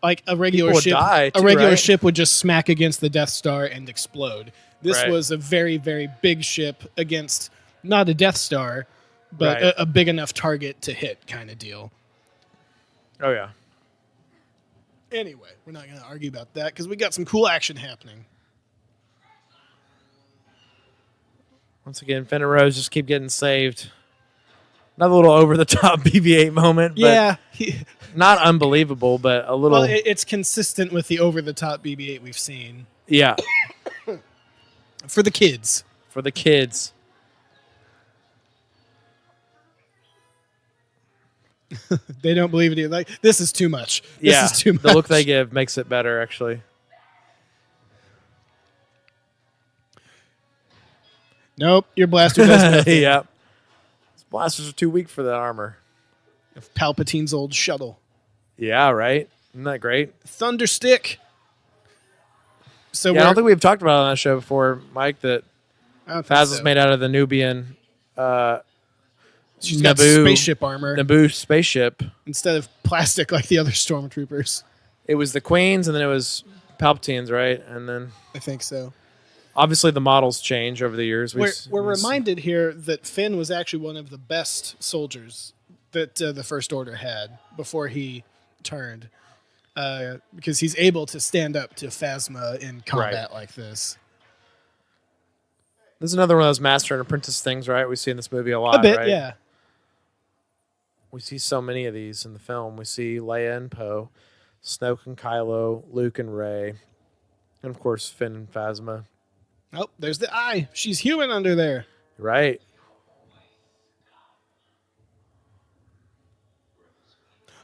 Speaker 1: like a regular
Speaker 2: People would
Speaker 1: ship.
Speaker 2: die too,
Speaker 1: a regular
Speaker 2: right?
Speaker 1: ship would just smack against the Death Star and explode. This
Speaker 2: Right.
Speaker 1: was a very, very big ship against not a Death Star, but
Speaker 2: Right.
Speaker 1: a big enough target to hit kind of deal.
Speaker 2: Oh yeah.
Speaker 1: Anyway, we're not going to argue about that because we got some cool action happening.
Speaker 2: Once again, Finn and Rose just keep getting saved. Another little over the top BB-8 moment. But
Speaker 1: Yeah.
Speaker 2: Not unbelievable, but a little.
Speaker 1: Well, it's consistent with the over-the-top BB-8 we've seen.
Speaker 2: Yeah.
Speaker 1: For the kids.
Speaker 2: For the kids.
Speaker 1: They don't believe it. Like, this is too much. This is too much.
Speaker 2: The look they give makes it better, actually.
Speaker 1: Nope, your blaster does nothing.
Speaker 2: Yeah. These blasters are too weak for that armor.
Speaker 1: Of Palpatine's old shuttle.
Speaker 2: Yeah, right? Isn't that great?
Speaker 1: Thunderstick. So
Speaker 2: I don't think we've talked about it on that show before, Mike, that Phasma's made out of the Nubian
Speaker 1: she's got spaceship armor.
Speaker 2: Naboo spaceship.
Speaker 1: Instead of plastic like the other stormtroopers.
Speaker 2: It was the Queen's and then it was Palpatine's, right? And then
Speaker 1: I think so.
Speaker 2: Obviously the models change over the years.
Speaker 1: We're reminded here that Finn was actually one of the best soldiers that the First Order had before he turned. Because he's able to stand up to Phasma in combat like this.
Speaker 2: This is another one of those master and apprentice things, right? We see in this movie a lot,
Speaker 1: a bit,
Speaker 2: right?
Speaker 1: Yeah.
Speaker 2: We see so many of these in the film. We see Leia and Poe, Snoke and Kylo, Luke and Rey, and of course Finn and Phasma.
Speaker 1: Oh, there's the eye. She's human under there.
Speaker 2: Right.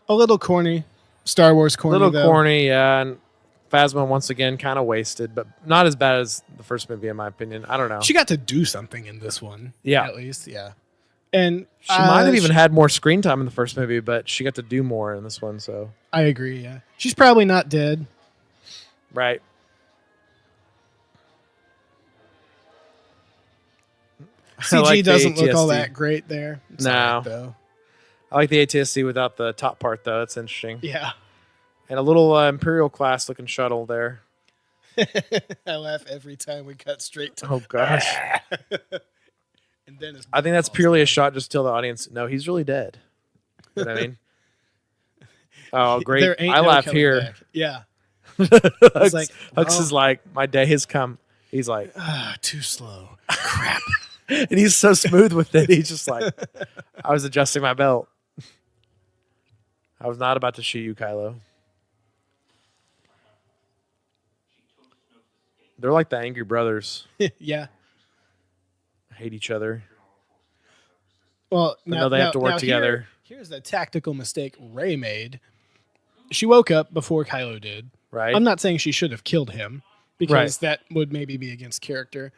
Speaker 1: A little corny. Star Wars corny,
Speaker 2: corny, yeah. And Phasma, once again, kind of wasted, but not as bad as the first movie, in my opinion. I don't know.
Speaker 1: She got to do something in this one.
Speaker 2: Yeah.
Speaker 1: At least, yeah. And
Speaker 2: she might have even had more screen time in the first movie, but she got to do more in this one, so.
Speaker 1: I agree, yeah. She's probably not dead.
Speaker 2: Right.
Speaker 1: CG like doesn't look all that great there. It's
Speaker 2: no.
Speaker 1: right, though.
Speaker 2: I like the ATSC without the top part, though. That's interesting.
Speaker 1: Yeah.
Speaker 2: And a little Imperial class looking shuttle there.
Speaker 1: I laugh every time we cut straight to.
Speaker 2: Oh gosh.
Speaker 1: And then
Speaker 2: I think that's purely a shot just to tell the audience, no, he's really dead. You know what I mean? Oh, great! I laugh here.
Speaker 1: Back. Yeah.
Speaker 2: Hux is like, my day has come. He's like,
Speaker 1: too slow. Crap.
Speaker 2: And he's so smooth with it. He's just like, I was adjusting my belt. I was not about to shoot you, Kylo. They're like the angry brothers.
Speaker 1: Yeah.
Speaker 2: Hate each other.
Speaker 1: Well,
Speaker 2: now they have to work together.
Speaker 1: Here's the tactical mistake Rey made. She woke up before Kylo did.
Speaker 2: Right.
Speaker 1: I'm not saying she should have killed him because that would maybe be against character.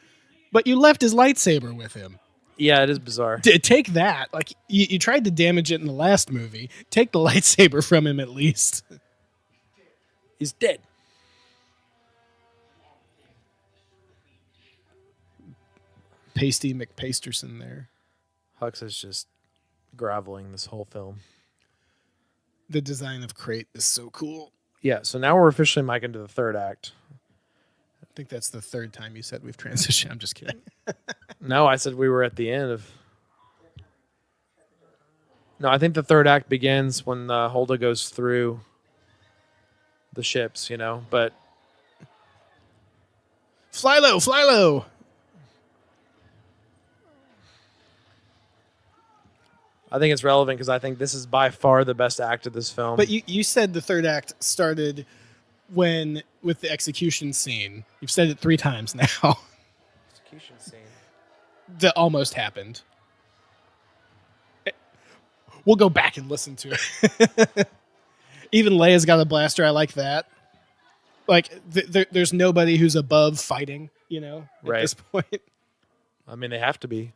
Speaker 1: But you left his lightsaber with him.
Speaker 2: Yeah, it is bizarre.
Speaker 1: Take that. Like you tried to damage it in the last movie. Take the lightsaber from him at least.
Speaker 2: He's dead.
Speaker 1: Pasty McPasterson there.
Speaker 2: Hux is just groveling this whole film.
Speaker 1: The design of Crate is so cool.
Speaker 2: Yeah, so now we're officially miking to the third act.
Speaker 1: I think that's the third time you said we've transitioned. I'm just kidding.
Speaker 2: No, I said we were at the end of... No, I think the third act begins when Holda goes through the ships, you know, but...
Speaker 1: Fly low, fly low!
Speaker 2: I think it's relevant because I think this is by far the best act of this film.
Speaker 1: But you said the third act started with the execution scene. You've said it 3 times now.
Speaker 2: Execution scene.
Speaker 1: That almost happened. We'll go back and listen to it. Even Leia's got a blaster. I like that. Like, there's nobody who's above fighting, you know, at this point.
Speaker 2: I mean, they have to be.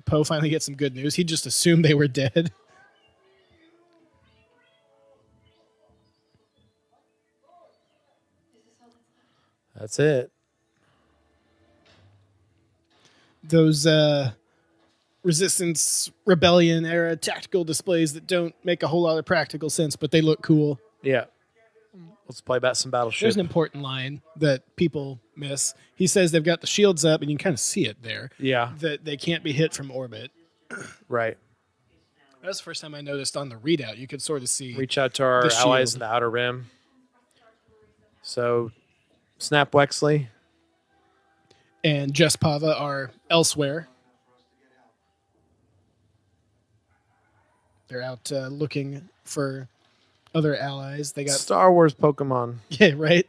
Speaker 1: Poe finally gets some good news. He just assumed they were dead.
Speaker 2: That's it.
Speaker 1: Those Resistance Rebellion era tactical displays that don't make a whole lot of practical sense, but they look cool.
Speaker 2: Yeah. Let's play about some battleship.
Speaker 1: There's an important line that people miss. He says they've got the shields up, and you can kind of see it there.
Speaker 2: Yeah.
Speaker 1: That they can't be hit from orbit.
Speaker 2: Right.
Speaker 1: That's the first time I noticed on the readout. You could sort of see.
Speaker 2: Reach out to our allies in the Outer Rim. So, Snap Wexley
Speaker 1: and Jess Pava are elsewhere. They're out looking for other allies. They got
Speaker 2: Star Wars Pokemon.
Speaker 1: Yeah, right.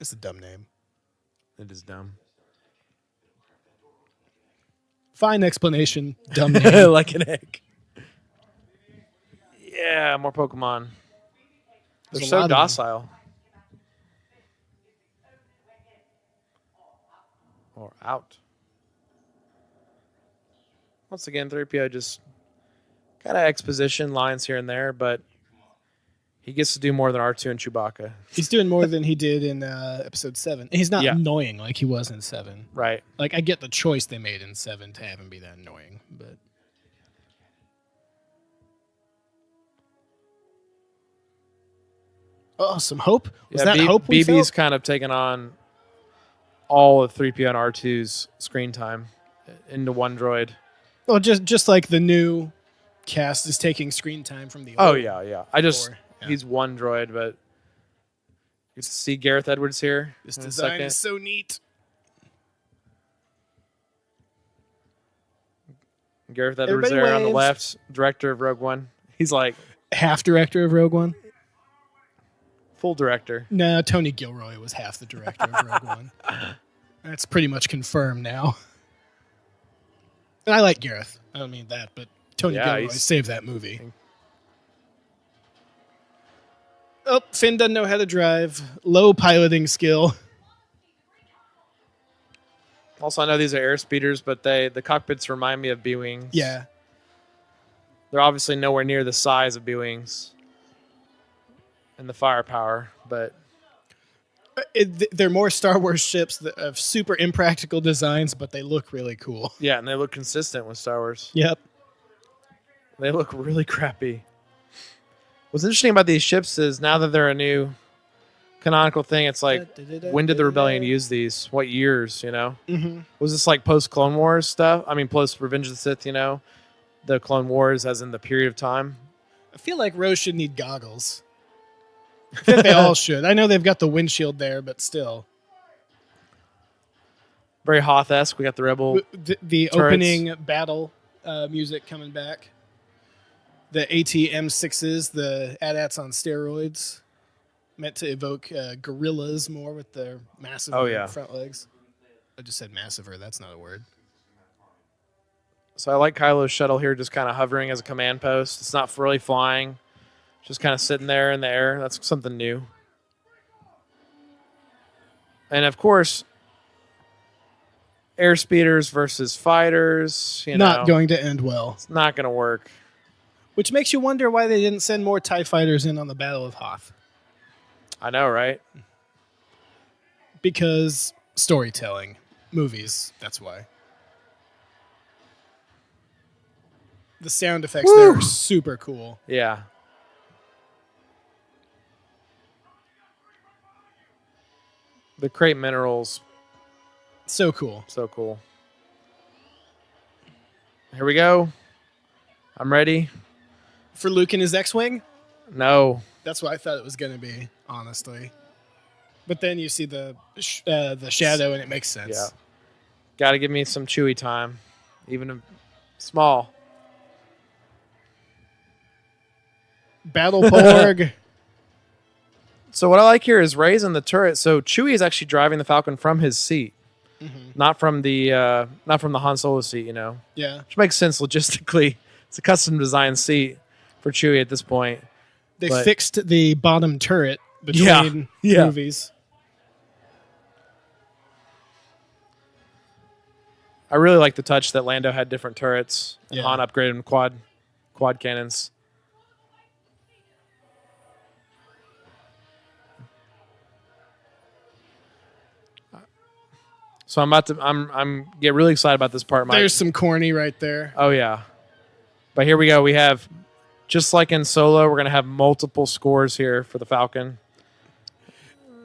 Speaker 1: It's a dumb name.
Speaker 2: It is dumb.
Speaker 1: Fine explanation. Dumb name.
Speaker 2: Like an egg. Yeah, more Pokemon. They're so docile. Or out. Once again, 3PO just kind of exposition lines here and there, but he gets to do more than R2 and Chewbacca.
Speaker 1: He's doing more than he did in episode 7. He's not annoying like he was in 7.
Speaker 2: Right.
Speaker 1: Like, I get the choice they made in 7 to have him be that annoying, but... Oh, some hope? Was that hope we
Speaker 2: BB's
Speaker 1: felt?
Speaker 2: kind of taken on all of 3PO and R2's screen time into one droid.
Speaker 1: Well, just like the new cast is taking screen time from the old.
Speaker 2: Oh, yeah. He's one droid, but you get to see Gareth Edwards here.
Speaker 1: This design is so neat.
Speaker 2: Gareth Edwards there on the left, director of Rogue One. He's like...
Speaker 1: half director of Rogue One?
Speaker 2: Full director.
Speaker 1: No, Tony Gilroy was half the director of Rogue One. That's pretty much confirmed now. And I like Gareth. I don't mean that, but Tony Gilroy saved that movie. Oh, Finn doesn't know how to drive. Low piloting skill.
Speaker 2: Also, I know these are air speeders, but the cockpits remind me of B-Wings.
Speaker 1: Yeah.
Speaker 2: They're obviously nowhere near the size of B-Wings and the firepower, but...
Speaker 1: they're more Star Wars ships that have super impractical designs, but they look really cool.
Speaker 2: Yeah, and they look consistent with Star Wars.
Speaker 1: Yep.
Speaker 2: They look really crappy. What's interesting about these ships is now that they're a new canonical thing, it's like, when did the Rebellion use these? What years, you know?
Speaker 1: Mm-hmm.
Speaker 2: Was this like post-Clone Wars stuff? I mean, post-Revenge of the Sith, you know? The Clone Wars as in the period of time?
Speaker 1: I feel like Rose should need goggles. I think they all should. I know they've got the windshield there, but still.
Speaker 2: Very Hoth-esque. We got the Rebel
Speaker 1: the opening battle music coming back. The AT-M6s, the AT-ATs on steroids, meant to evoke gorillas more with their massive front legs. I just said massiver. That's not a word.
Speaker 2: So I like Kylo's shuttle here just kind of hovering as a command post. It's not really flying. Just kind of sitting there in the air. That's something new. And, of course, air speeders versus fighters.
Speaker 1: Not going to end well.
Speaker 2: It's not going to work.
Speaker 1: Which makes you wonder why they didn't send more TIE fighters in on the Battle of Hoth.
Speaker 2: I know, right?
Speaker 1: Because storytelling. Movies, that's why. The sound effects there are super cool.
Speaker 2: Yeah. The crate minerals.
Speaker 1: So cool.
Speaker 2: So cool. Here we go. I'm ready.
Speaker 1: For Luke and his X-Wing?
Speaker 2: No.
Speaker 1: That's what I thought it was going to be, honestly. But then you see the shadow and it makes sense.
Speaker 2: Yeah. Got to give me some Chewie time. Even small.
Speaker 1: Battle Porg.
Speaker 2: So what I like here is Rey's in the turret. So Chewie is actually driving the Falcon from his seat, not from the Han Solo seat. You know, which makes sense logistically. It's a custom designed seat for Chewie at this point.
Speaker 1: They fixed the bottom turret between movies.
Speaker 2: I really like the touch that Lando had different turrets. And
Speaker 1: Yeah.
Speaker 2: Han upgraded them quad cannons. So I'm get really excited about this part, Mike.
Speaker 1: There's some corny right there.
Speaker 2: Oh yeah. But here we go. We have, just like in Solo, we're gonna have multiple scores here for the Falcon.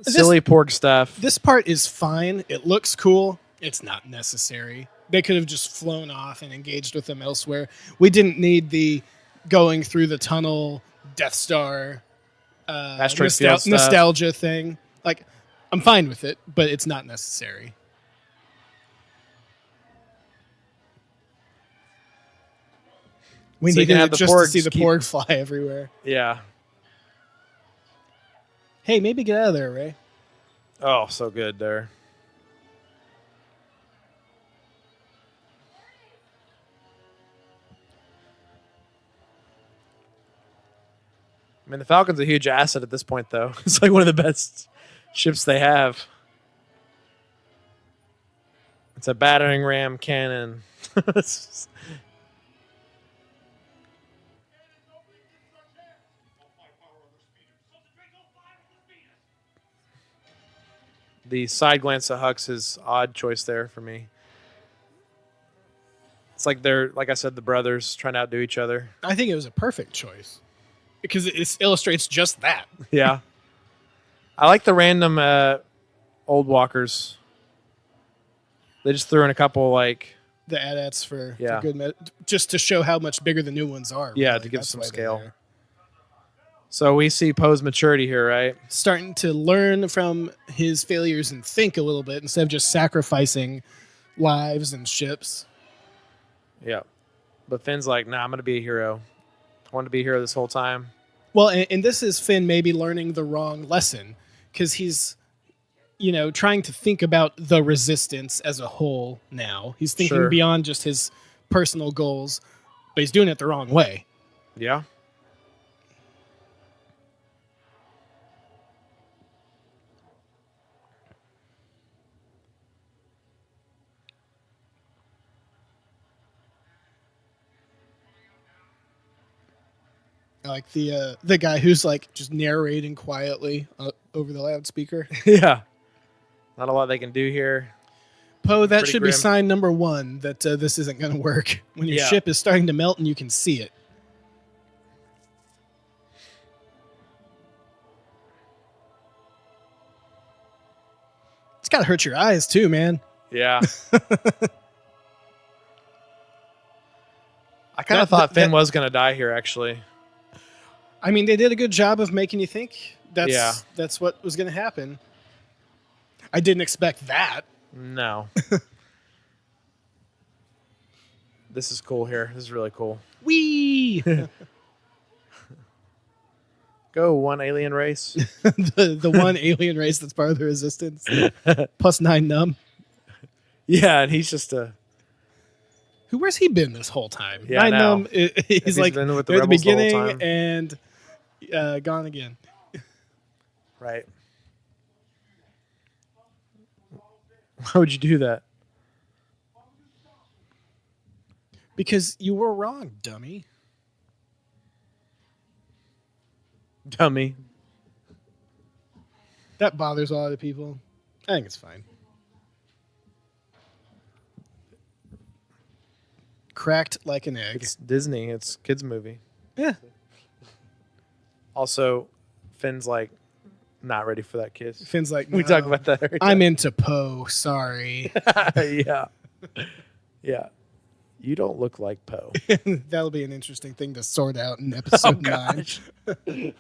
Speaker 2: Silly Porg stuff.
Speaker 1: This part is fine. It looks cool. It's not necessary. They could have just flown off and engaged with them elsewhere. We didn't need the going through the tunnel, Death Star, nostalgia thing. Like, I'm fine with it, but it's not necessary. We needed it just to see the Porg fly everywhere.
Speaker 2: Yeah.
Speaker 1: Hey, maybe get out of there, Ray.
Speaker 2: Oh, so good there. I mean, the Falcon's a huge asset at this point, though. It's like one of the best ships they have. It's a battering ram cannon. The side glance at Hux is odd choice there for me. It's like they're, like I said, the brothers trying to outdo each other.
Speaker 1: I think it was a perfect choice because it illustrates just that.
Speaker 2: Yeah. I like the random old walkers. They just threw in a couple like
Speaker 1: the AT-ATs for
Speaker 2: Yeah.
Speaker 1: good just to show how much bigger the new ones are.
Speaker 2: Yeah,
Speaker 1: really.
Speaker 2: to give
Speaker 1: That's
Speaker 2: some
Speaker 1: why they're
Speaker 2: scale.
Speaker 1: there.
Speaker 2: So we see Poe's maturity here, right?
Speaker 1: Starting to learn from his failures and think a little bit instead of just sacrificing lives and ships.
Speaker 2: Yeah. But Finn's like, nah, I'm going to be a hero. I wanted to be a hero this whole time.
Speaker 1: Well, and this is Finn maybe learning the wrong lesson because he's, trying to think about the Resistance as a whole now. He's thinking
Speaker 2: Sure.
Speaker 1: beyond just his personal goals, but he's doing it the wrong way.
Speaker 2: Yeah.
Speaker 1: I like the guy who's like just narrating quietly over the loudspeaker.
Speaker 2: Yeah. Not a lot they can do here.
Speaker 1: Poe, that
Speaker 2: Pretty
Speaker 1: should
Speaker 2: grim.
Speaker 1: be sign number one that this isn't going to work. When your
Speaker 2: Yeah.
Speaker 1: ship is starting to melt and you can see it. It's got to hurt your eyes too, man.
Speaker 2: Yeah. I kind of thought Finn was going to die here, actually.
Speaker 1: I mean, they did a good job of making you think that's what was going to happen. I didn't expect that.
Speaker 2: No. This is cool here. This is really cool.
Speaker 1: Whee!
Speaker 2: Go, one alien race.
Speaker 1: the one alien race that's part of the Resistance. Plus 9 numb.
Speaker 2: Yeah, and he's just a...
Speaker 1: Where's he been this whole time?
Speaker 2: Yeah, I
Speaker 1: 9
Speaker 2: know.
Speaker 1: numb, he's like
Speaker 2: been with the
Speaker 1: they're at the
Speaker 2: rebels the whole
Speaker 1: beginning
Speaker 2: time.
Speaker 1: and gone again.
Speaker 2: Right. Why would you do that?
Speaker 1: Because you were wrong, dummy.
Speaker 2: Dummy.
Speaker 1: That bothers a lot of people. I think it's fine. Cracked like an egg.
Speaker 2: It's Disney. It's a kids' movie.
Speaker 1: Yeah.
Speaker 2: Also, Finn's like not ready for that kiss.
Speaker 1: Finn's like,
Speaker 2: We
Speaker 1: "No,
Speaker 2: talk about that every time.
Speaker 1: I'm into Poe. Sorry.
Speaker 2: Yeah. Yeah. You don't look like Poe.
Speaker 1: That'll be an interesting thing to sort out in episode 9.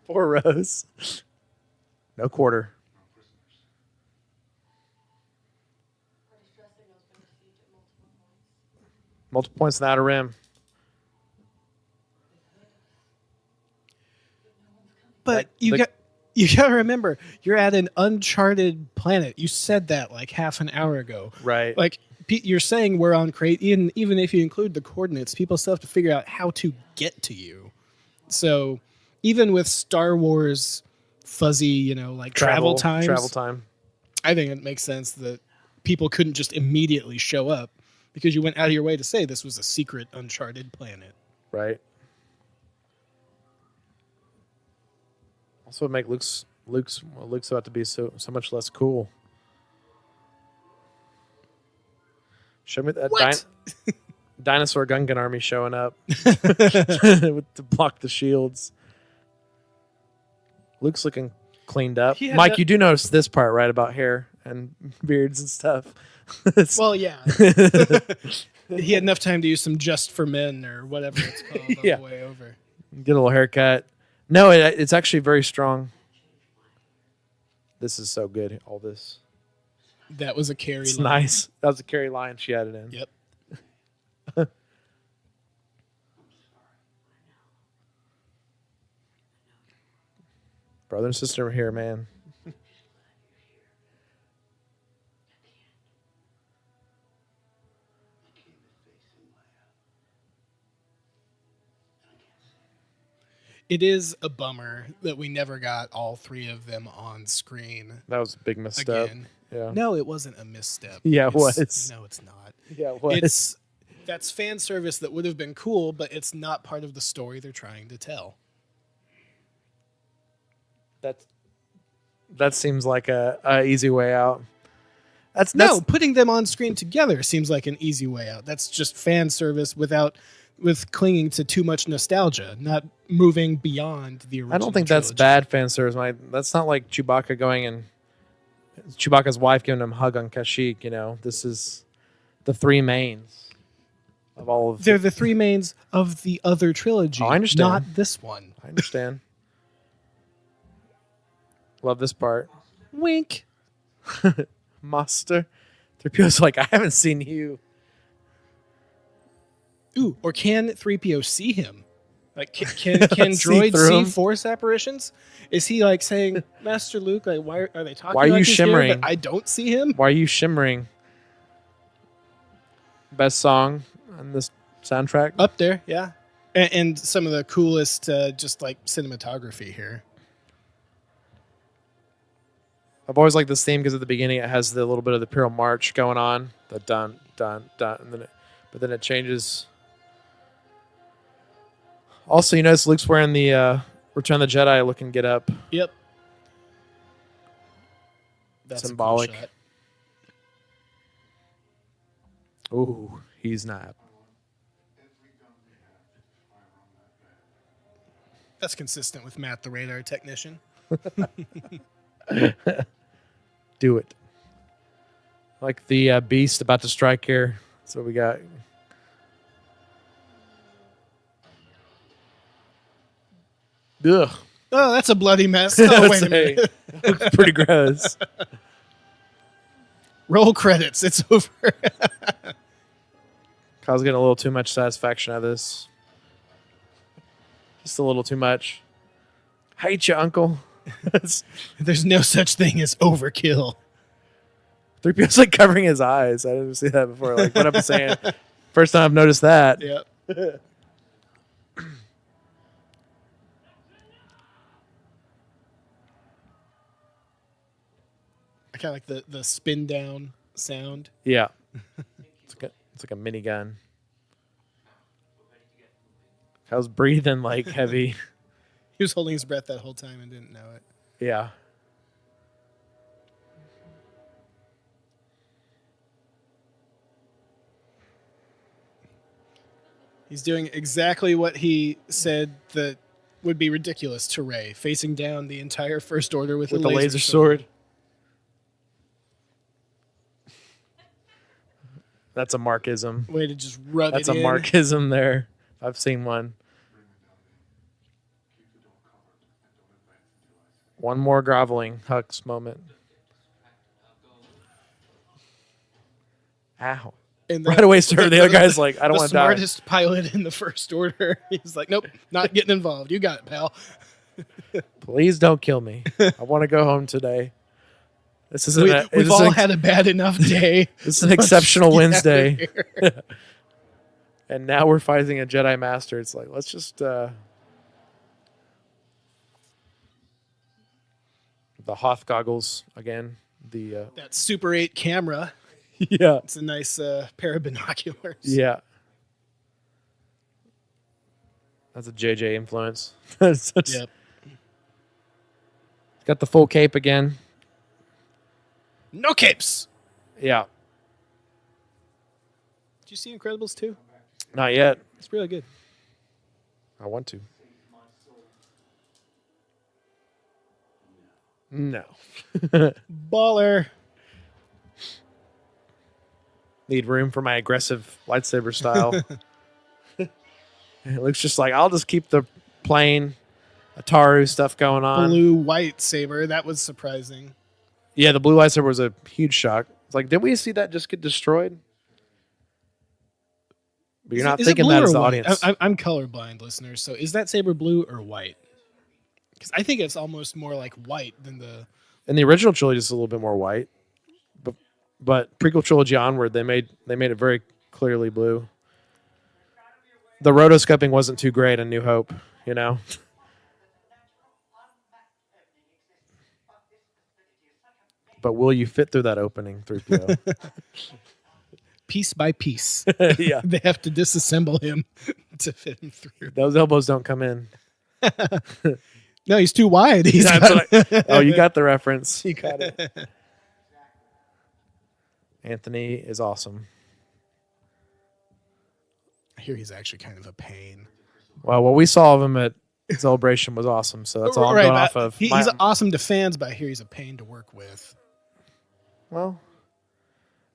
Speaker 2: Poor Rose. No quarter. Multiple points in the outer rim.
Speaker 1: But
Speaker 2: You
Speaker 1: got to remember, you're at an uncharted planet. You said that like half an hour ago.
Speaker 2: Right.
Speaker 1: Like you're saying we're on crate. Even if you include the coordinates, people still have to figure out how to get to you. So even with Star Wars fuzzy, like travel times,
Speaker 2: Travel time.
Speaker 1: I think it makes sense that people couldn't just immediately show up because you went out of your way to say this was a secret uncharted planet.
Speaker 2: Right. Also would make Luke's about to be so much less cool. Show me that
Speaker 1: What?
Speaker 2: dinosaur Gungan army showing up to block the shields. Luke's looking cleaned up.
Speaker 1: He had
Speaker 2: Mike,
Speaker 1: that-
Speaker 2: you do notice this part, right, about hair and beards and stuff.
Speaker 1: Well, yeah. He had enough time to use some Just for Men or whatever it's called on
Speaker 2: Yeah.
Speaker 1: the way over.
Speaker 2: Get a little haircut. No, it's actually very strong. This is so good. All this.
Speaker 1: That was a carry
Speaker 2: It's
Speaker 1: line.
Speaker 2: nice. That was a Carrie line she added in.
Speaker 1: Yep.
Speaker 2: Brother and sister here, man.
Speaker 1: It is a bummer that we never got all three of them on screen.
Speaker 2: That was a big misstep.
Speaker 1: Again.
Speaker 2: Yeah.
Speaker 1: No, it wasn't a misstep.
Speaker 2: Yeah, it was.
Speaker 1: No, it's not.
Speaker 2: Yeah, it was.
Speaker 1: That's fan service that would have been cool, but it's not part of the story they're trying to tell.
Speaker 2: That seems like a easy way out.
Speaker 1: Putting them on screen together seems like an easy way out. That's just fan service with clinging to too much nostalgia, not moving beyond the original.
Speaker 2: I don't think
Speaker 1: trilogy.
Speaker 2: that's bad fan service. That's not like Chewbacca going and Chewbacca's wife giving him a hug on Kashyyyk. You know, this is the three mains of all of.
Speaker 1: They're the three mains of the other trilogy.
Speaker 2: Oh, I understand.
Speaker 1: Not this one.
Speaker 2: I understand. Love this part.
Speaker 1: Wink.
Speaker 2: Master. 3PO's like, I haven't seen you.
Speaker 1: Ooh, or can 3PO see him? Like, can droids see Force apparitions? Is he like saying, Master Luke, like, why are they talking?
Speaker 2: Why are
Speaker 1: like
Speaker 2: you
Speaker 1: he's
Speaker 2: shimmering?
Speaker 1: Here, but I don't see him.
Speaker 2: Why are you shimmering? Best song on this soundtrack?
Speaker 1: Up there, yeah. And some of the coolest, just like cinematography here.
Speaker 2: I've always liked this theme because at the beginning it has the little bit of the Imperial March going on, the dun dun dun, and then it changes. Also, you notice Luke's wearing the Return of the Jedi looking get up.
Speaker 1: Yep. That's
Speaker 2: symbolic.
Speaker 1: A cool shot.
Speaker 2: Ooh, he's not.
Speaker 1: That's consistent with Matt, the radar technician.
Speaker 2: Do it. Like the beast about to strike here. That's what we got. Ugh.
Speaker 1: Oh, that's a bloody mess. Oh, wait a minute.
Speaker 2: Looks pretty gross.
Speaker 1: Roll credits. It's over.
Speaker 2: Kyle's getting a little too much satisfaction out of this. Just a little too much. Hate you, Uncle.
Speaker 1: There's no such thing as overkill.
Speaker 2: 3PO's like covering his eyes. I didn't see that before. Like what I'm saying. First time I've noticed that.
Speaker 1: Yep. I kind of like the spin down sound.
Speaker 2: Yeah. It's like a minigun. Kyle's breathing like heavy.
Speaker 1: He was holding his breath that whole time and didn't know it.
Speaker 2: Yeah.
Speaker 1: He's doing exactly what he said that would be ridiculous to Rey, facing down the entire First Order with a laser sword.
Speaker 2: That's a Markism.
Speaker 1: Way to just rub
Speaker 2: That's
Speaker 1: it in.
Speaker 2: That's a Markism there. I've seen one. One more groveling Hux moment. Ow.
Speaker 1: And
Speaker 2: right away, sir. The other guy's like, I don't want to die.
Speaker 1: The smartest pilot in the First Order. He's like, nope, not getting involved. You got it, pal.
Speaker 2: Please don't kill me. I want to go home today. This is
Speaker 1: we've all had a bad enough day.
Speaker 2: This is an exceptional Wednesday. And now we're fighting a Jedi Master. It's like, let's just... The Hoth goggles again.
Speaker 1: That Super 8 camera.
Speaker 2: Yeah.
Speaker 1: It's a nice pair of binoculars.
Speaker 2: Yeah. That's a JJ influence. Yep. Got the full cape again.
Speaker 1: No capes.
Speaker 2: Yeah.
Speaker 1: Did you see Incredibles 2?
Speaker 2: Not yet.
Speaker 1: It's really good.
Speaker 2: I want to. No.
Speaker 1: Baller.
Speaker 2: Need room for my aggressive lightsaber style. It looks just like I'll just keep the plain Ataru stuff going on.
Speaker 1: Blue-white saber. That was surprising.
Speaker 2: Yeah, the blue lightsaber was a huge shock. It's like, did we see that just get destroyed? But you're not thinking that as the audience.
Speaker 1: I'm colorblind, listeners. So is that saber blue or white? Because I think it's almost more like white than the...
Speaker 2: In the original trilogy, it's a little bit more white. But prequel trilogy onward, they made it very clearly blue. The rotoscoping wasn't too great in New Hope, you know? But will you fit through that opening, 3PO?
Speaker 1: Piece by piece.
Speaker 2: Yeah.
Speaker 1: They have to disassemble him to fit him through.
Speaker 2: Those elbows don't come in.
Speaker 1: No, he's too wide.
Speaker 2: You got the reference. You got it. Anthony is awesome.
Speaker 1: I hear he's actually kind of a pain.
Speaker 2: Well, what we saw of him at Celebration was awesome, so that's all I'm going off of.
Speaker 1: He's awesome to fans, but I hear he's a pain to work with.
Speaker 2: Well,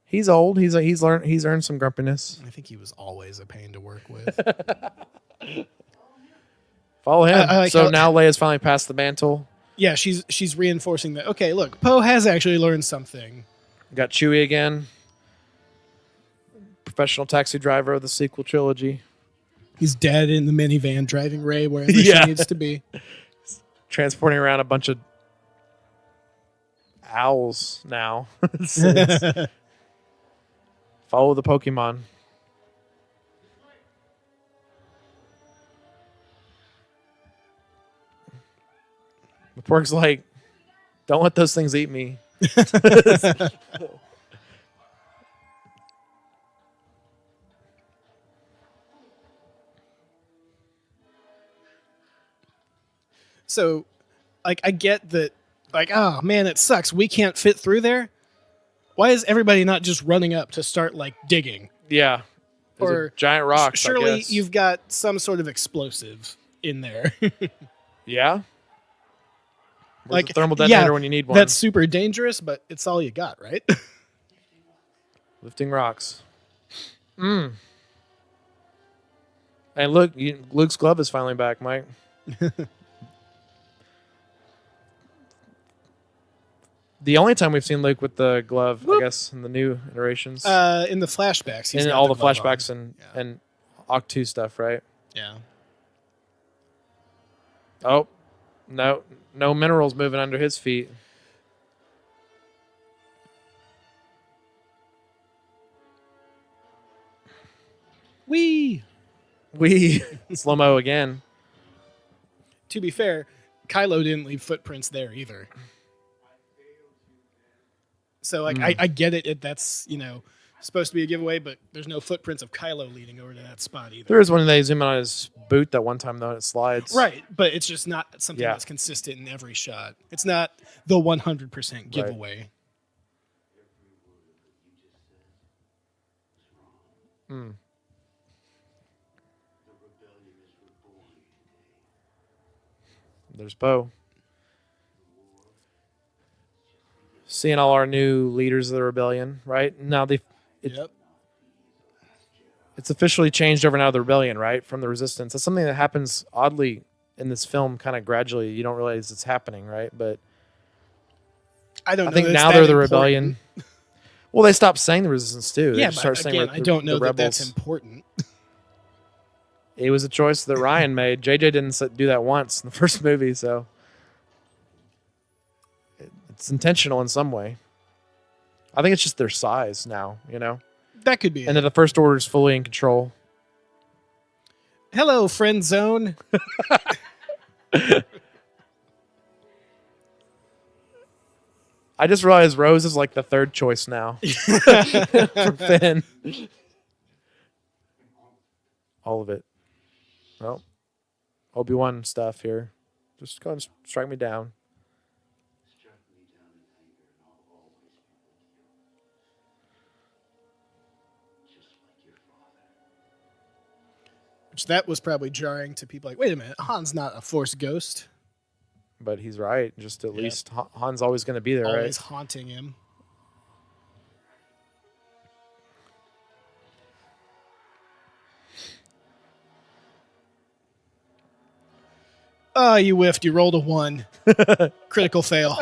Speaker 2: he's old. He's earned some grumpiness.
Speaker 1: I think he was always a pain to work with.
Speaker 2: Follow him. So now Leia's finally passed the mantle.
Speaker 1: Yeah, she's reinforcing that. Okay, look, Poe has actually learned something.
Speaker 2: Got Chewie again. Professional taxi driver of the sequel trilogy.
Speaker 1: He's dead in the minivan driving Rey wherever she needs to be.
Speaker 2: Transporting around a bunch of owls now. Follow the Pokemon. The pork's like, don't let those things eat me.
Speaker 1: So, like, I get that, like, oh, man, it sucks. We can't fit through there. Why is everybody not just running up to start, like, digging?
Speaker 2: Yeah. Or giant rocks,
Speaker 1: surely you've got some sort of explosive in there.
Speaker 2: Yeah?
Speaker 1: Like
Speaker 2: a thermal detonator when you need one.
Speaker 1: That's super dangerous, but it's all you got, right?
Speaker 2: Lifting rocks. And look, Luke's glove is finally back, Mike. The only time we've seen Luke with the glove, I guess, in the new iterations.
Speaker 1: In the flashbacks.
Speaker 2: He's in all the flashbacks and Octu stuff, right?
Speaker 1: Yeah.
Speaker 2: Oh, no minerals moving under his feet.
Speaker 1: Wee.
Speaker 2: Slow-mo again.
Speaker 1: To be fair, Kylo didn't leave footprints there either. So, like, I get it. That's, supposed to be a giveaway, but there's no footprints of Kylo leading over to that spot either.
Speaker 2: There is when they zoom in on his boot that one time, though, and it slides.
Speaker 1: Right, but it's just not something that's consistent in every shot. It's not the 100% giveaway.
Speaker 2: Right. There's Poe. Seeing all our new leaders of the rebellion, right? Now it's officially changed over now to the rebellion, right? From the resistance. That's something that happens oddly in this film, kind of gradually. You don't realize it's happening, right? But
Speaker 1: I
Speaker 2: think now they're the rebellion. Well, they stopped saying the resistance too.
Speaker 1: Yeah,
Speaker 2: they just start saying
Speaker 1: I don't know that that's important.
Speaker 2: It was a choice that Ryan made. JJ didn't do that once in the first movie, so it's intentional in some way. I think it's just their size now,
Speaker 1: That could be.
Speaker 2: And that the First Order is fully in control.
Speaker 1: Hello, friend zone.
Speaker 2: I just realized Rose is like the third choice now for Finn. All of it. Well, Obi-Wan stuff here. Just go and strike me down.
Speaker 1: Which that was probably jarring to people like, wait a minute, Han's not a Force ghost.
Speaker 2: But he's right. Just at least Han's always going to be there, right?
Speaker 1: Always haunting him. Oh, you whiffed. You rolled a 1. Critical fail.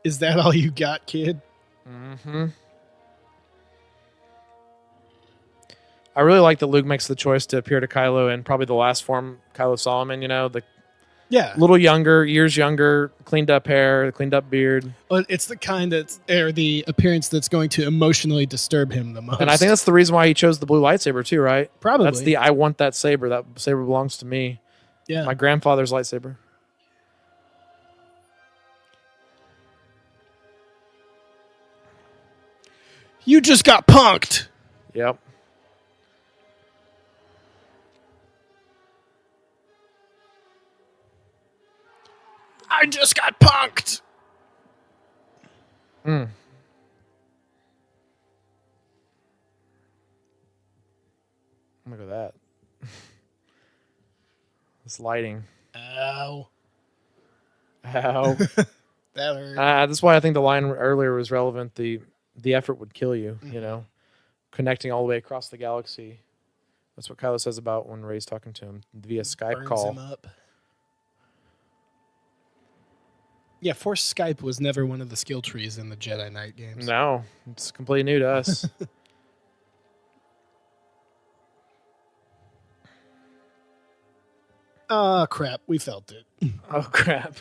Speaker 1: Is that all you got, kid?
Speaker 2: Mm-hmm. I really like that Luke makes the choice to appear to Kylo in probably the last form Kylo saw him in, the little younger, years younger, cleaned up hair, cleaned up beard.
Speaker 1: Well, it's the kind or the appearance that's going to emotionally disturb him the most.
Speaker 2: And I think that's the reason why he chose the blue lightsaber too, right?
Speaker 1: Probably.
Speaker 2: That's I want that saber. That saber belongs to me.
Speaker 1: Yeah.
Speaker 2: My grandfather's lightsaber.
Speaker 1: You just got punked.
Speaker 2: Yep.
Speaker 1: I just got punked.
Speaker 2: Mm. Look at that. This lighting.
Speaker 1: Ow.
Speaker 2: Ow.
Speaker 1: That hurt.
Speaker 2: That's why I think the line earlier was relevant. The effort would kill you, you know. Connecting all the way across the galaxy. That's what Kylo says about when Rey's talking to him via Skype
Speaker 1: Burns
Speaker 2: call.
Speaker 1: him up. Yeah, Force Skype was never one of the skill trees in the Jedi Knight games.
Speaker 2: No, it's completely new to us.
Speaker 1: Oh, crap. We felt it.
Speaker 2: Oh, crap.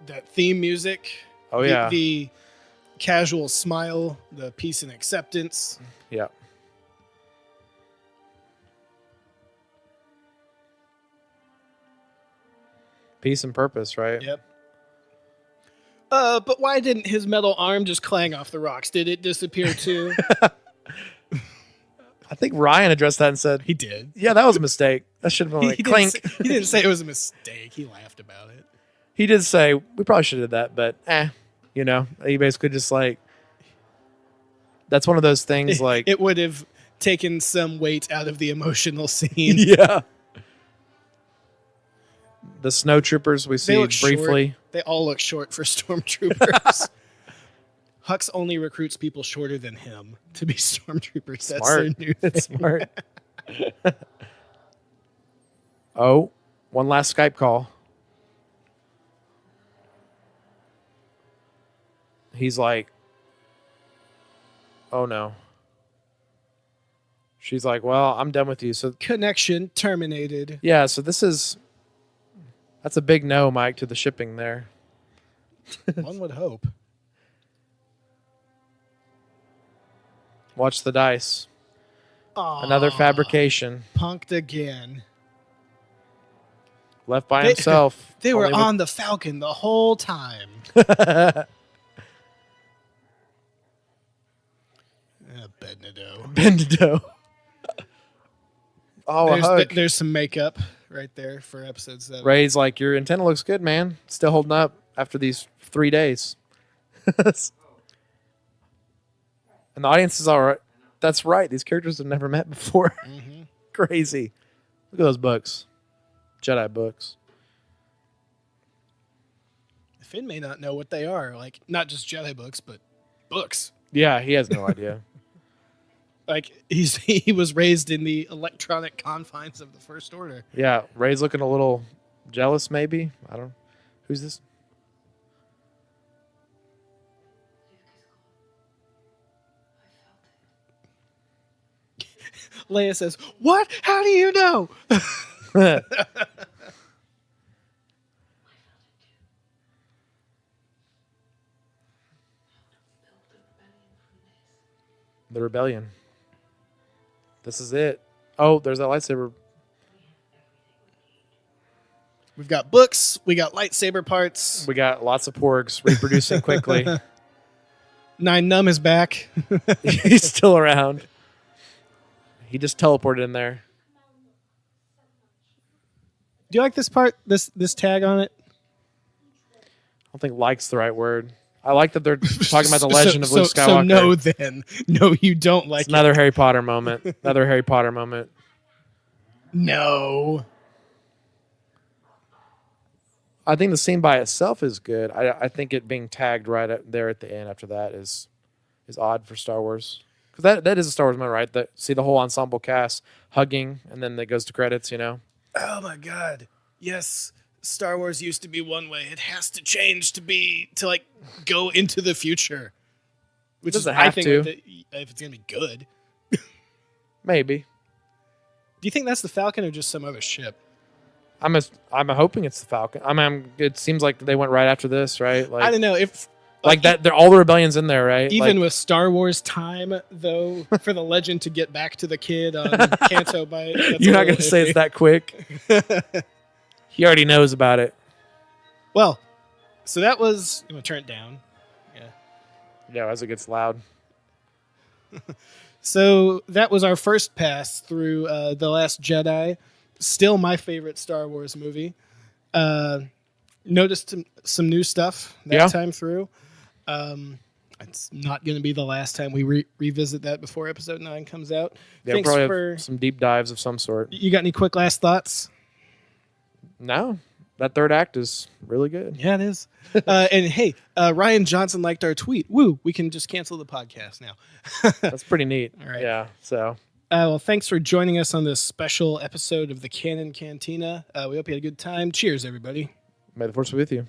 Speaker 1: That theme music.
Speaker 2: Oh, yeah.
Speaker 1: The casual smile, the peace and acceptance.
Speaker 2: Yeah. Peace and purpose, right?
Speaker 1: Yep. But why didn't his metal arm just clang off the rocks? Did it disappear too?
Speaker 2: I think Ryan addressed that and said,
Speaker 1: He did.
Speaker 2: yeah, that was a mistake. That should have been like clink.
Speaker 1: He didn't say it was a mistake. He laughed about it.
Speaker 2: He did say, we probably should have did that, but you know, he basically just like, that's one of those things like.
Speaker 1: It would have taken some weight out of the emotional scene.
Speaker 2: Yeah. The snow troopers we see briefly.
Speaker 1: Short. They all look short for stormtroopers. Hux only recruits people shorter than him to be stormtroopers.
Speaker 2: Smart.
Speaker 1: That's their new thing.
Speaker 2: Smart. Oh, one last Skype call. He's like, oh no. She's like, well, I'm done with you. So
Speaker 1: Connection terminated.
Speaker 2: yeah, so that's a big no, Mike, to the shipping there.
Speaker 1: One would hope.
Speaker 2: Watch the dice.
Speaker 1: Aww,
Speaker 2: Another fabrication.
Speaker 1: Punked again.
Speaker 2: Left by himself.
Speaker 1: They were on the Falcon the whole time. Bendido.
Speaker 2: Bendido. Oh,
Speaker 1: there's some makeup right there for episode 7.
Speaker 2: Ray's like, your antenna looks good, man. Still holding up after these 3 days. And the audience is all right. That's right. These characters have never met before.
Speaker 1: Mm-hmm.
Speaker 2: Crazy. Look at those books. Jedi books.
Speaker 1: Finn may not know what they are. Like, not just Jedi books, but books.
Speaker 2: Yeah, he has no idea.
Speaker 1: Like, he was raised in the electronic confines of the First Order.
Speaker 2: Yeah, Ray's looking a little jealous, maybe. I don't know. Who's this?
Speaker 1: Leia says, "What? How do you know?"
Speaker 2: The rebellion. This is it. Oh, there's that lightsaber.
Speaker 1: We've got books. We got lightsaber parts.
Speaker 2: We got lots of porgs reproducing quickly.
Speaker 1: Nine Numb is back.
Speaker 2: He's still around. He just teleported in there.
Speaker 1: Do you like this part? This tag on it?
Speaker 2: I don't think "like's" the right word. I like that they're talking about the legend of Luke Skywalker.
Speaker 1: So no, then. No, you don't like
Speaker 2: it's another Harry Potter moment. Another Harry Potter moment.
Speaker 1: No.
Speaker 2: I think the scene by itself is good. I think it being tagged right up there at the end after that is odd for Star Wars. Because that is a Star Wars moment, right? See the whole ensemble cast hugging, and then it goes to credits, you know?
Speaker 1: Oh, my God. Yes. Star Wars used to be one way. It has to change to like go into the future. Which
Speaker 2: doesn't
Speaker 1: is, I
Speaker 2: have
Speaker 1: think,
Speaker 2: to.
Speaker 1: if it's gonna be good.
Speaker 2: Maybe.
Speaker 1: Do you think that's the Falcon or just some other ship?
Speaker 2: I'm hoping it's the Falcon. I mean, it seems like they went right after this, right? Like,
Speaker 1: I don't know if
Speaker 2: like that. They're all the rebellions in there, right?
Speaker 1: Even
Speaker 2: like,
Speaker 1: with Star Wars time, though, for the legend to get back to the kid on Canto Bight,
Speaker 2: you're not going to say it's that quick. He already knows about it.
Speaker 1: Well, so that was. You want to turn it down?
Speaker 2: Yeah, as it gets loud.
Speaker 1: So that was our first pass through The Last Jedi. Still my favorite Star Wars movie. Noticed some new stuff that time through. It's not going to be the last time we revisit that before Episode 9 comes out.
Speaker 2: Yeah,
Speaker 1: Thanks
Speaker 2: probably
Speaker 1: for
Speaker 2: have some deep dives of some sort.
Speaker 1: You got any quick last thoughts?
Speaker 2: No. That third act is really good.
Speaker 1: Yeah, it is. And hey, Ryan Johnson liked our tweet. Woo! We can just cancel the podcast now.
Speaker 2: That's pretty neat.
Speaker 1: All right.
Speaker 2: Yeah. So.
Speaker 1: Well, thanks for joining us on this special episode of the Canon Cantina. We hope you had a good time. Cheers, everybody.
Speaker 2: May the Force be with you.